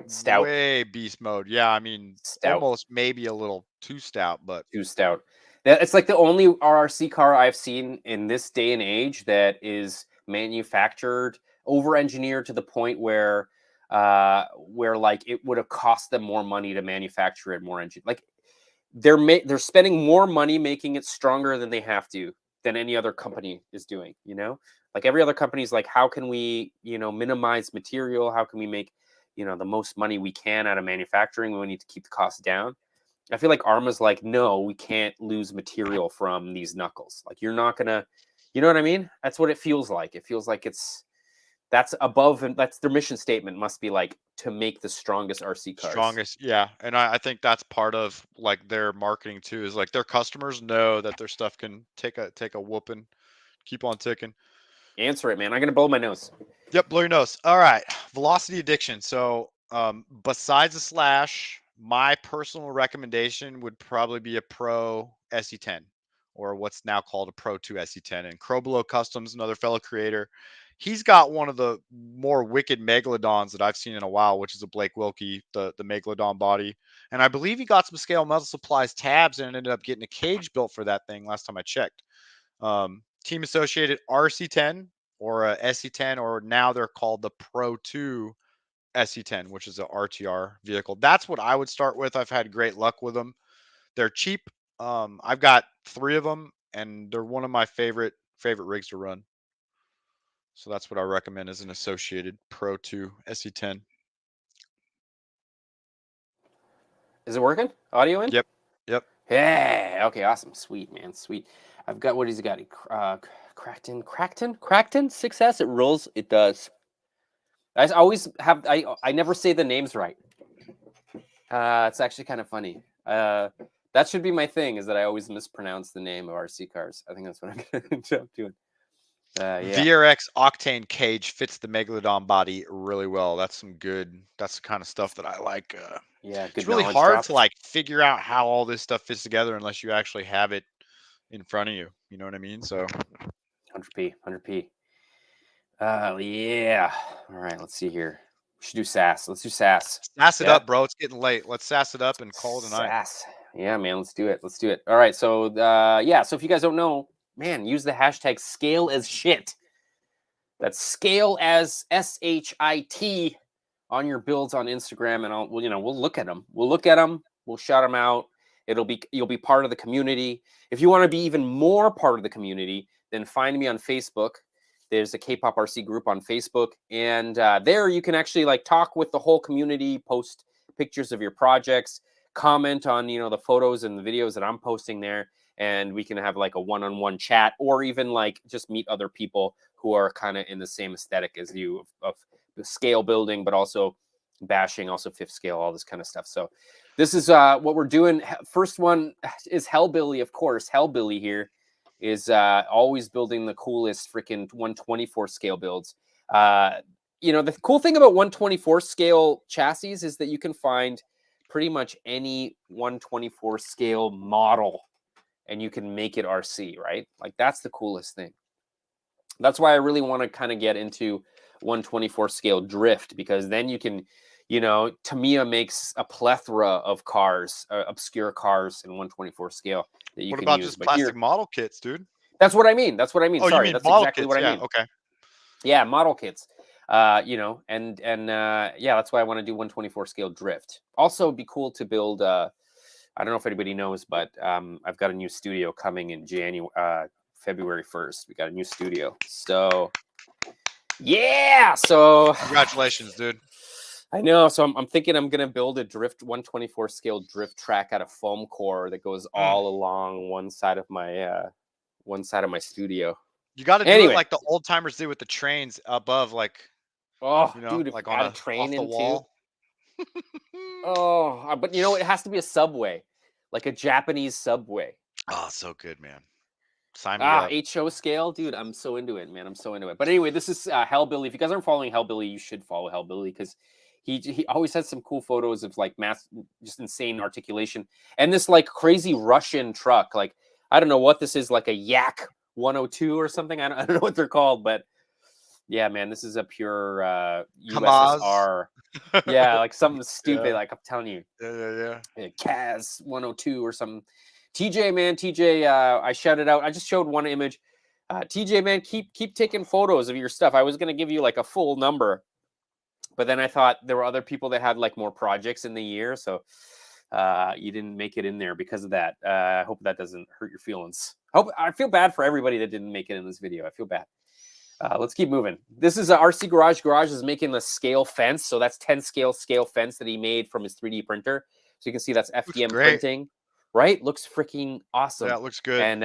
Stout. way beast mode. Yeah, I mean, Stout. almost maybe a little too stout, but Too stout. It's like the only RRC car I've seen in this day and age that is manufactured, over-engineered to the point where like it would have cost them more money to manufacture it more engine. Like they're spending more money making it stronger than they have to, than any other company is doing, you know? Like every other company is like, how can we, minimize material? How can we make, the most money we can out of manufacturing? We need to keep the costs down. I feel like Arma's like, no, we can't lose material from these knuckles. Like you're not gonna, you know what I mean? That's what it feels like. It feels like that's above, and that's their mission statement must be like to make the strongest RC cars. Strongest, yeah. And I think that's part of like their marketing too, is like their customers know that their stuff can take a whooping, keep on ticking. Answer it, man. I'm gonna blow my nose. Yep, blow your nose. All right, velocity addiction. So, besides the Slash, my personal recommendation would probably be a Pro SE10, or what's now called a Pro 2 SE10. And Crowbelow Customs, another fellow creator, he's got one of the more wicked Megalodons that I've seen in a while, which is a Blake Wilkie, the Megalodon body. And I believe he got some Scale Metal Supplies tabs and ended up getting a cage built for that thing last time I checked. Team Associated RC10 or a SE10, or now they're called the Pro 2 SE10, which is a RTR vehicle. That's what I would start with. I've had great luck with them. They're cheap. I've got 3 of them, and they're one of my favorite rigs to run. So that's what I recommend as an Associated Pro 2 SE10. Is it working? Audio in? Yep. Yep. Yeah. Okay. Awesome. Sweet, man. Sweet. I've got what he's got. Crackton. 6S. It rolls. It does. I always have. I never say the names right. It's actually kind of funny. That should be my thing. Is that I always mispronounce the name of RC cars. I think that's what I'm gonna end up doing. Yeah. VRX Octane cage fits the Megalodon body really well. That's the kind of stuff that I like. Yeah, good. It's really hard to like figure out how all this stuff fits together unless you actually have it in front of you. You know what I mean? So 100p. Yeah. All right. Let's see here. We should do SAS. Let's do SAS. Sass it up, bro. It's getting late. Let's sass it up and call it a night. SAS. Yeah, man. Let's do it. Let's do it. All right. So, yeah. So if you guys don't know, man, use the hashtag scale as shit. That's scale as SHIT on your builds on Instagram, and we'll look at them. We'll look at them. We'll shout them out. You'll be part of the community. If you want to be even more part of the community, then find me on Facebook. There's a kpopRC group on Facebook, and there you can actually like talk with the whole community, post pictures of your projects, comment on the photos and the videos that I'm posting there, and we can have like a one-on-one chat, or even like just meet other people who are kind of in the same aesthetic as you of the scale building, but also bashing, also fifth scale, all this kind of stuff. So this is what we're doing. First one is Hellbilly, of course. Hellbilly here is always building the coolest freaking 124 scale builds. The cool thing about 124 scale chassis is that you can find pretty much any 124 scale model and you can make it RC, right? Like that's the coolest thing. That's why I really want to kind of get into 124 scale drift, because then you can, Tamiya makes a plethora of cars, obscure cars in 124 scale that you what can about use. just plastic model kits, dude? That's what I mean. Oh, sorry, you mean that's model exactly kits. what I Yeah, mean. okay. Yeah, model kits. Yeah, that's why I want to do 124 scale drift. Also, it'd be cool to build. I don't know if anybody knows, but I've got a new studio coming in February 1st. We got a new studio. So, yeah. So, congratulations, dude. I know. So I'm thinking I'm gonna build a drift 124 scale drift track out of foam core that goes all along one side of my studio. You got to do it like the old timers did with the trains above, like dude, like on a train off the wall. But it has to be a subway, like a Japanese subway. Oh, so good, man. Sign me up. HO scale, dude. I'm so into it, man. I'm so into it. But anyway, this is Hellbilly. If you guys aren't following Hellbilly, you should follow Hellbilly, because he always has some cool photos of like just insane articulation, and this like crazy Russian truck. Like I don't know what this is, like a Yak 102 or something. I don't know what they're called, but yeah, man, this is a pure USSR. Yeah, like something stupid. Like I'm telling you. Yeah. Kaz 102 or something. TJ, man, I shouted out. I just showed one image. TJ, man, keep taking photos of your stuff. I was gonna give you like a full number, but then I thought there were other people that had like more projects in the year, so you didn't make it in there because of that. I hope that doesn't hurt your feelings. I feel bad for everybody that didn't make it in this video. I feel bad. Let's keep moving. This is RC Garage. Garage is making the scale fence, so that's 10 scale fence that he made from his 3D printer. So you can see that's Looks FDM great. printing, right? Looks freaking awesome. Yeah, it looks good. And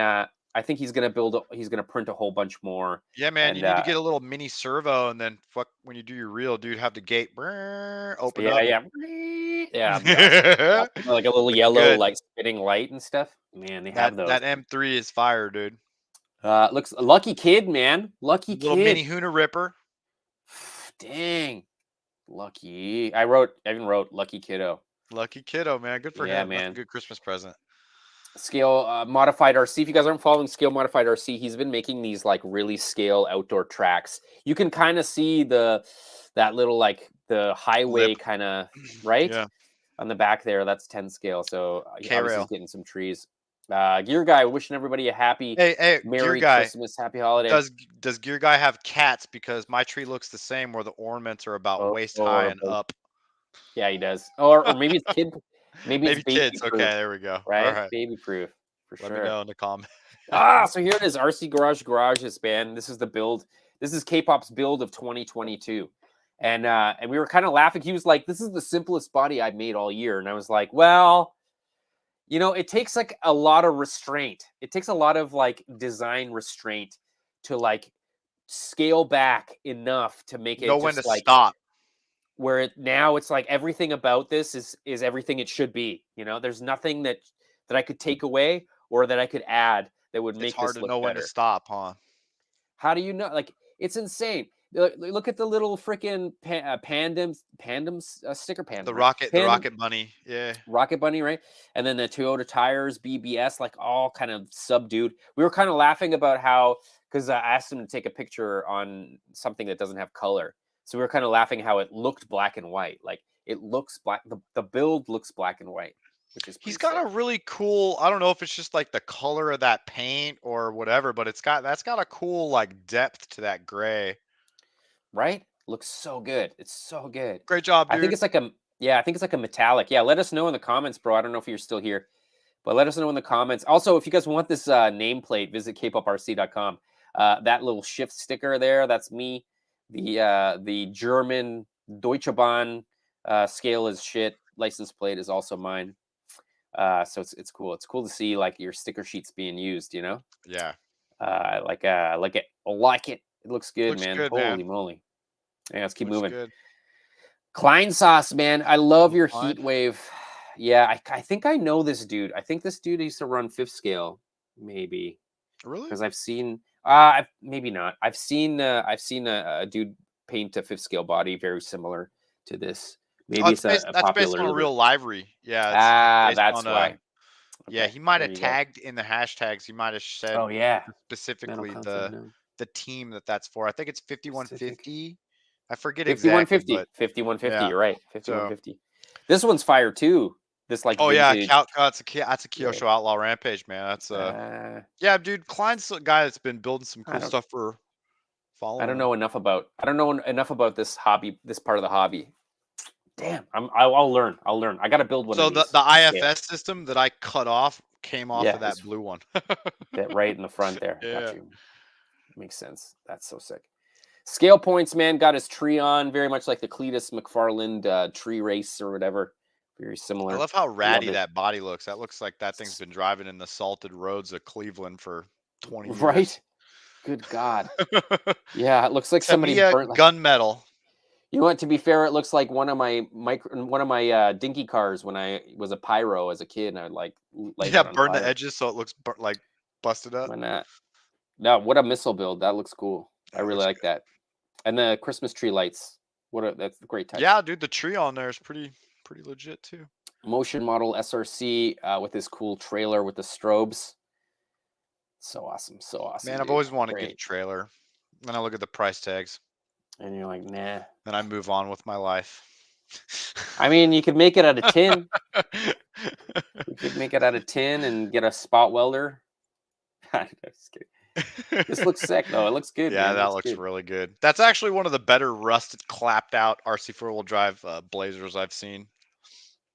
I think he's gonna print a whole bunch more. Yeah, man, you And need to get a little mini servo, and then when you do your reel, dude, have the gate open yeah, up. yeah, yeah, it'd be awesome. Like a little Looking yellow, good. like spinning light and stuff. Man, they have those. That M3 is fire, dude. Looks lucky kid, man. Lucky Little mini kid. Hooner Ripper. Dang, lucky. I even wrote lucky kiddo. Lucky kiddo, man. Good for Yeah, him. That's a man. good Christmas present. Scale Modified RC. If you guys aren't following Scale Modified RC, he's been making these like really scale outdoor tracks. You can kind of see that little like the highway Lip. kind of right Yeah. on the back there. That's 10 scale. So obviously K-rail. he's getting some trees. Gear Guy wishing everybody a happy Gear Merry Guy. Christmas, happy holiday. Does Gear Guy have cats? Because my tree looks the same, where the ornaments are about waist high and up. Yeah, he does. Or maybe it's kid. Maybe it's baby kids. proof, Okay, there we go. right? All right. Baby proof for Let sure. me know in the comments. So here it is. RC Garages, man. This is the build. This is K-pop's build of 2022. And we were kind of laughing. He was like, "This is the simplest body I've made all year." And I was like, "Well, you know, it takes like a lot of restraint. It takes a lot of like design restraint to like scale back enough to make it know when to like stop. where now it's like everything about this is everything it should be. You know, there's nothing that I could take away or that I could add that would make It's hard this to look know when better. to stop, huh? How do you know? Like, it's insane. Look at the little freaking sticker pandem. The Right? rocket bunny. Yeah. Rocket Bunny, right? And then the Toyota tires, BBS, like all kind of subdued. We were kind of laughing about how, because I asked him to take a picture on something that doesn't have color. So we were kind of laughing how it looked black and white. Like it looks black. The build looks black and white, which is He's got sick. a really cool, I don't know if it's just like the color of that paint or whatever, but that's got a cool like depth to that gray. Right? Looks so good. It's so good. Great job, dude. I think it's like a metallic. Yeah, let us know in the comments, bro. I don't know if you're still here, but let us know in the comments. Also, if you guys want this nameplate, visit kpopRC.com. That little shift sticker there, that's me. The German Deutsche Bahn scale is shit. License plate is also mine. So it's cool. It's cool to see like your sticker sheets being used, you know? Yeah. I like it. I like it. It looks good, Looks man. good, Holy man. moly. Yeah, let's keep Looks moving. good. Klein Sauce, man. I love your Klein. heat wave. Yeah, I think I know this dude. I think this dude used to run fifth scale, maybe. Really? Because I've seen maybe not. I've seen a dude paint a fifth scale body very similar to this. Maybe it's that's based popular on a real livery. Yeah. That's why. Yeah, Okay, he might there have you go. tagged in the hashtags. He might have said Oh yeah, specifically Metal Concept, the team that's for. I think it's 5150. I forget 5150. exactly, but 5150. yeah. You're right. So 5150. This one's fire too. This like vintage. Yeah, that's a Kyosho Outlaw Rampage, man. That's yeah, dude. Klein's a guy that's been building some cool stuff for following. I don't know enough about this hobby, this part of the hobby. Damn, I'll learn. I got to build one So of these. the IFS system that I cut off came off of that blue one. That right in the front there. Yeah. Got you. Makes sense. That's so sick. Scale points, man, got his tree on, very much like the Cletus McFarland tree race or whatever. Very similar. I love how ratty that body looks. That looks like that thing's been driving in the salted roads of Cleveland for 20 years. Right? Good God. Yeah, it looks like somebody burnt gunmetal. You know what? To be fair, it looks like one of my dinky cars when I was a pyro as a kid, and I would like burn the edges so it looks like busted up. Why not? No, what a missile build! That looks cool. I really like that. And the Christmas tree lights. That's a great touch. Yeah, dude, the tree on there is pretty legit too. Motion model SRC with this cool trailer with the strobes. So awesome, so awesome. Man, I've always wanted to get a trailer. Then I look at the price tags. And you're like, nah. Then I move on with my life. I mean, you could make it out of tin. You could make it out of tin and get a spot welder. Just kidding. This looks sick, though. It looks good. Yeah, man. that looks really good. That's actually one of the better rusted, clapped out RC four-wheel drive Blazers I've seen.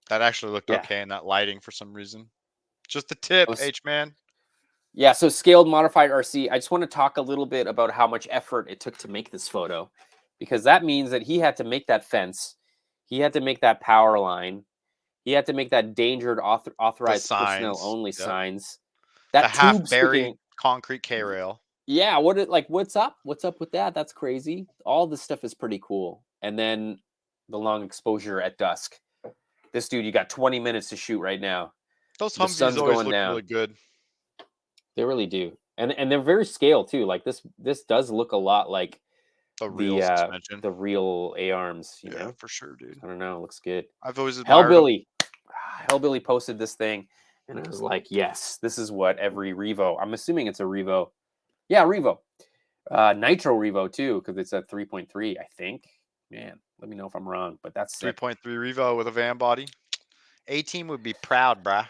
That actually looked okay in that lighting for some reason. Just the tip, H-man. Yeah, so scaled modified RC. I just want to talk a little bit about how much effort it took to make this photo, because that means that he had to make that fence. He had to make that power line. He had to make that endangered authorized personnel signs. only Yep. signs. The That half tube buried sticking. concrete K-rail. Yeah, what's up? What's up with that? That's crazy. All this stuff is pretty cool. And then the long exposure at dusk. This dude, you got 20 minutes to shoot right now. Those The Humvees sun's always going look down. really good. They really do. And they're very scale too. Like this does look a lot like The real suspension. the real A-arms, you Yeah, know? for sure, dude. I don't know, it looks good. I've always admired them. Hellbilly posted this thing and I was like, yes, this is what every Revo. I'm assuming it's a Revo. Yeah, Revo. Nitro Revo too, because it's at 3.3, I think. Man, let me know if I'm wrong, but that's 3.3 Revo with a van body. A-Team would be proud, brah.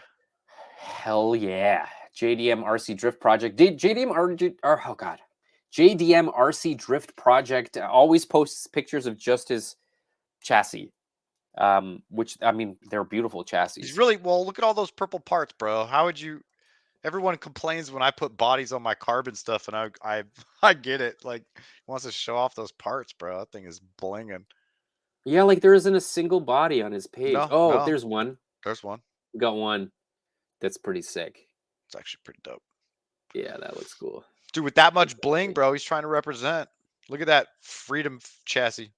Hell yeah. JDM RC Drift Project. JDM RC Drift Project always posts pictures of just his chassis. Which I mean, they're beautiful chassis. He's really look at all those purple parts, bro. How would you everyone complains when I put bodies on my carbon stuff, and I get it. Like, he wants to show off those parts, bro. That thing is blinging. Yeah, like there isn't a single body on his page. No, there's one. There's one. We got one. That's pretty sick. It's actually pretty dope. Yeah, that looks cool. Dude, with that much bling, bro, he's trying to represent. Look at that Freedom chassis.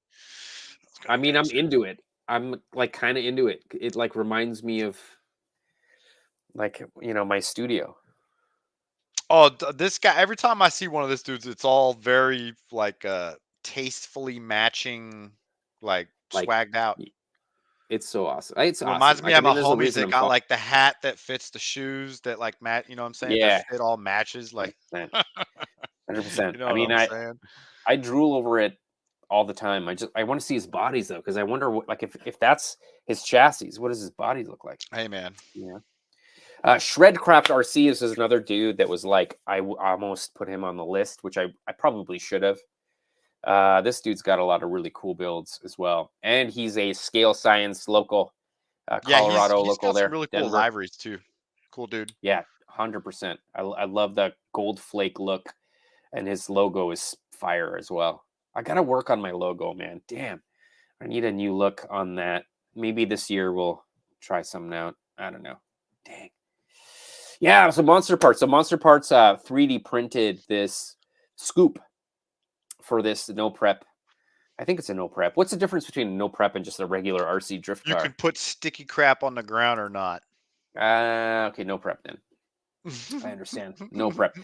I mean, I'm into it. I'm like kind of into it. It like reminds me of like, you know, my studio. Oh, this guy, every time I see one of this dudes, it's all very like tastefully matching, like swagged out. It's so awesome. It's awesome. Reminds me like, of my there's a homies reason that I'm got like the hat that fits the shoes that like you know what I'm saying? Yeah. That fit all matches. Like 100%. You know I mean, what I'm saying? I drool over it all the time. I want to see his bodies though, because I wonder what, like if that's his chassis, what does his body look like? Hey man. Yeah. Shredcraft RC is another dude that was like I almost put him on the list, which I probably should have. This dude's got a lot of really cool builds as well, and he's a Scale Science local, Colorado he's local got there. some really Denver. cool liveries too. Cool dude. Yeah, 100%. I love the gold flake look, and his logo is fire as well. I gotta work on my logo, man. Damn, I need a new look on that. Maybe this year we'll try something out. I don't know. Dang. Yeah, so Monster Parts. So Monster Parts 3D printed this scoop for this no prep. I think it's a no prep. What's the difference between a no prep and just a regular RC drift car? You can put sticky crap on the ground or not. Okay, no prep then. I understand. No prep.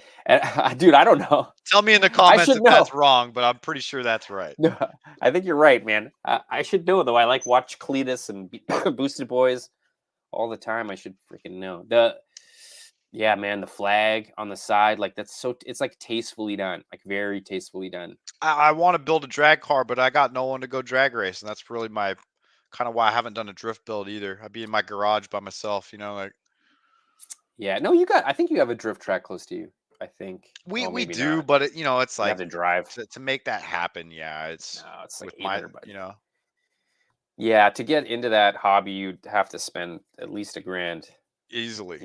Dude, I don't know. Tell me in the comments if that's wrong, but I'm pretty sure that's right. No, I think you're right, man. I should know, though. I like watch Cletus and Boosted Boys all the time. I should freaking know. Yeah, man, the flag on the side, like it's like tastefully done, like very tastefully done. I want to build a drag car, but I got no one to go drag race, and that's really my kind of why I haven't done a drift build either. I'd be in my garage by myself, you know, like. Yeah, no, I think you have a drift track close to you. I think we do, but it's like you have to drive to make that happen. Yeah, it's like with my, Yeah, to get into that hobby, you'd have to spend at least $1,000. Easily.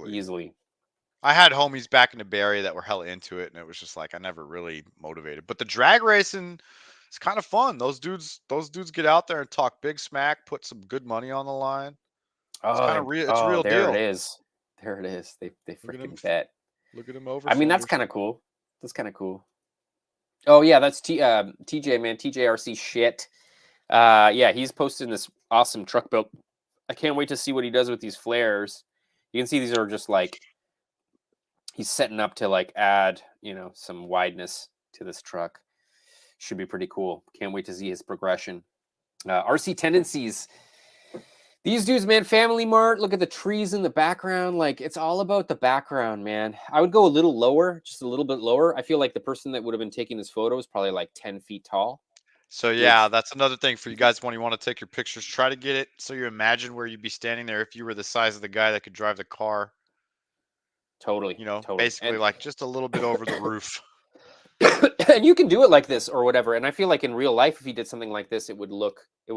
Easily. I had homies back in the Bay Area that were hella into it, and it was just like I never really motivated. But the drag racing, it's kind of fun. Those dudes get out there and talk big smack, put some good money on the line. It's kind of real. It's real there deal. It is. There it is. They freaking bet. Look at him over. I mean, that's kind of cool. That's kind of cool. Oh yeah, that's TJ, man. TJRC shit. Yeah, he's posting this awesome truck build. I can't wait to see what he does with these flares. You can see these are just like he's setting up to like add, some wideness to this truck. Should be pretty cool. Can't wait to see his progression. RC Tendencies. These dudes, man, Family Mart, look at the trees in the background. Like, it's all about the background, man. I would go a little lower, just a little bit lower. I feel like the person that would have been taking this photo is probably like 10 feet tall. So, yeah, that's another thing for you guys when you want to take your pictures. Try to get it so you imagine where you'd be standing there if you were the size of the guy that could drive the car. Totally. Basically like just a little bit over the roof. And you can do it like this or whatever. And I feel like in real life, if you did something like this, it would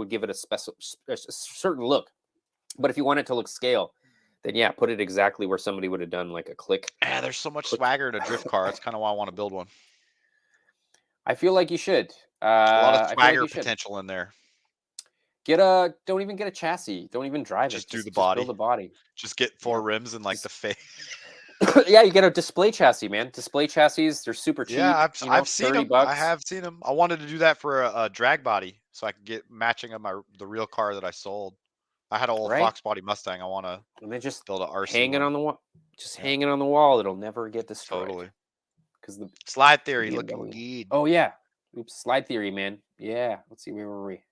give it a certain look. But if you want it to look scale, then yeah, put it exactly where somebody would have done like a click. Yeah, there's so much swagger in a drift car. That's kind of why I want to build one. I feel like you should. A lot of swagger potential in there. Don't even get a chassis. Don't even drive Just it. do the Just body. build the body. Just get 4 rims and like the face. Yeah, you get a display chassis, man. Display chassis, they're super cheap. Yeah, You know, I've seen them. $30. I have seen them. I wanted to do that for a drag body so I could get matching of the real car that I sold. I had an old Right? Fox body Mustang. I want to And they just build an RC hanging one. on the wall. Just hanging on the wall. It'll never get destroyed. Totally. Because the Slide theory looking BMW. good. Oh yeah. Oops, slide theory, man. Yeah. Let's see, where were we?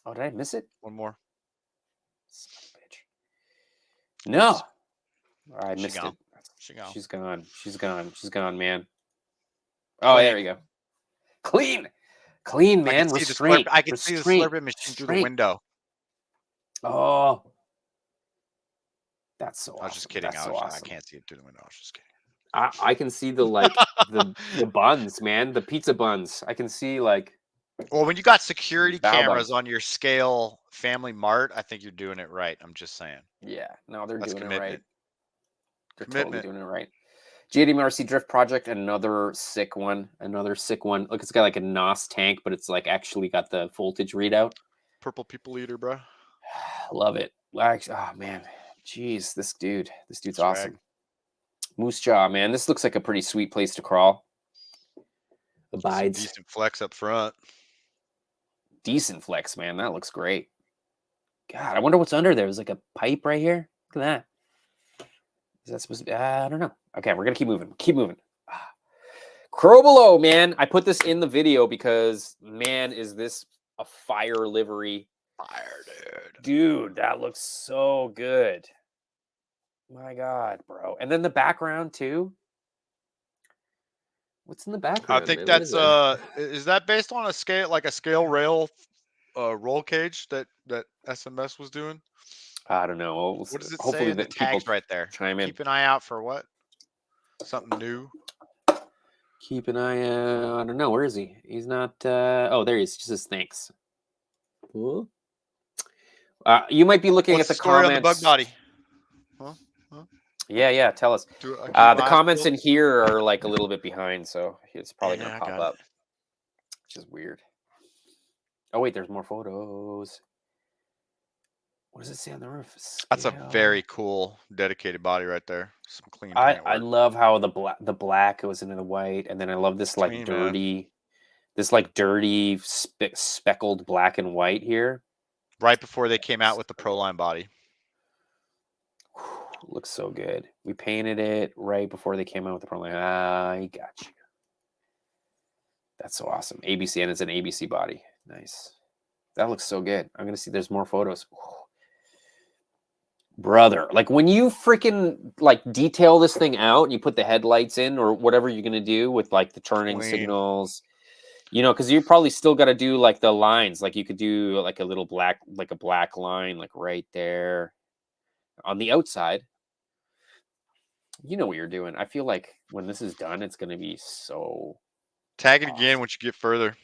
Oh, did I miss it? One more. Son of a bitch. No. Oops. I missed it. She's gone. She's gone. She's gone. She's gone, man. Oh, there we go. Clean, man. Restraint. I can see the slurping machine through the window. Oh, that's so awesome. I was just kidding. That's so awesome. I can't see it through the window. I was just kidding. I can see the the buns, man. The pizza buns. I can see like. Well, when you got security cameras on your scale Family Mart, I think you're doing it right. I'm just saying. Yeah, no, they're doing it right. They're totally doing it right. JDMRC Drift Project, another sick one. Look, it's got like a NOS tank, but it's like actually got the voltage readout. Purple people eater, bro. Love it. Oh man, jeez, this dude's awesome. Moose Jaw, man. This looks like a pretty sweet place to crawl. Abides. Some decent flex up front. Decent flex, man. That looks great. God, I wonder what's under there. There's like a pipe right here. Look at that. Is that supposed to be? I don't know. Okay, we're gonna keep moving. Crow below, man. I put this in the video because, man, is this a fire livery? Fire, dude. Dude, that looks so good. My God, bro. And then the background too. What's in the background? I think that's is that based on a scale rail roll cage that SMS was doing? I don't know. What does it say in the tags right there? Chime in. Keep an eye out for what? Something new. Keep an eye out. I don't know. Where is he? He's not. Oh, there he is. Just says thanks. Cool. You might be looking at the story comments. On the bug body. Huh? Yeah. Tell us. The comments in here are like a little bit behind, so it's probably gonna pop up, which is weird. Oh wait, there's more photos. What does it say on the roof? That's a very cool dedicated body right there. Some clean. I love how the black goes into the white, and then I love this like dirty, speckled black and white here. Right before they came out with the Proline body. Looks so good. We painted it right before they came out with the Proline. I got you. That's so awesome. ABC, and it's an ABC body. Nice. That looks so good. I'm gonna see. There's more photos. Brother, like when you freaking like detail this thing out and you put the headlights in or whatever you're gonna do with like the turning signals, you know, because you probably still got to do like the lines. Like you could do like a little black line like right there on the outside. You know what you're doing. I feel like when this is done, it's gonna be so. Tag it again once you get further.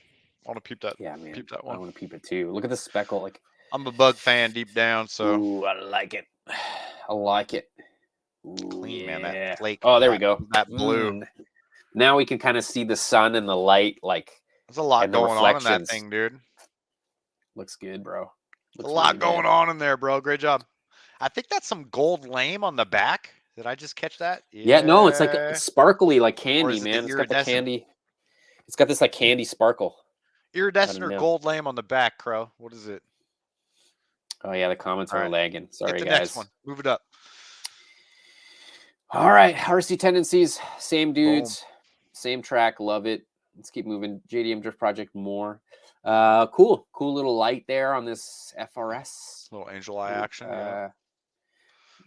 I want to peep that. Yeah, man. Peep that one. I want to peep it too. Look at the speckle. Like I'm a bug fan deep down, so. Ooh, I like it. I like it. Ooh, clean, man. That flake. Oh, there we go. That blue. Now we can kind of see the sun and the light. Like there's a lot going on in that thing, dude. Looks good, bro. There's a lot going on in there, bro. Great job. I think that's some gold lame on the back. Did I just catch that? Yeah, no, it's like sparkly, like candy, man. It's got the candy. It's got this like candy sparkle. Iridescent or gold lame on the back, Crow. What is it? Oh yeah, the comments are lagging. Sorry, Get the guys. Next one. Move it up. All right, RC tendencies, same dudes, same track. Love it. Let's keep moving. JDM Drift Project more. Cool little light there on this FRS. Little angel eye action. Yeah.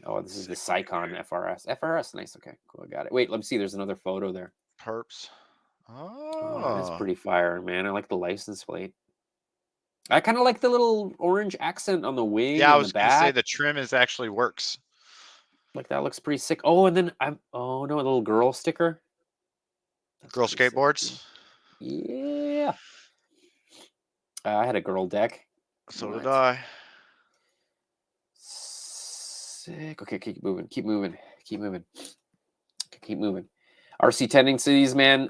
Oh, this is the Sycon FRS. FRS, nice. Okay, cool. I got it. Wait, let me see. There's another photo there. Perps. Oh, that's pretty fire, man. I like the license plate. I kind of like the little orange accent on the wing. Yeah, I was going to say the trim actually works. Like that looks pretty sick. Oh, and then oh no, a little girl sticker. Girl skateboards. Yeah. I had a girl deck. So did I. Sick. Okay, keep moving. RC tendencies, man.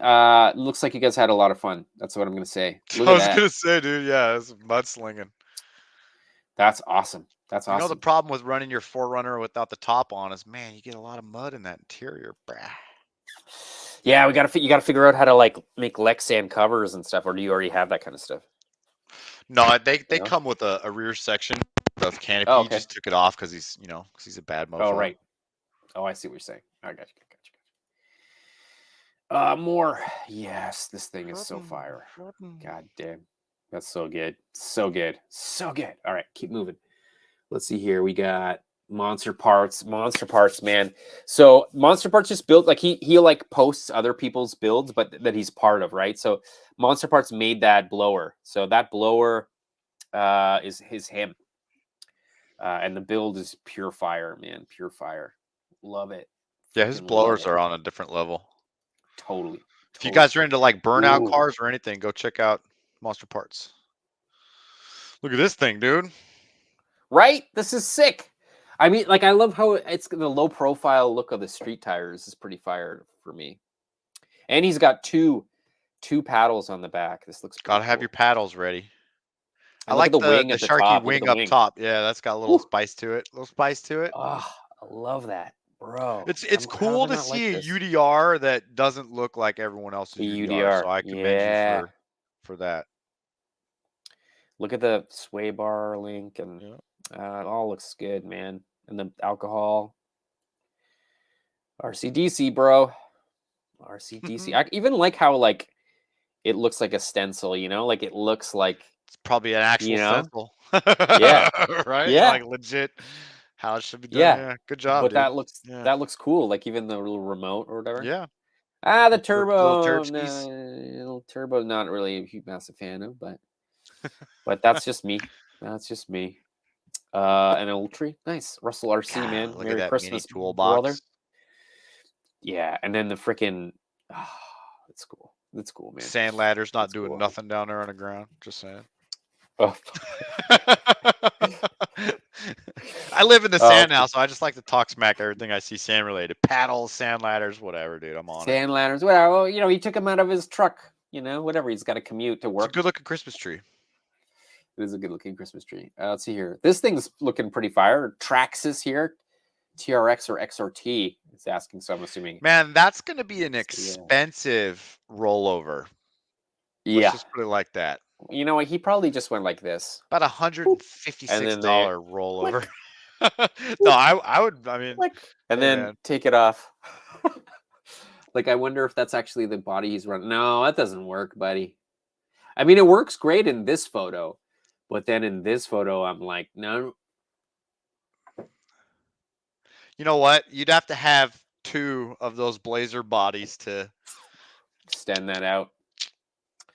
Looks like you guys had a lot of fun. That's what I'm gonna say. I was gonna say, dude. Yeah, it's mudslinging. That's awesome. That's You know, the awesome. problem with running your 4Runner without the top on is, man, you get a lot of mud in that interior. Brah. Yeah, you got to figure out how to like make Lexan covers and stuff. Or do you already have that kind of stuff? No, they You know? come with a rear section of canopy. Oh, okay. Just took it off because he's a bad mofo. Oh, right. Oh, I see what you're saying. I got you. More. Yes, this thing is so fire. God damn. That's so good. So good. So good. All right, keep moving. Let's see here. We got Monster Parts. Monster Parts, man. So Monster Parts just built like he like posts other people's builds, but that he's part of, right? So Monster Parts made that blower. So that blower is him. And the build is pure fire, man. Pure fire. Love it. Yeah, his blowers are on a different level. Totally. If you guys are into like burnout cars or anything, go check out Monster Parts. Look at this thing, dude. Right? This is sick. I mean, like, I love how it's the low profile look of the street tires is pretty fire for me. And he's got two paddles on the back. This looks Gotta have your paddles ready. And I like the wing at the Sharky top. wing up top. Yeah, that's got a little spice to it. Oh, I love that, bro. It's cool to see a UDR that doesn't look like everyone else's UDR. So I commend you for that. Look at the sway bar link, and it all looks good, man. And the alcohol. RCDC, bro. RCDC. I even like how like it looks like a stencil, you know? Like it looks like it's probably an actual stencil. Yeah. Right? Yeah. Like legit how it should be done. Yeah. Good job. But dude. that looks cool. Like even the little remote or whatever. Yeah. The turbo. Little turbo, not really a massive fan of, but that's just me. That's just me. An Ultra. Nice. Russell RC, man. Look Merry at that Christmas, mini toolbox. brother. Yeah, and then the freaking it's cool. That's cool, man. Sand ladder's not doing nothing down there on the ground. Just saying. Oh. I live in the sand now, so I just like to talk smack everything I see sand related. Paddles, sand ladders, whatever, dude. I'm on sand ladders, whatever. Well, you know, he took him out of his truck. You know, whatever. He's got to commute to work. It's a good looking Christmas tree. It is a good looking Christmas tree. Let's see here. This thing's looking pretty fire. Traxxas here. TRX or XRT is asking, so I'm assuming. Man, that's going to be an expensive rollover. Let's just put it like that. You know what? He probably just went like this. About $156 rollover. No, I would. I mean, and then take it off. Like, I wonder if that's actually the body he's running. No, that doesn't work, buddy. I mean, it works great in this photo, but then in this photo, I'm like, no. You know what? You'd have to have two of those Blazer bodies to extend that out.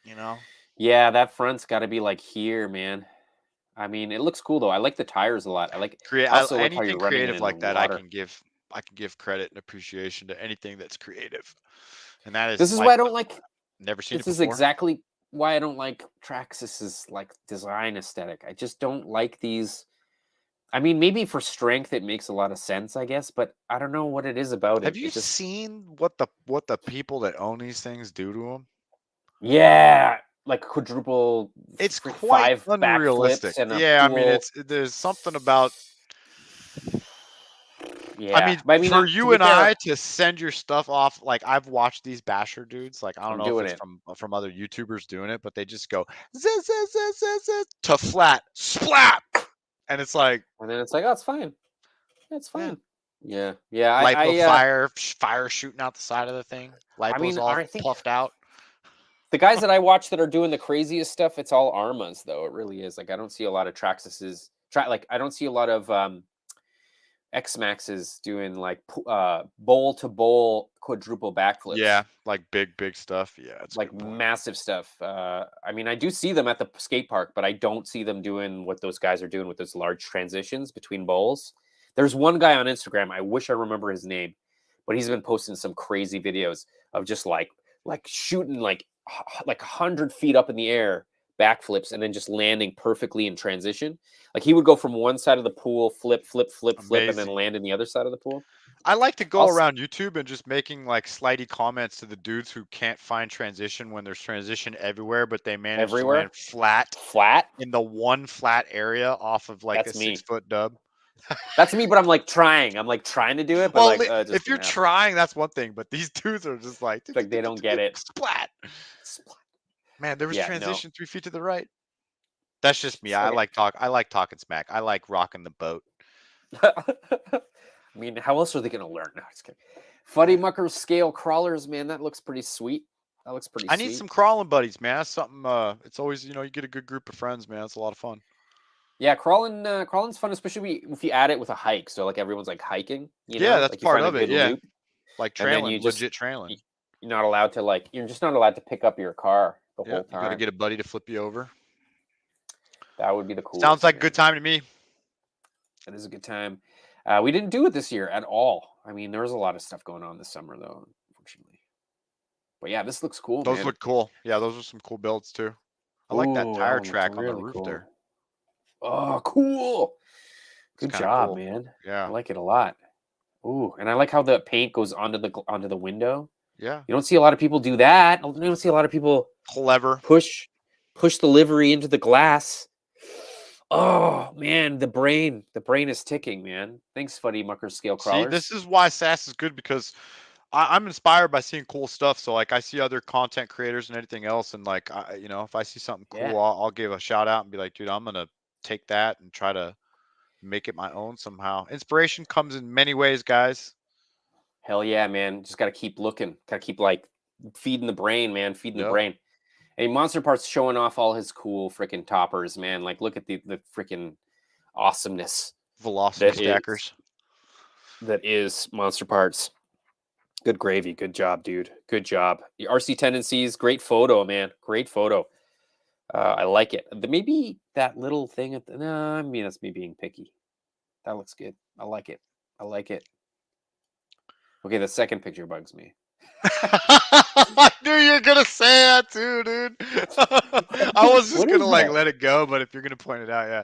You know? Yeah, that front's got to be like here, man. I mean, it looks cool though. I like the tires a lot. I like also like anything creative like that. I can give credit and appreciation to anything that's creative, and that is. This is why I don't like. Never seen it before. This is exactly why I don't like Traxxas's like design aesthetic. I just don't like these. I mean, maybe for strength it makes a lot of sense, I guess, but I don't know what it is about it. Have you seen what the people that own these things do to them? Yeah, like quadruple. It's quite unrealistic. Yeah, I mean, there's something about. Yeah, I mean, for you and I to send your stuff off, like I've watched these basher dudes, like I don't know if it's from other YouTubers doing it, but they just go to flat, splat, and it's like, oh, it's fine, it's fine. Yeah. Fire shooting out the side of the thing. Lipo's all puffed out. The guys that I watch that are doing the craziest stuff, it's all Armas though. It really is. Like I don't see a lot of Traxxas's. Like I don't see a lot of X-Maxes doing like bowl to bowl quadruple backflips. Yeah, like big stuff. Yeah, it's like massive stuff. I mean, I do see them at the skate park, but I don't see them doing what those guys are doing with those large transitions between bowls. There's one guy on Instagram. I wish I remember his name, but he's been posting some crazy videos of just like shooting like 100 feet up in the air backflips and then just landing perfectly in transition. Like he would go from one side of the pool, flip, and then land in the other side of the pool. I like to go Also- around YouTube and just making like slighty comments to the dudes who can't find transition when there's transition everywhere, but they manage to Everywhere? land flat Flat? in the one flat area off of like That's a me. 6-foot dub. That's me, but I'm like trying. I'm like trying to do it, but Well, like it just if you're didn't happen. trying, that's one thing, but these dudes are just like, It's like they don't get it. splat. Splat. Man, there was Yeah, transition 3 feet to the right. That's just me. I Okay. like talking smack. I like rocking the boat. I mean, how else are they gonna learn? No, just kidding. Fuddy Mucker scale crawlers, man, that looks pretty sweet. That looks pretty I sweet. need some crawling buddies, man. That's something. It's always, you get a good group of friends, man. It's a lot of fun. Yeah, crawling's fun, especially if you add it with a hike. So like everyone's like hiking, Yeah, that's like you part find a of it. good Yeah, loop, like and then trailing, you just legit trailing. you're not allowed to like you're just not allowed to pick up your car the Yeah, whole you got to time. get a buddy to flip you over. That would be the coolest. Sounds like a man. good time to me. It is a good time. We didn't do it this year at all. I mean, there was a lot of stuff going on this summer, though, unfortunately. But yeah, this looks cool. Those man. look cool. Yeah, those are some cool builds too. I like that Ooh, tire one looks track on the really roof cool. there. Oh, cool! Good kinda job, cool. man. Yeah. I like it a lot. Ooh, and I like how the paint goes onto the window. Yeah. You don't see a lot of people do that. You don't see a lot of people Clever. push the livery into the glass. Oh man, the brain is ticking, man. Thanks, Fuddy Mucker Scale Crawlers. See, this is why SAS is good, because I'm inspired by seeing cool stuff. So like I see other content creators and anything else, and like if I see something cool, Yeah. I'll give a shout out and be like, dude, I'm gonna take that and try to make it my own somehow. Inspiration comes in many ways, guys. Hell yeah, man. Just gotta keep looking. Gotta keep like feeding the brain, man. Feeding the Yep. brain. Hey, Monster Parts showing off all his cool freaking toppers, man. Like, look at the freaking awesomeness Velocity stackers. that is Monster Parts. Good gravy. Good job, dude. Good job. The RC Tendencies, great photo, man. Great photo. I like it. Maybe that little thing at the, no, I mean, that's me being picky. That looks good. I like it. I like it. Okay, the second picture bugs me. I knew you were gonna say that too, dude. I was just gonna like let it go, but if you're gonna point it out, yeah,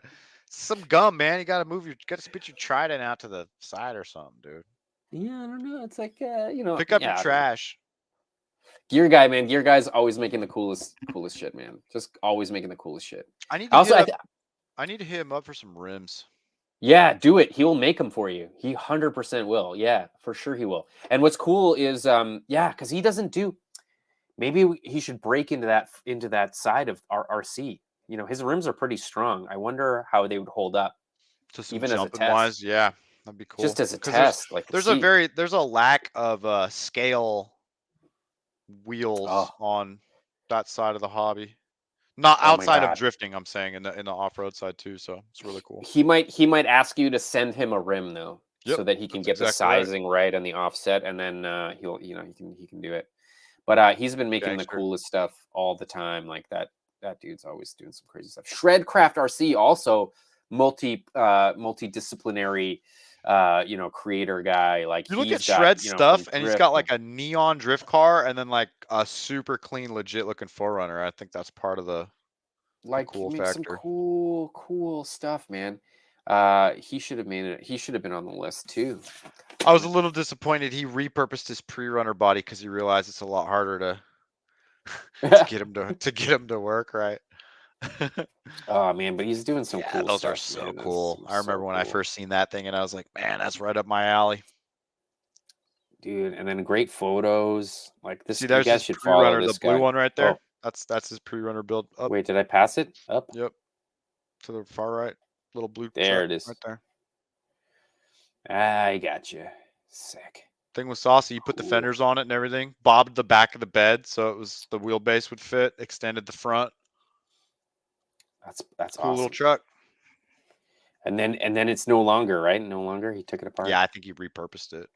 some gum, man. You gotta spit your trident out to the side or something, dude. Yeah, I don't know. It's like Pick up your trash. Gear guy, man. Gear guy's always making the coolest shit, man. Just always making the coolest shit. I need to hit him up for some rims. Yeah, do it. He will make them for you. He 100% will. Yeah, for sure he will. And what's cool is, because he doesn't do. Maybe he should break into that side of our RC. His rims are pretty strong. I wonder how they would hold up, even as a test. Wise, yeah, that'd be cool. Just as a test, there's a lack of scale wheels on that side of the hobby. Not outside of drifting, I'm saying in the off-road side too, so it's really cool. He might ask you to send him a rim though, so that he can get the sizing right and the offset, and then he can do it. But he's been making the coolest stuff all the time. Like that dude's always doing some crazy stuff. Shredcraft RC also multidisciplinary creator guy. Like, you look at Shred stuff, and he's got like a neon drift car, and then like a super clean, legit looking 4Runner. I think that's part of the cool factor. Some cool stuff, man. He should have made it. He should have been on the list too. I was a little disappointed he repurposed his pre-runner body because he realized it's a lot harder to get him to work right. Oh man, but he's doing some cool those stuff. Are so cool. I remember when I first seen that thing, and I was like, man, that's right up my alley, dude. And then great photos like this. See, there's you guys should follow this the blue guy. one right there. That's his pre-runner build. Up. Wait, did I pass it? Up. Yep. To the far right, little blue. There it is. Right there. I got you. Sick. Thing was saucy. You put the fenders on it and everything. Bobbed the back of the bed so it was the wheelbase would fit. Extended the front. That's cool awesome. Little truck. And then it's no longer, right? No longer. He took it apart. Yeah, I think he repurposed it.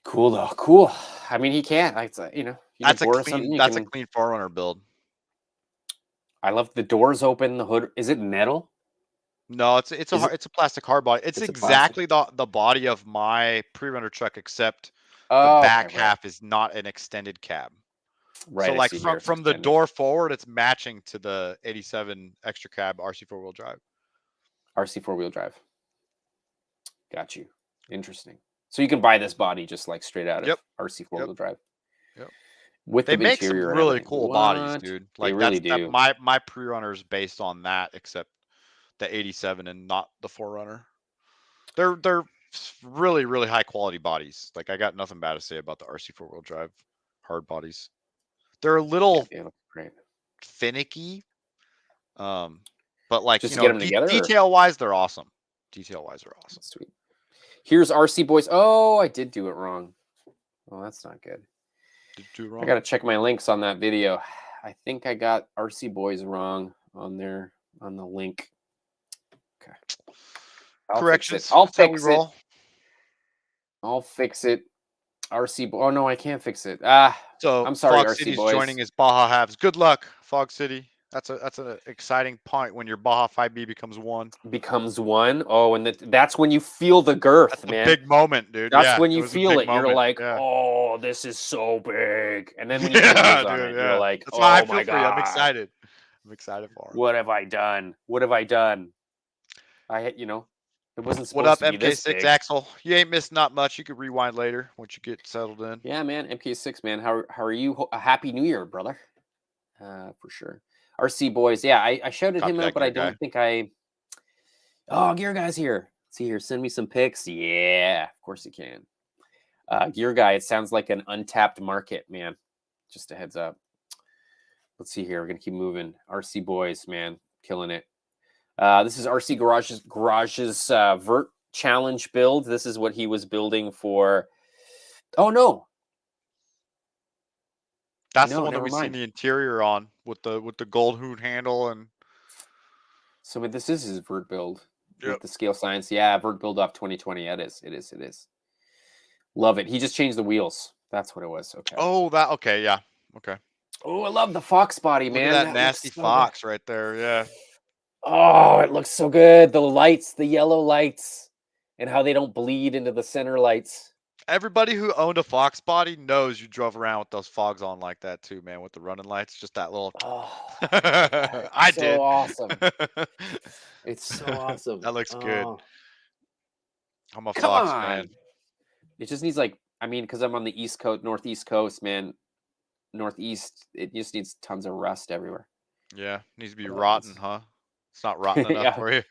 Cool though. Cool. I mean, he can't. That's a clean 4Runner build. I love the doors open. The hood. Is it metal? No, it's a plastic hard body. It's exactly the body of my pre-runner truck, except the back half is not an extended cab. Right. So like from the door forward, it's matching to the 87 extra cab RC 4-wheel drive. RC 4-wheel drive. Got you. Interesting. So you can buy this body just like straight out of RC 4-wheel drive. Yep. With They the make some interior and really everything. cool bodies, dude. They Like really that's do. my pre-runner is based on that, except the 87 and not the 4Runner. They're really, really high quality bodies. Like I got nothing bad to say about the RC 4-wheel drive hard bodies. They're a little they look great. finicky. But like, Just you to get know, them together. detail wise, they're awesome. Detail wise, they're awesome. Sweet. Here's RC Boys. Oh, I did do it wrong. Well, that's not good. Did you do it wrong? I got to check my links on that video. I think I got RC Boys wrong on there on the link. Okay. Corrections. I'll fix it. I'll fix it. RC Boy. Oh no, I can't fix it. So I'm sorry, Fog RC City's Boys. joining his Baja halves. Good luck, Fog City. That's an exciting point when your Baja 5B becomes 1. Becomes 1. Oh, and that's when you feel the girth, that's man. Big moment, dude. That's when you feel it. Moment. You're like, oh, this is so big. And then when you put wheels on it, you're like, that's why I feel for you. I'm excited. I'm excited for him. What have I done? What have I done? It wasn't supposed what up, to be this big. MK6 Axel? You ain't missed not much. You could rewind later once you get settled in. Yeah, man. MK6, man. How are you? A happy New Year, brother. For sure. RC Boys. Yeah, I shouted him out, but I don't think I. Oh, Gear Guy's here. Let's see here. Send me some pics. Yeah, of course you can. Gear Guy. It sounds like an untapped market, man. Just a heads up. Let's see here. We're gonna keep moving. RC Boys, man, killing it. This is RC Garage's Vert Challenge build. This is what he was building for. Oh no, that's the one that we've seen the interior on with the gold hood handle and. So this is his Vert build with the scale science. Yeah, Vert build off 2020. It is. Love it. He just changed the wheels. That's what it was. Okay. Oh, yeah. Okay. Oh, I love the Fox body, man. Look at that nasty Fox right there. Yeah. Oh, it looks so good. The lights, the yellow lights, and how they don't bleed into the center lights. Everybody who owned a Fox body knows you drove around with those fogs on like that too, man, with the running lights. Just that little. Oh, I so did. Awesome. It's so awesome. That looks good. I'm a Come Fox on. fan. It just needs because I'm on the East Coast, Northeast Coast, man. Northeast, it just needs tons of rust everywhere. Yeah, needs to be rotten, huh? It's not rotten enough for you.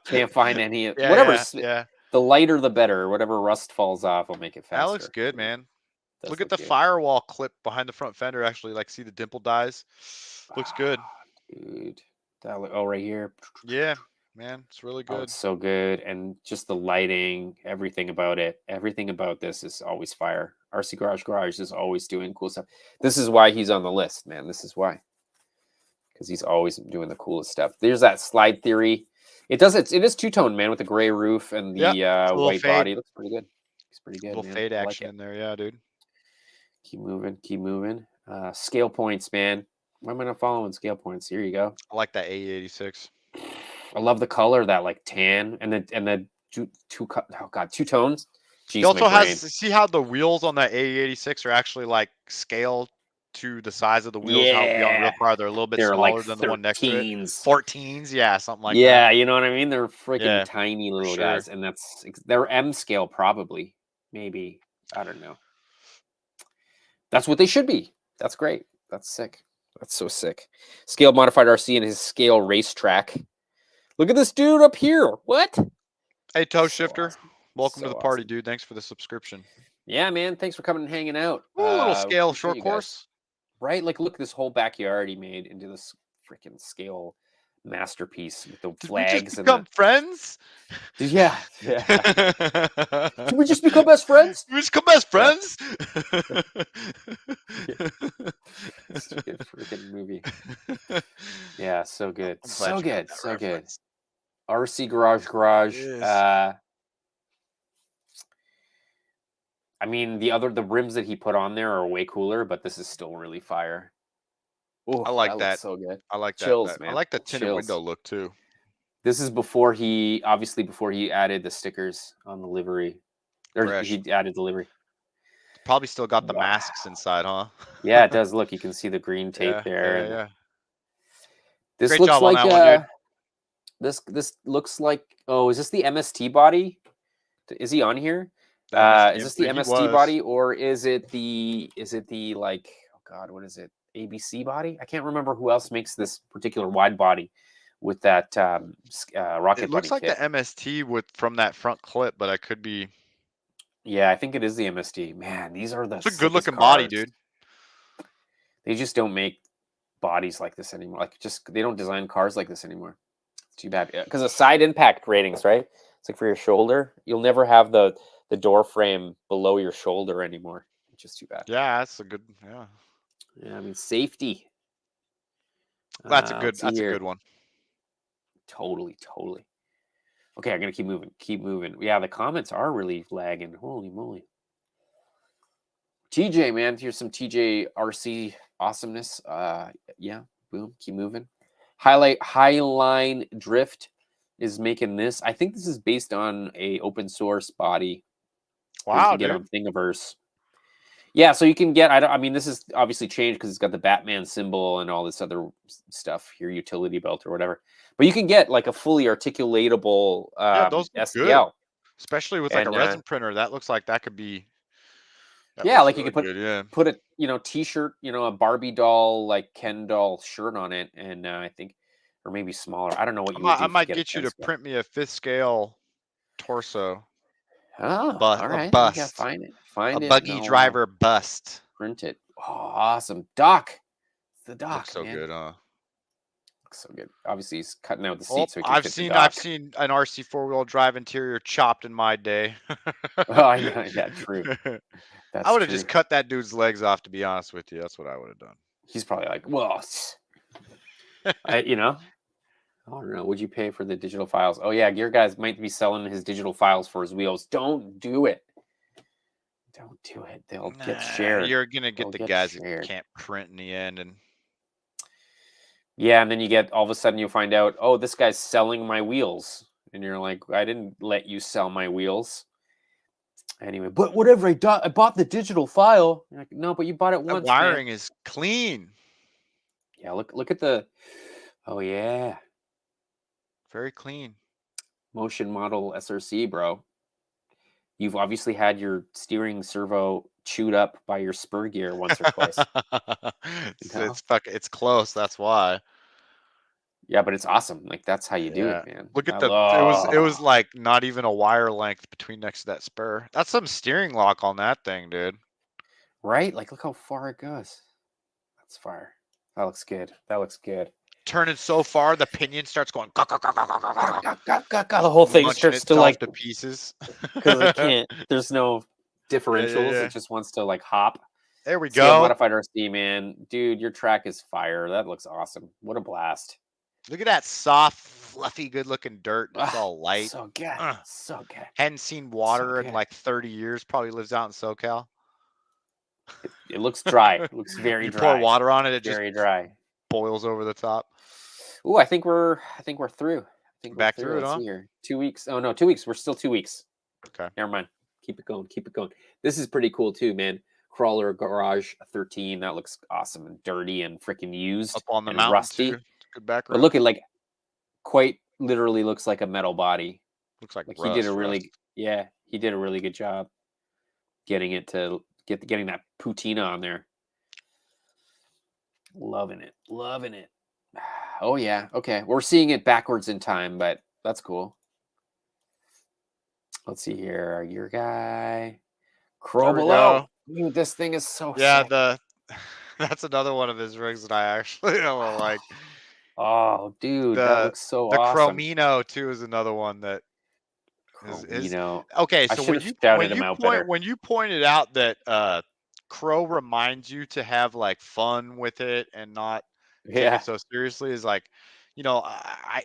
can't find any. Whatever. Yeah. The lighter, the better. Whatever rust falls off will make it faster. That looks good, man. Look at the firewall clip behind the front fender. Actually, see the dimple dies. Looks good. Dude. Right here. Yeah, man. It's really good. It's so good. And just the lighting, everything about it. Everything about this is always fire. RC Garage is always doing cool stuff. This is why he's on the list, man. This is why. Because he's always doing the coolest stuff. There's that slide theory. It is two-tone, man, with the gray roof and the white body. It looks pretty good. It's pretty good. A little fade action in there, yeah, dude. Keep moving. Scale points, man. Why am I not following scale points? Here you go. I like that A86. I love the color, that tan and the two tones. Jeez, he also has, see how the wheels on that A86 are actually scaled to the size of the wheels. Yeah. How beyond real car, they're a little bit smaller than the one next to it. 14s, yeah, something like that. Yeah, you know what I mean? They're freaking tiny little guys, and they're M scale probably, maybe. I don't know. That's what they should be. That's great. That's sick. That's so sick. Scale modified RC and his scale racetrack. Look at this dude up here. What? Hey, Toe Shifter. Awesome. Welcome to the party, dude. Thanks for the subscription. Yeah, man. Thanks for coming and hanging out. Ooh, a little scale short course. Right? Look, this whole backyard he made into this freaking scale masterpiece with the flags. Did we just become friends? Yeah. Did we just become best friends? Did we just become best friends? Stupid freaking movie. Yeah, so good. So good. RC Garage. Yes. I mean, the rims that he put on there are way cooler, but this is still really fire. Ooh, I like that. So good. I like that. Chills, man. I like the tinted window look too. This is before he added the stickers on the livery. Or he added the livery. Probably still got the masks inside, huh? Yeah, it does. Look, you can see the green tape there. Yeah. This looks like this looks like, oh, is this the MST body? Is he on here? The Is this the he MST was. body or is it the like, oh God, what is it? ABC body? I can't remember who else makes this particular wide body with that rocket It looks bunny like kit. the MST from that front clip, but I could be. Yeah, I think it is the MST. Man, these are the It's a good sickest looking body, cars. dude. They just don't make bodies like this anymore. Like, just they don't design cars like this anymore. It's too bad. Because the side impact ratings, right? It's like for your shoulder. You'll never have the door frame below your shoulder anymore, which is too bad. Yeah, that's a good. Yeah, Yeah, I mean safety. that's a good. Let's see That's a here. good one. Totally. Okay, I'm gonna keep moving. Yeah, the comments are really lagging. Holy moly. TJ, man, here's some TJ RC awesomeness. Yeah, boom, keep moving. Highline Drift is making this. I think this is based on a open source body that you Wow, can get dude. on Thingiverse. Yeah, so you can get. I mean, this is obviously changed because it's got the Batman symbol and all this other stuff. Your utility belt or whatever. But you can get like a fully articulatable Yeah, those look good, STL. especially with like a And resin printer. That looks like that could be. That yeah, looks like you really could good. Yeah. put a T-shirt, a Barbie doll, like Ken doll shirt on it, and I think, or maybe smaller. I don't know what you would I do to might get a get you 10 to scale. print me a 5th scale torso. Oh, all A right. We got bust. find A it, and buggy I'll driver bust. print it. Oh, awesome, Doc. It's the Doc, Looks so man. good, huh? Looks so good. Obviously, he's cutting out the Oh, seat so he can I've fit the seen Doc. an RC 4-wheel drive interior chopped in my day. Oh, I know. Yeah, true. I That's would have true. just cut that dude's legs off, to be honest with you. That's what I would have done. He's probably like, well, I don't know. Would you pay for the digital files? Oh yeah, Gear Guys might be selling his digital files for his wheels. Don't do it. Don't do it. They'll get shared. You're gonna get They'll the get guys that shared. can't print in the end, and Yeah, and then you get all of a sudden you find out, oh, this guy's selling my wheels, and you're like, I didn't let you sell my wheels. Anyway, but whatever. I bought the digital file. You're like, no, but you bought it the once, wiring man. is clean. Yeah, look at the. Oh yeah, Very clean. motion model SRC, bro. You've obviously had your steering servo chewed up by your spur gear once or twice. It's close. That's why. Yeah, but it's awesome. Like that's how you do Yeah. it, man. Look at I it was love. like not even a wire length between next to that spur. That's some steering lock on that thing, dude. Right? Like look how far it goes. That's fire. That looks good. That looks good. Turning so far, the pinion starts going. The whole thing Munching starts to itself like to pieces. because it can't. There's no differentials. Yeah. It just wants to like hop. There we CL go. modified RC, man. Dude, your track is fire. That looks awesome. What a blast. Look at that soft, fluffy, good-looking dirt. It's all light. So good. So good. Hadn't seen water in like 30 years. Probably lives out in SoCal. It looks dry. It looks very you dry. pour water on it, it very just dry. boils over the top. Ooh, I think we're through. I think Back we're through it, Let's huh? see here. 2 weeks. Oh no, 2 weeks. We're still 2 weeks. Okay. Never mind. Keep it going. Keep it going. This is pretty cool too, man. Crawler Garage 13. That looks awesome and dirty and freaking used. Up on the and mountain rusty. too. Good background. But look at like quite literally looks like a metal body. Looks like he did a really he did a really good job getting it to getting that patina on there. Loving it. Oh yeah. Okay. We're seeing it backwards in time, but that's cool. Let's see here. Your guy. Crowbelow. Dude, this thing is so sick. That's another one of his rigs that I actually like. Oh, dude, that looks so awesome. The Chromino too is another one that is okay. So when you pointed out that Crow reminds you to have like fun with it and not take it so seriously, is like,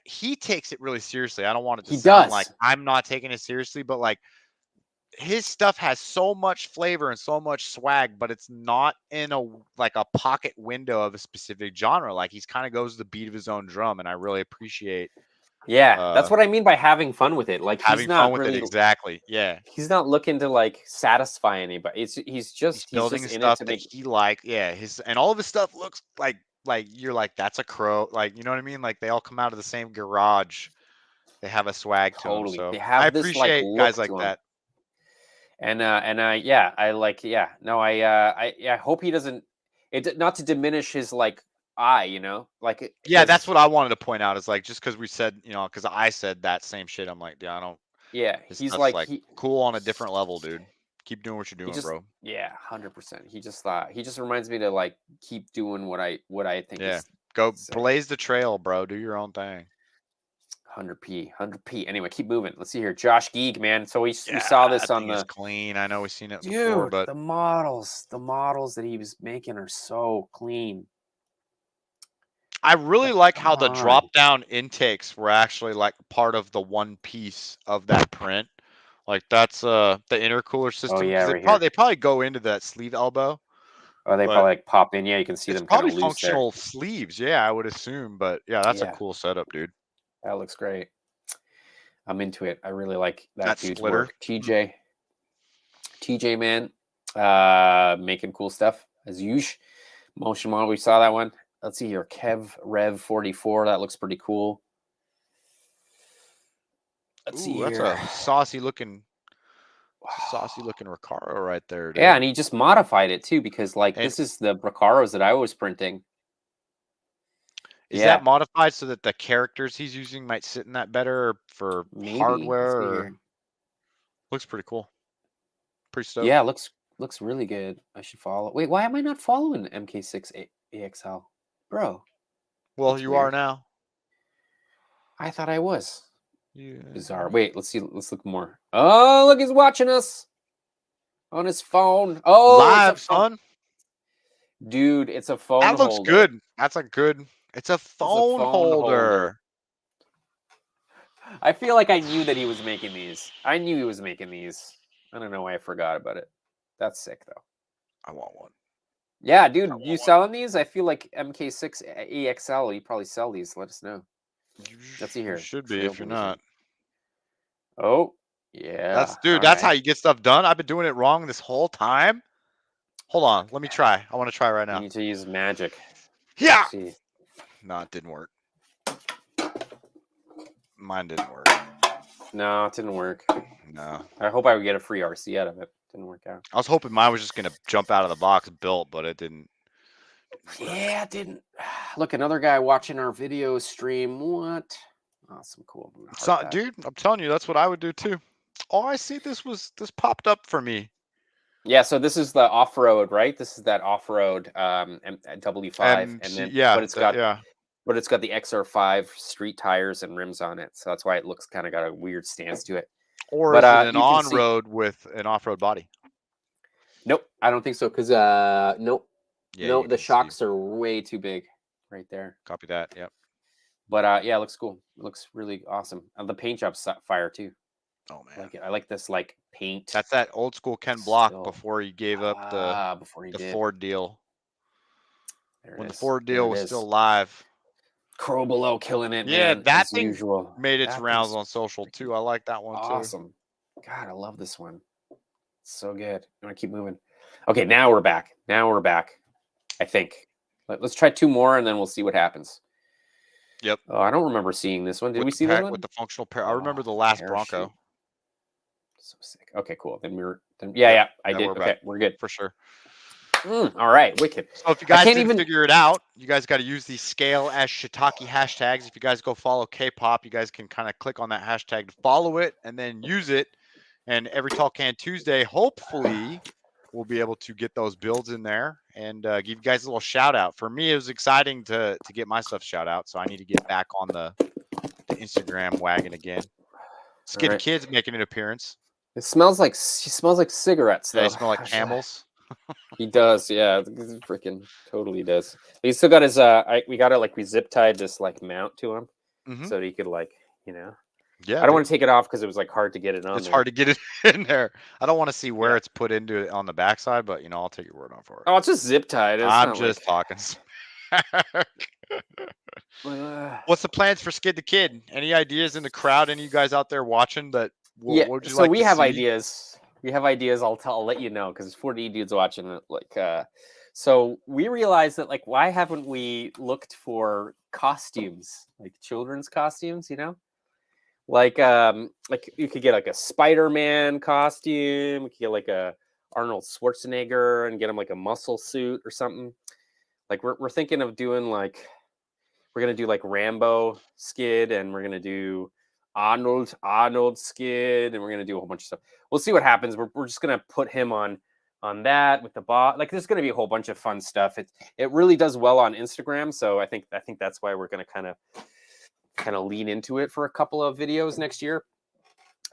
he takes it really seriously. I don't want it to sound like I'm not taking it seriously, but like his stuff has so much flavor and so much swag, but it's not in a pocket window of a specific genre. Like he's kind of goes to the beat of his own drum, and I really appreciate. Yeah, that's what I mean by having fun with it. Like having fun with it, exactly. Yeah, he's not looking to like satisfy anybody. He's just building stuff that he like. Yeah, and all of his stuff looks like you're like, that's a Crow. Like, you know what I mean? Like they all come out of the same garage. They have a swag to them. So they have I this, like, appreciate guys like that. yeah, I like, yeah, no, I hope he doesn't, not to diminish his like eye, you know, like, Yeah, that's because what I wanted to point out is like just because we said, because I said that same shit, I'm like, yeah, I don't. yeah, His he's stuff's like like cool on a different level, dude. Keep doing what you're he doing, just, bro. yeah, 100%. He just reminds me to like keep doing what I think Yeah, is go sick. blaze the trail, bro. Do your own thing. 100p. Anyway, keep moving. Let's see here. Josh Geek, man. So we saw Yeah, this that on thing is the, clean. I know we've seen it before, dude, but the models that he was making are so clean. I really Like, like come how the on. drop down intakes were actually like part of the one piece of that print. Like that's the intercooler Oh system yeah, because right here. they probably go into that sleeve elbow, Oh, they but probably like pop in. Yeah, you can see it's them kind probably of loose there. functional sleeves. Yeah, I would assume, but yeah, that's a Yeah, cool setup, dude. that looks great. I'm into it. I really like that That dude's splitter. work. TJ, man, making cool stuff as usual. Motion model, we saw that one. Let's see here. Kev Rev 44. That looks pretty cool. Let's see Ooh, that's here. a saucy looking Recaro right there, Yeah, dude. and he just modified it too because like And this is the Recaros that I was printing. is that Yeah, modified so that the characters he's using might sit in that better for maybe. Let's hardware see or here. looks pretty cool. Pretty stoked. Yeah, looks really good. I should follow. Wait, why am I not following MK6 AXL? Bro, Well, that's you are weird. now. I thought I was. Yeah. Bizarre. Wait, let's see. Let's look more. Oh, look, he's watching us on his phone. Oh, it's a Live, phone. son. Dude, it's a phone That looks holder. good. That's a good. It's a It's a phone phone holder. holder. I feel like I knew that he was making these. I knew he was making these. I don't know why I forgot about it. That's sick though. I want one. Yeah, I dude, you want selling these? I feel like MK6 EXL. You probably sell these. Let us know. one. Let's see You here. should be if you're Trailblazer. not. Oh, yeah. Dude, All that's how right. you get stuff done. I've been doing it wrong this whole time. Hold on. Let me try. I want to try right You now. need to use magic. Yeah. Let's see. No, it didn't work. Mine didn't work. No, it didn't work. No. I hope I would get a free RC out of it. Didn't work out. I was hoping mine was just going to jump out of the box built, but it didn't. Yeah, it didn't. Look, another guy watching our video stream. What? Awesome, cool. So, dude, I'm telling you, that's what I would do too. Oh, I see. This popped up for me. Yeah, so this is the off-road, right? This is that off-road W5, and then Yeah, but it's got yeah. the XR5 street tires and rims on it, so that's why it looks kind of got a weird stance to it. Or But is it an you can see. on-road with an off-road body? Nope, I don't think so. Cause nope, Yeah, no, you the can shocks see. are way too big, right there. Copy that. Yep. But yeah, it looks cool. It looks really awesome. The paint job's fire too. Oh I man, like it. I like this like paint. that's that old school Ken Block Still, before he gave up the before he the did. Ford deal. There When it the is. Ford There deal it was is. still live. Crow below killing it, Yeah, man, that as thing usual. made its That rounds thing's on social freaking too. I like that one too. awesome. God, I love this one. So good. I'm gonna keep moving. Okay, now we're back. I think. Let's try two more and then we'll see what happens. Yep. Oh, I don't remember seeing this one. Did we see this one? With the functional pair. I Oh, remember the last parachute. Bronco. So sick. Okay, cool. Yeah, I did. We're Okay, back we're good. for sure. All right, wicked. So if you I guys can't didn't even figure it out, you guys got to use these scale as shiitake hashtags. If you guys go follow Kpop, you guys can kind of click on that hashtag to follow it and then use it. And every Tall Can Tuesday, hopefully, we'll be able to get those builds in there and give you guys a little shout out. For me, it was exciting to get my stuff shout out. So I need to get back on the Instagram wagon again. Skid right. Kid's making an appearance. He smells like cigarettes though. They smell like Camels. He does, yeah. Freaking totally does. He still got his we zip tied this like mount to him so that he could like, Yeah, I don't want to take it off because it was like hard to get it on it's there. hard to get it in there. I don't want to see where it's put into it on the backside, but I'll take your word on for it. Oh, it's just zip tied. I'm just talking. What's the plans for Skid the Kid? Any ideas in the crowd? Any of you guys out there watching that? What would you so like we to have see? ideas. We have ideas. I'll let you know because 40 dudes watching it. So we realized that why haven't we looked for costumes, like children's costumes? Like you could get like a Spider-Man costume. We could get like a Arnold Schwarzenegger and get him like a muscle suit or something. Like we're thinking of doing like we're gonna do like Rambo Skid, and we're gonna do Arnold Skid, and we're gonna do a whole bunch of stuff. We'll see what happens. We're just gonna put him on that with the bot. Like there's gonna be a whole bunch of fun stuff. It really does well on Instagram, so I think that's why we're gonna kind of lean into it for a couple of videos next year.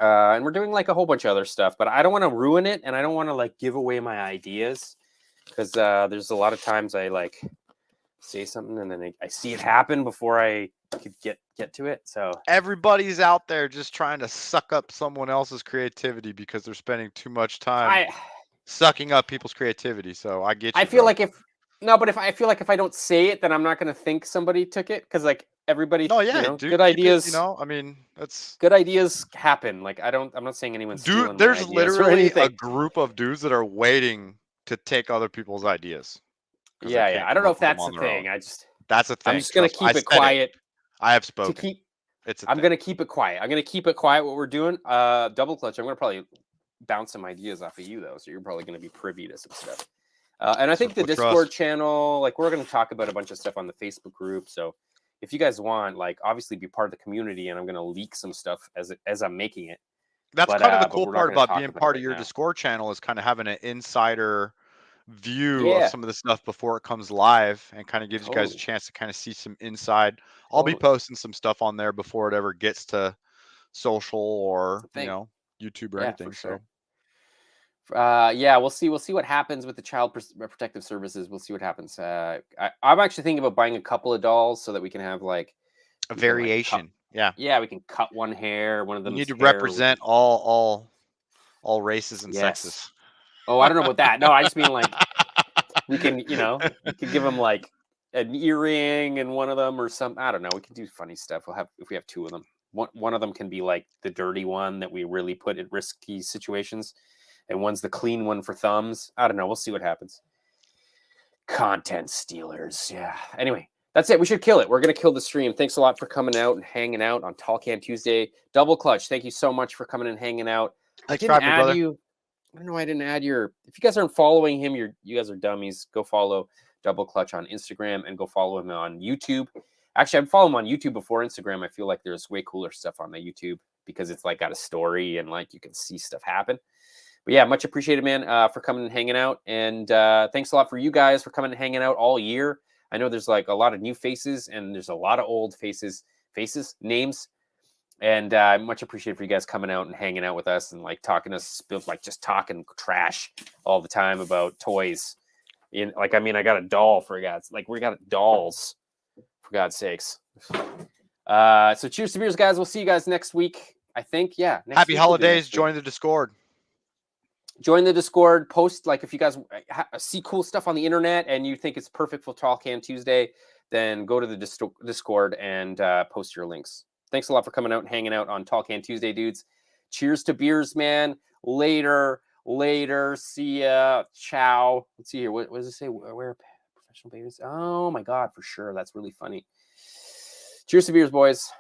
And we're doing like a whole bunch of other stuff, but I don't want to ruin it, and I don't want to like give away my ideas because there's a lot of times I like say something and then I see it happen before I could get to it. So everybody's out there just trying to suck up someone else's creativity because they're spending too much time sucking up people's creativity. So I get you. I feel like if I don't say it, then I'm not going to think somebody took it because like everybody, dude, good ideas. I mean, that's good ideas happen. Like I'm not saying anyone's stealing there's my ideas literally a group of dudes that are waiting to take other people's ideas. Yeah. I don't know if that's the thing. That's a thing. I'm just gonna keep it quiet. I have spoken. I'm gonna keep it quiet. I'm gonna keep it quiet. What we're doing, double clutch. I'm gonna probably bounce some ideas off of you though, so you're probably gonna be privy to some stuff. And I think the Discord channel, like we're gonna talk about a bunch of stuff on the Facebook group. So if you guys want, like, obviously be part of the community, and I'm gonna leak some stuff as I'm making it. That's kind of the cool part about being part of your Discord channel is kind of having an insider view of some of the stuff before it comes live, and kind of gives you guys a chance to kind of see some inside. I'll be posting some stuff on there before it ever gets to social or YouTube or anything. For sure. We'll see what happens with the Child Protective Services. We'll see what happens. I'm actually thinking about buying a couple of dolls so that we can have like a variation. We can cut one hair. One of them. You need to represent all races and sexes. Oh, I don't know about that. No, I just mean like we can, you can give them like an earring and one of them or something. I don't know. We can do funny stuff. If we have two of them. One of them can be like the dirty one that we really put at risky situations, and one's the clean one for thumbs. I don't know. We'll see what happens. Content stealers. Yeah. Anyway, that's it. We should kill it. We're going to kill the stream. Thanks a lot for coming out and hanging out on Tall Can Tuesday. Double Clutch, thank you so much for coming and hanging out. Thanks for having me, brother. I don't know why I didn't add your... If you guys aren't following him, you guys are dummies. Go follow Double Clutch on Instagram and go follow him on YouTube. Actually, I'd follow him on YouTube before Instagram. I feel like there's way cooler stuff on the YouTube because it's like got a story and like you can see stuff happen. But yeah, much appreciated, man, for coming and hanging out. And thanks a lot for you guys for coming and hanging out all year. I know there's like a lot of new faces and there's a lot of old names. And I much appreciate for you guys coming out and hanging out with us and like just talking trash all the time about toys. I got a doll for God's like we got dolls for God's sakes. So cheers to beers, guys. We'll see you guys next week. I think, Happy holidays. Join the Discord. Join the Discord. Post like if you guys see cool stuff on the internet and you think it's perfect for Tall Can Tuesday, then go to the Discord and post your links. Thanks a lot for coming out and hanging out on Tall Can Tuesday, dudes. Cheers to beers, man. Later. See ya. Ciao. Let's see here. What does it say? Wear professional babies. Oh my God, for sure. That's really funny. Cheers to beers, boys.